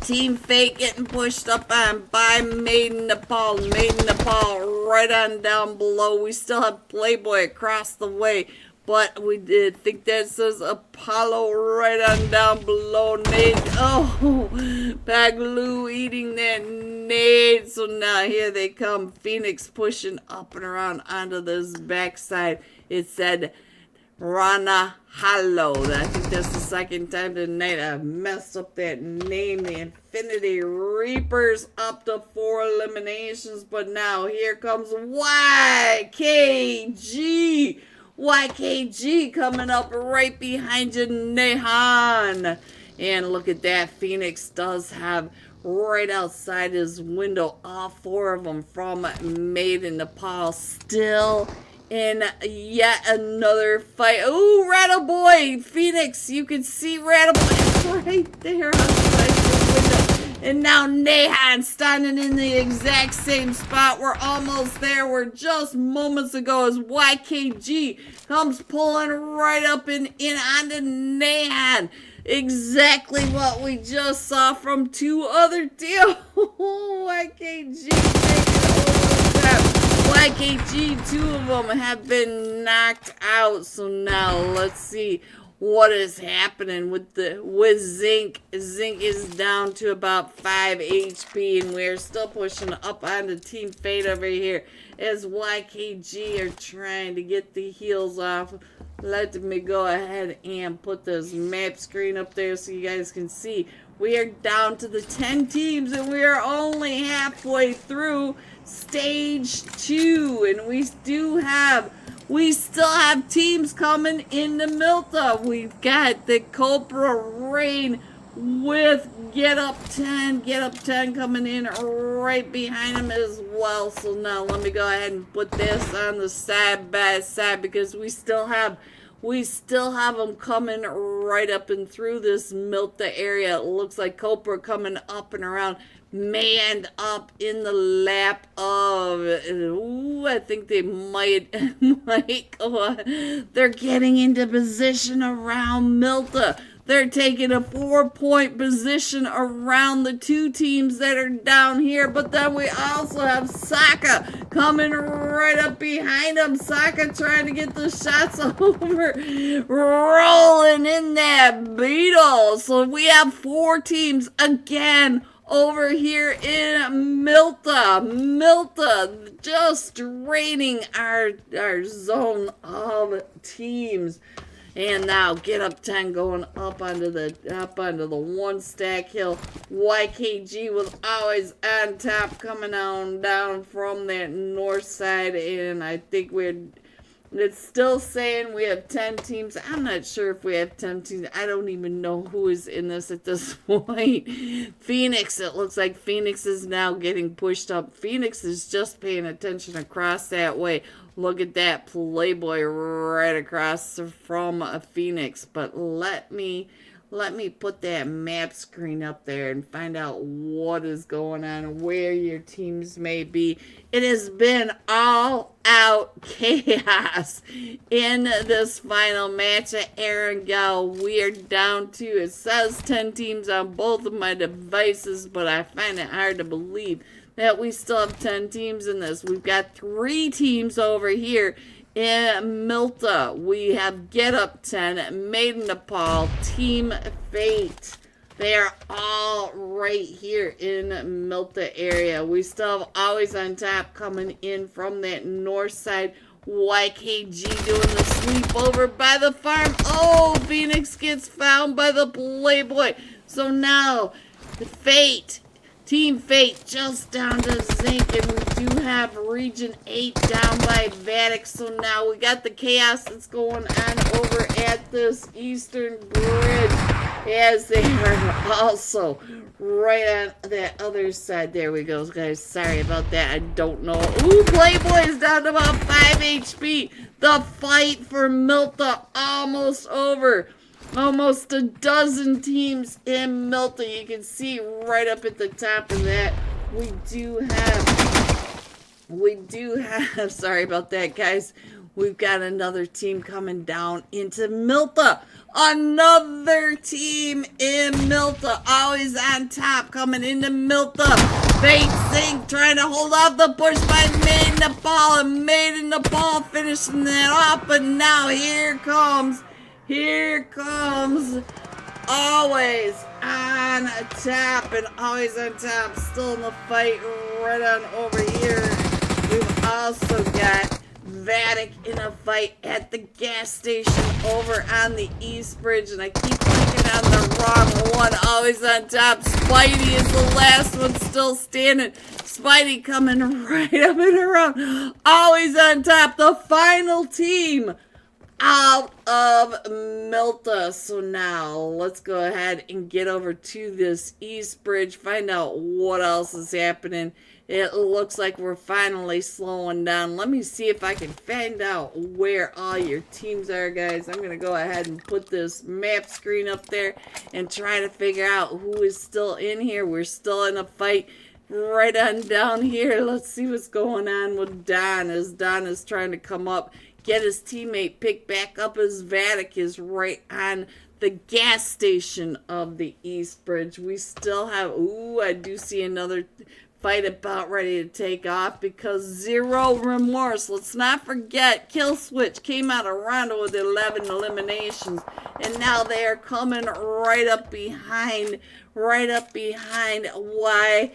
Team Fate getting pushed up on by Maiden Nepal. Maiden Nepal right on down below. We still have Playboy across the way. But we did think that says Apollo right on down below. Nade. Oh, Baglu eating that nade. So now here they come. Phoenix pushing up and around onto this backside. It said Rana Hollow. I think that's the second time tonight I messed up that name. The Infinity Reapers up to 4 eliminations. But now here comes YKG. YKG coming up right behind you, Nehan. And look at that. Phoenix does have right outside his window all 4 of them from Maiden Nepal. Still in yet another fight. Ooh, Rattle Boy. Phoenix, you can see Rattle Boy right there outside the window. And now Nehan standing in the exact same spot. We're almost there. We're just moments ago as YKG comes pulling right up and in onto Nehan. Exactly what we just saw from 2 other teams. YKG taking over that. YKG, 2 of them have been knocked out. So now let's see what is happening with Zinc. Zinc is down to about 5 HP, and we're still pushing up onto Team Fate over here as YKG are trying to get the heals off. Let me go ahead and put this map screen up there so you guys can see. We are down to the 10 teams, and we are only halfway through stage 2, and we still have teams coming into Milta. We've got the Cobra Rain with Get Up 10 coming in right behind him as well. So now let me go ahead and put this on the side by side because we still have them coming right up and through this Milta area. It looks like Cobra coming up and around, manned up in the lap of, ooh, I think they might go on. They're getting into position around Milta. They're taking a 4-point position around the 2 teams that are down here. But then we also have Saka coming right up behind them. Saka trying to get the shots over. Rolling in that Beetle. So we have 4 teams again over here in Milta. Milta just draining our zone of teams. And now Get Up 10 going up onto the 1 stack hill. YKG was always on top, coming on down from that north side, and I think it's still saying we have 10 teams. I'm not sure if we have 10 teams. I don't even know who is in this at this point. Phoenix, it looks like Phoenix is now getting pushed up. Phoenix is just paying attention across that way. Look at that Playboy right across from a Phoenix. But let me put that map screen up there and find out what is going on, where your teams may be. It has been all out chaos in this final match at Erangel. We are down to, it says 10 teams on both of my devices, but I find it hard to believe that we still have 10 teams in this. We've got 3 teams over here in Milta. We have Get Up 10, Maiden Nepal, Team Fate. They are all right here in Milta area. We still have Always on Top coming in from that north side. YKG doing the sweep over by the farm. Oh, Phoenix gets found by the Playboy. So now the Fate Team Fate just down to Zinc, and we do have Region 8 down by Vatic. So now we got the chaos that's going on over at this eastern bridge, as they are also right on that other side. There we go, guys. Sorry about that. I don't know. Ooh, Playboy is down to about 5 HP. The fight for Milta almost over. Almost a dozen teams in Milta. You can see right up at the top of that. We do have, sorry about that, guys. We've got another team coming down into Milta. Another team in Milta, always on top, coming into Milta. Fate Sync trying to hold off the push by Maiden Nepal, and Maiden Nepal finishing that off. But now here comes always on top, and always on top, still in the fight right on over here. We've also got Vatic in a fight at the gas station over on the East Bridge, and I keep clicking on the wrong one. Always on top. Spidey is the last one still standing. Spidey coming right up and around. Always on top. The final team out of Milta. So now let's go ahead and get over to this East Bridge, find out what else is happening. It looks like we're finally slowing down. Let me see if I can find out where all your teams are, guys. I'm going to go ahead and put this map screen up there and try to figure out who is still in here. We're still in a fight right on down here. Let's see what's going on with Don, as Don is trying to come up, get his teammate picked back up, as Vatic is right on the gas station of the East Bridge. We still have, ooh, I do see another fight about ready to take off, because Zero Remorse, let's not forget, Kill Switch came out of Rondo with 11 eliminations, and now they are coming right up behind YKG.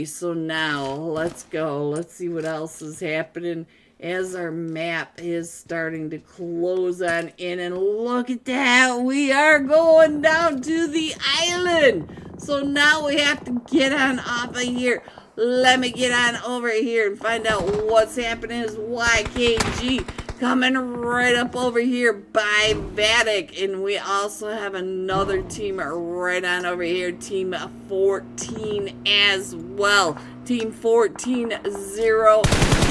So now let's go, let's see what else is happening as our map is starting to close on in. And look at that, we are going down to the island. So now we have to get on off of here. Let me get on over here and find out what's happening. Is YKG coming right up over here by Vatic. And we also have another team right on over here, Team 14 as well. Team 14, Zero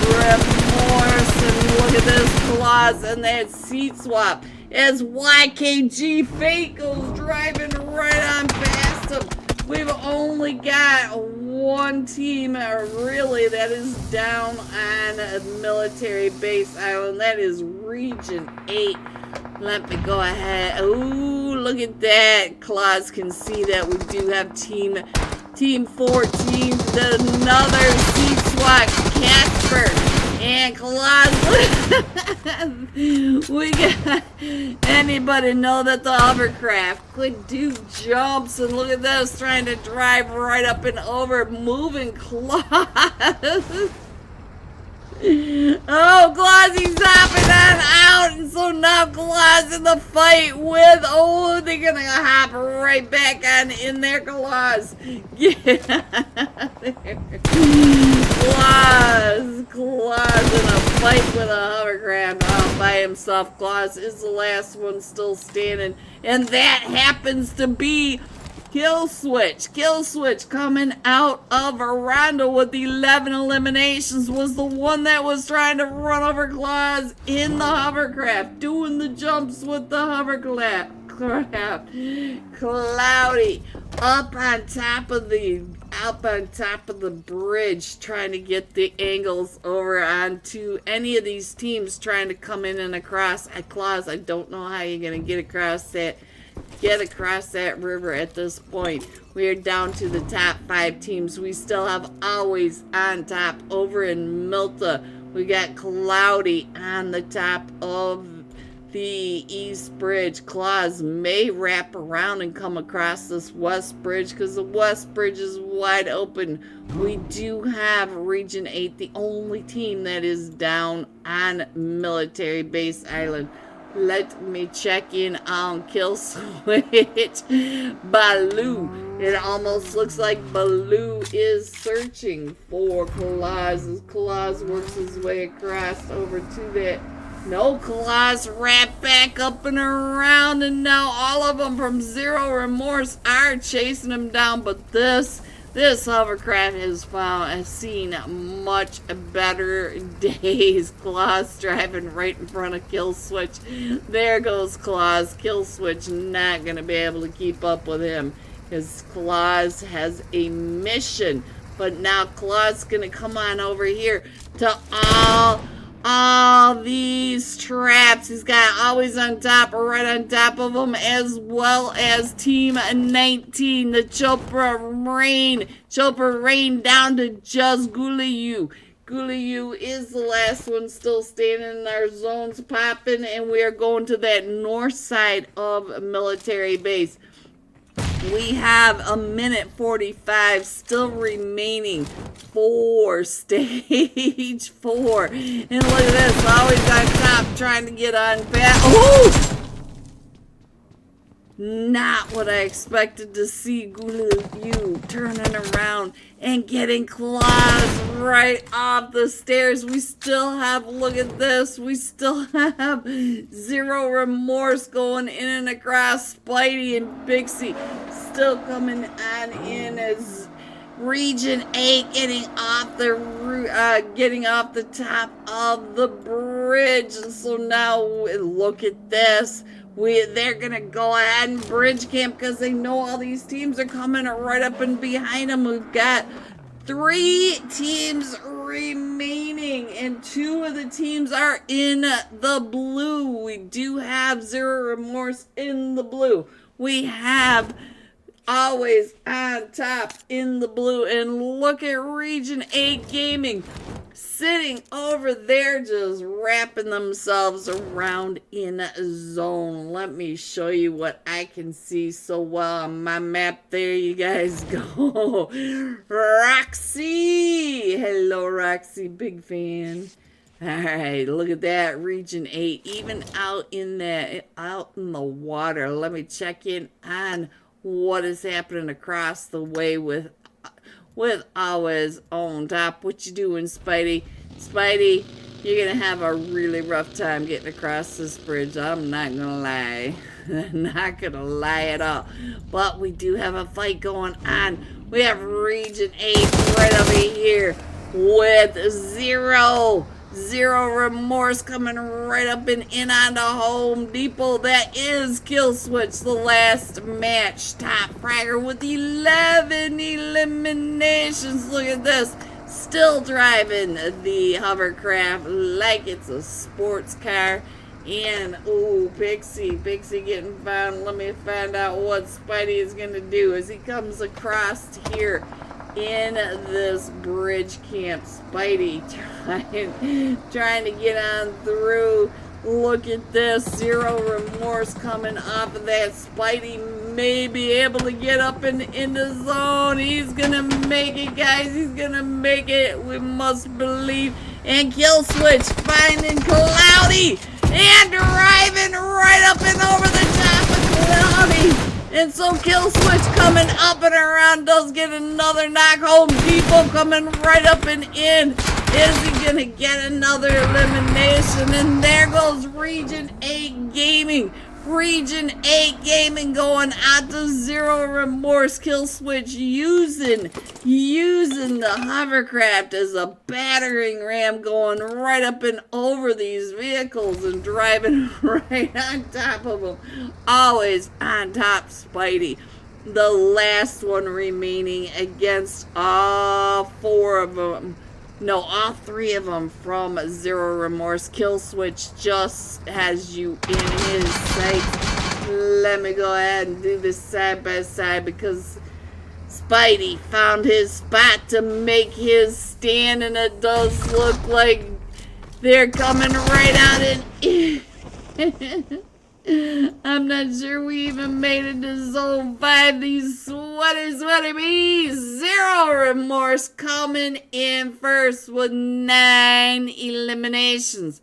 Remorse. And look at this clause and that seat swap, as YKG Fate goes driving right on past them. We've only got one team really that is down on a military base island. That is Region 8. Let me go ahead. Ooh, look at that. Claus can see that we do have Team 14. Another seat swap, Casper. And Claus, we got, anybody know that the hovercraft could do jumps? And look at this, trying to drive right up and over, moving Claus. Oh, Claus, he's hopping on out, and so now Claus in the fight with, oh, they're gonna hop right back on in there, Claus. Get out there. Claus in a fight with a hovercraft all by himself. Claus is the last one still standing, and that happens to be Kill Switch. Kill Switch coming out of Rondo with 11 eliminations was the one that was trying to run over Claus in the hovercraft, doing the jumps with the hovercraft. Cloudy up on top of the bridge, trying to get the angles over onto any of these teams trying to come in and across. Claus, I don't know how you're gonna get across that river at this point. We are down to the top 5 teams. We still have Always on top over in Milta. We got Cloudy on the top of the East Bridge. Claus may wrap around and come across this West Bridge, because the West Bridge is wide open. We do have Region 8, the only team that is down on Military Base Island. Let me check in on Kill Switch. Baloo It almost looks like Baloo is searching for Claus as Claus works his way across over to that. No, Claus wrapped back up and around, and now all of them from Zero Remorse are chasing him down. But this hovercraft has seen much better days. Claus driving right in front of Kill Switch. There goes Claus. Kill Switch not going to be able to keep up with him because Claus has a mission. But now Claus going to come on over here to all these traps. He's got Always on top, right on top of them, as well as Team 19, the Chopra Rain down to just Guliu. Guliu is the last one still standing. Our zone's popping, and we are going to that north side of military base. We have a minute 45 still remaining for stage 4. And look at this, Always on top trying to get on back. Oh! Not what I expected to see. Gulu turning around and getting Claus right off the stairs. We still have, look at this, we still have Zero Remorse going in and across. Spidey and Pixie still coming on in as Region 8 getting off the top of the bridge. And so now look at this. They're gonna go ahead and bridge camp because they know all these teams are coming right up and behind them. We've got 3 teams remaining, and 2 of the teams are in the blue. We do have Zero Remorse in the blue. We have Always on top in the blue, and look at Region 8 Gaming sitting over there just wrapping themselves around in a zone. Let me show you what I can see so well on my map. There you guys go. Roxy! Hello, Roxy. Big fan. Alright, look at that. Region 8. Even out in the water. Let me check in on what is happening across the way with Always on top. What you doing, Spidey? Spidey, you're gonna have a really rough time getting across this bridge. I'm not gonna lie. Not gonna lie at all. But we do have a fight going on. We have Region 8 right over here with Zero Remorse coming right up and in onto Home Depot. That is Kill Switch, the last match top fragger with 11 eliminations. Look at this. Still driving the hovercraft like it's a sports car. And, ooh, Pixie getting found. Let me find out what Spidey is going to do as he comes across here in this bridge camp. Spidey trying to get on through. Look at this. Zero Remorse coming off of that. Spidey may be able to get up and in the zone. He's gonna make it, guys. He's gonna make it. We must believe. And Kill Switch finding Cloudy and driving right up and over the top of Cloudy. And so Kill Switch coming up and around does get another knock. Home Depot coming right up and in. Is he going to get another elimination? And there goes Region 8 Gaming. Region 8 Gaming going out to Zero Remorse. Kill Switch using the hovercraft as a battering ram, going right up and over these vehicles and driving right on top of them. Always on top, Spidey. The last one remaining against all 4 of them. No, all 3 of them from Zero Remorse. Kill Switch just has you in his sights. Let me go ahead and do this side by side because Spidey found his spot to make his stand, and it does look like they're coming right out and I'm not sure we even made it to Zone 5. These sweaty bees. Zero Remorse coming in first with 9 eliminations.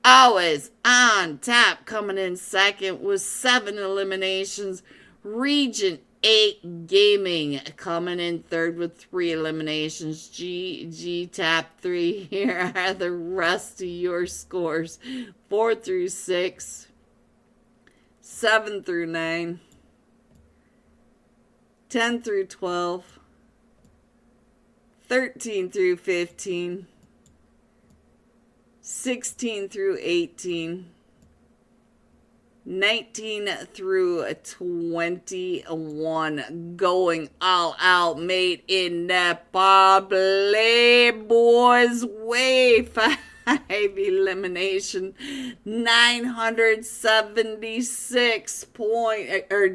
Always on top coming in second with 7 eliminations. Region 8 Gaming coming in third with 3 eliminations. G top 3. Here are the rest of your scores. 4 through 6, 7 through 9, 10 through 12, 13 through 15, 16 through 18, 19 through 21, going all out, made in the Bubbly Boys way. 5 elimination, 976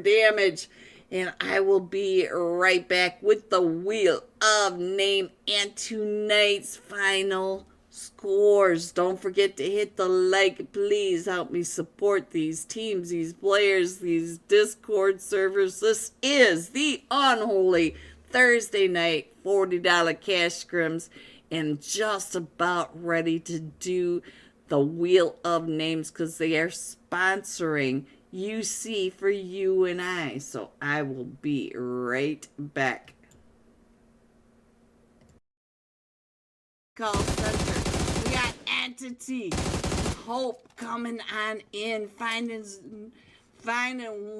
damage. And I will be right back with the Wheel of Name and tonight's final scores. Don't forget to hit the like. Please help me support these teams, these players, these Discord servers. This is the Unholy Thursday night $40 cash scrims, and just about ready to do the Wheel of Names because they are sponsoring UC for you and I. So I will be right back. Call center. We got Entity, Hope coming on in, finding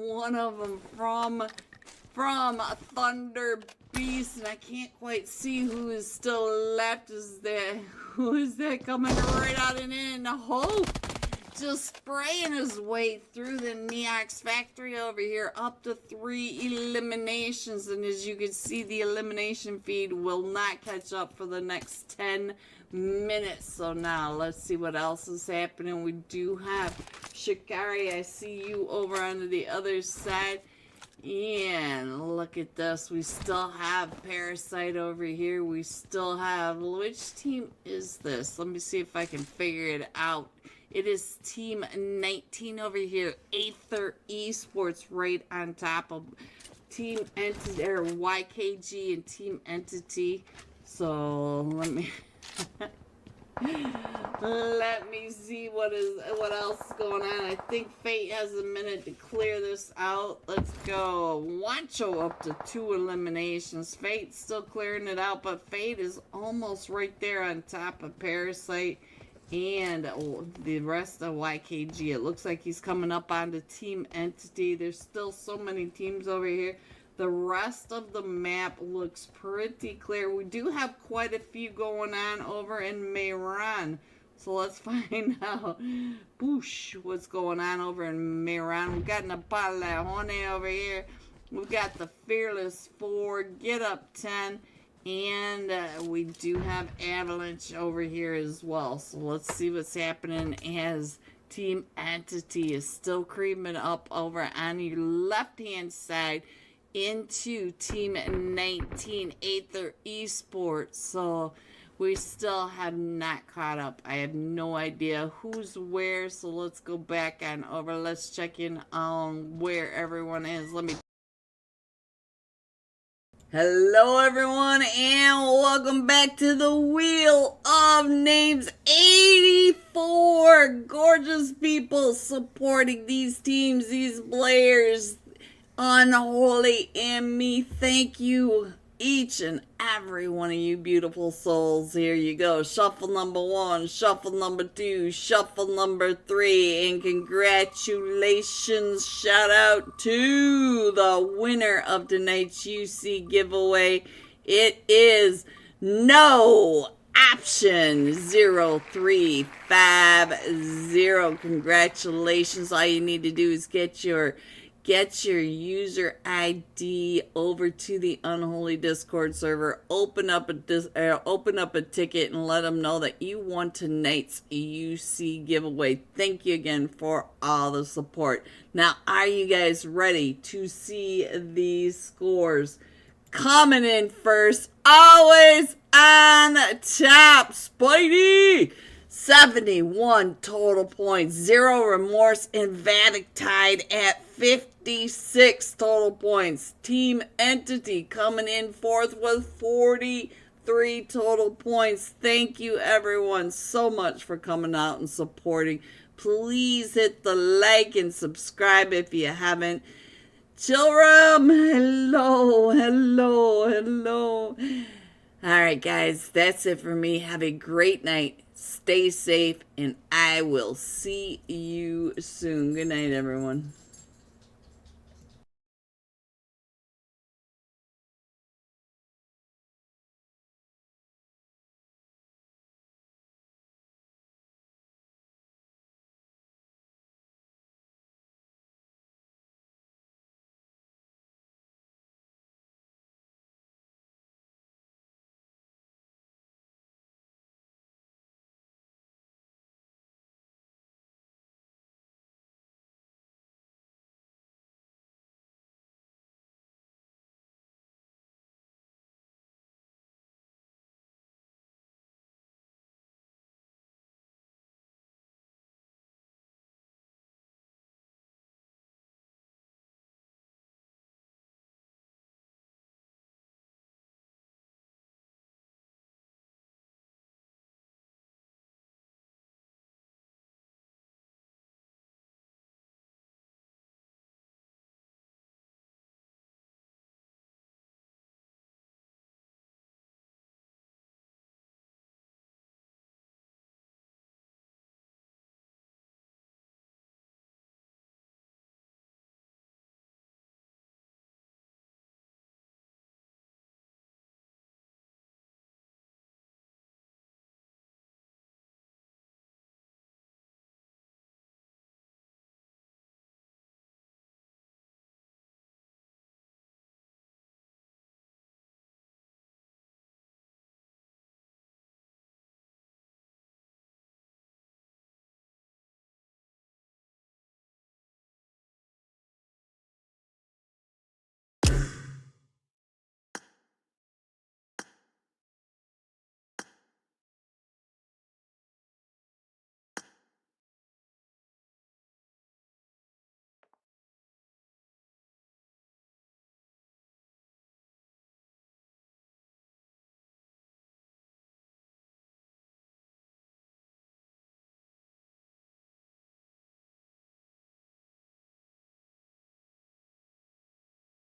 one of them from Thunder Beast, and I can't quite see who is still left. Who is that coming right out and in? Hope just spraying his way through the Neox factory over here, up to 3 eliminations. And as you can see, the elimination feed will not catch up for the next 10 minutes. So now let's see what else is happening. We do have Shikari. I see you over on the other side. And look at this. We still have Parasite over here. We still have, which team is this? Let me see if I can figure it out. It is Team 19 over here. Aether Esports right on top of Team Entity, or YKG and Team Entity. So let me let me see what else is going on. I think Fate has a minute to clear this out. Let's go. Wancho up to 2 eliminations. Fate's still clearing it out, but Fate is almost right there on top of Parasite and the rest of YKG. It looks like he's coming up onto Team Entity. There's still so many teams over here. The rest of the map looks pretty clear. We do have quite a few going on over in Mehran. So let's find out what's going on over in Mehran. We've got Napalehone over here. We've got the Fearless 4, Get Up 10. And we do have Avalanche over here as well. So let's see what's happening as Team Entity is still creeping up over on your left-hand side into Team 19, Aether Esports. So we still have not caught up. I have no idea who's where. So let's go back on over. Let's check in on where everyone is. Hello everyone, and welcome back to the Wheel of Names. 84 gorgeous people supporting these teams, these players, Unholy and me. Thank you, each and every one of you beautiful souls. Here you go. Shuffle number 1, shuffle number 2, shuffle number 3, and congratulations. Shout out to the winner of tonight's UC giveaway. It is No Option 0350. Congratulations. All you need to do is get your user ID over to the Unholy Discord server. Open up a ticket and let them know that you won tonight's UC giveaway. Thank you again for all the support. Now, are you guys ready to see these scores? Coming in first, always on top, Spidey! 71 total points, 0 remorse, and Vatic tied at 56 total points. Team Entity coming in fourth with 43 total points. Thank you everyone so much for coming out and supporting. Please hit the like and subscribe if you haven't. Chill room. Hello, hello, hello. All right, guys, that's it for me. Have a great night. Stay safe, and I will see you soon. Good night, everyone.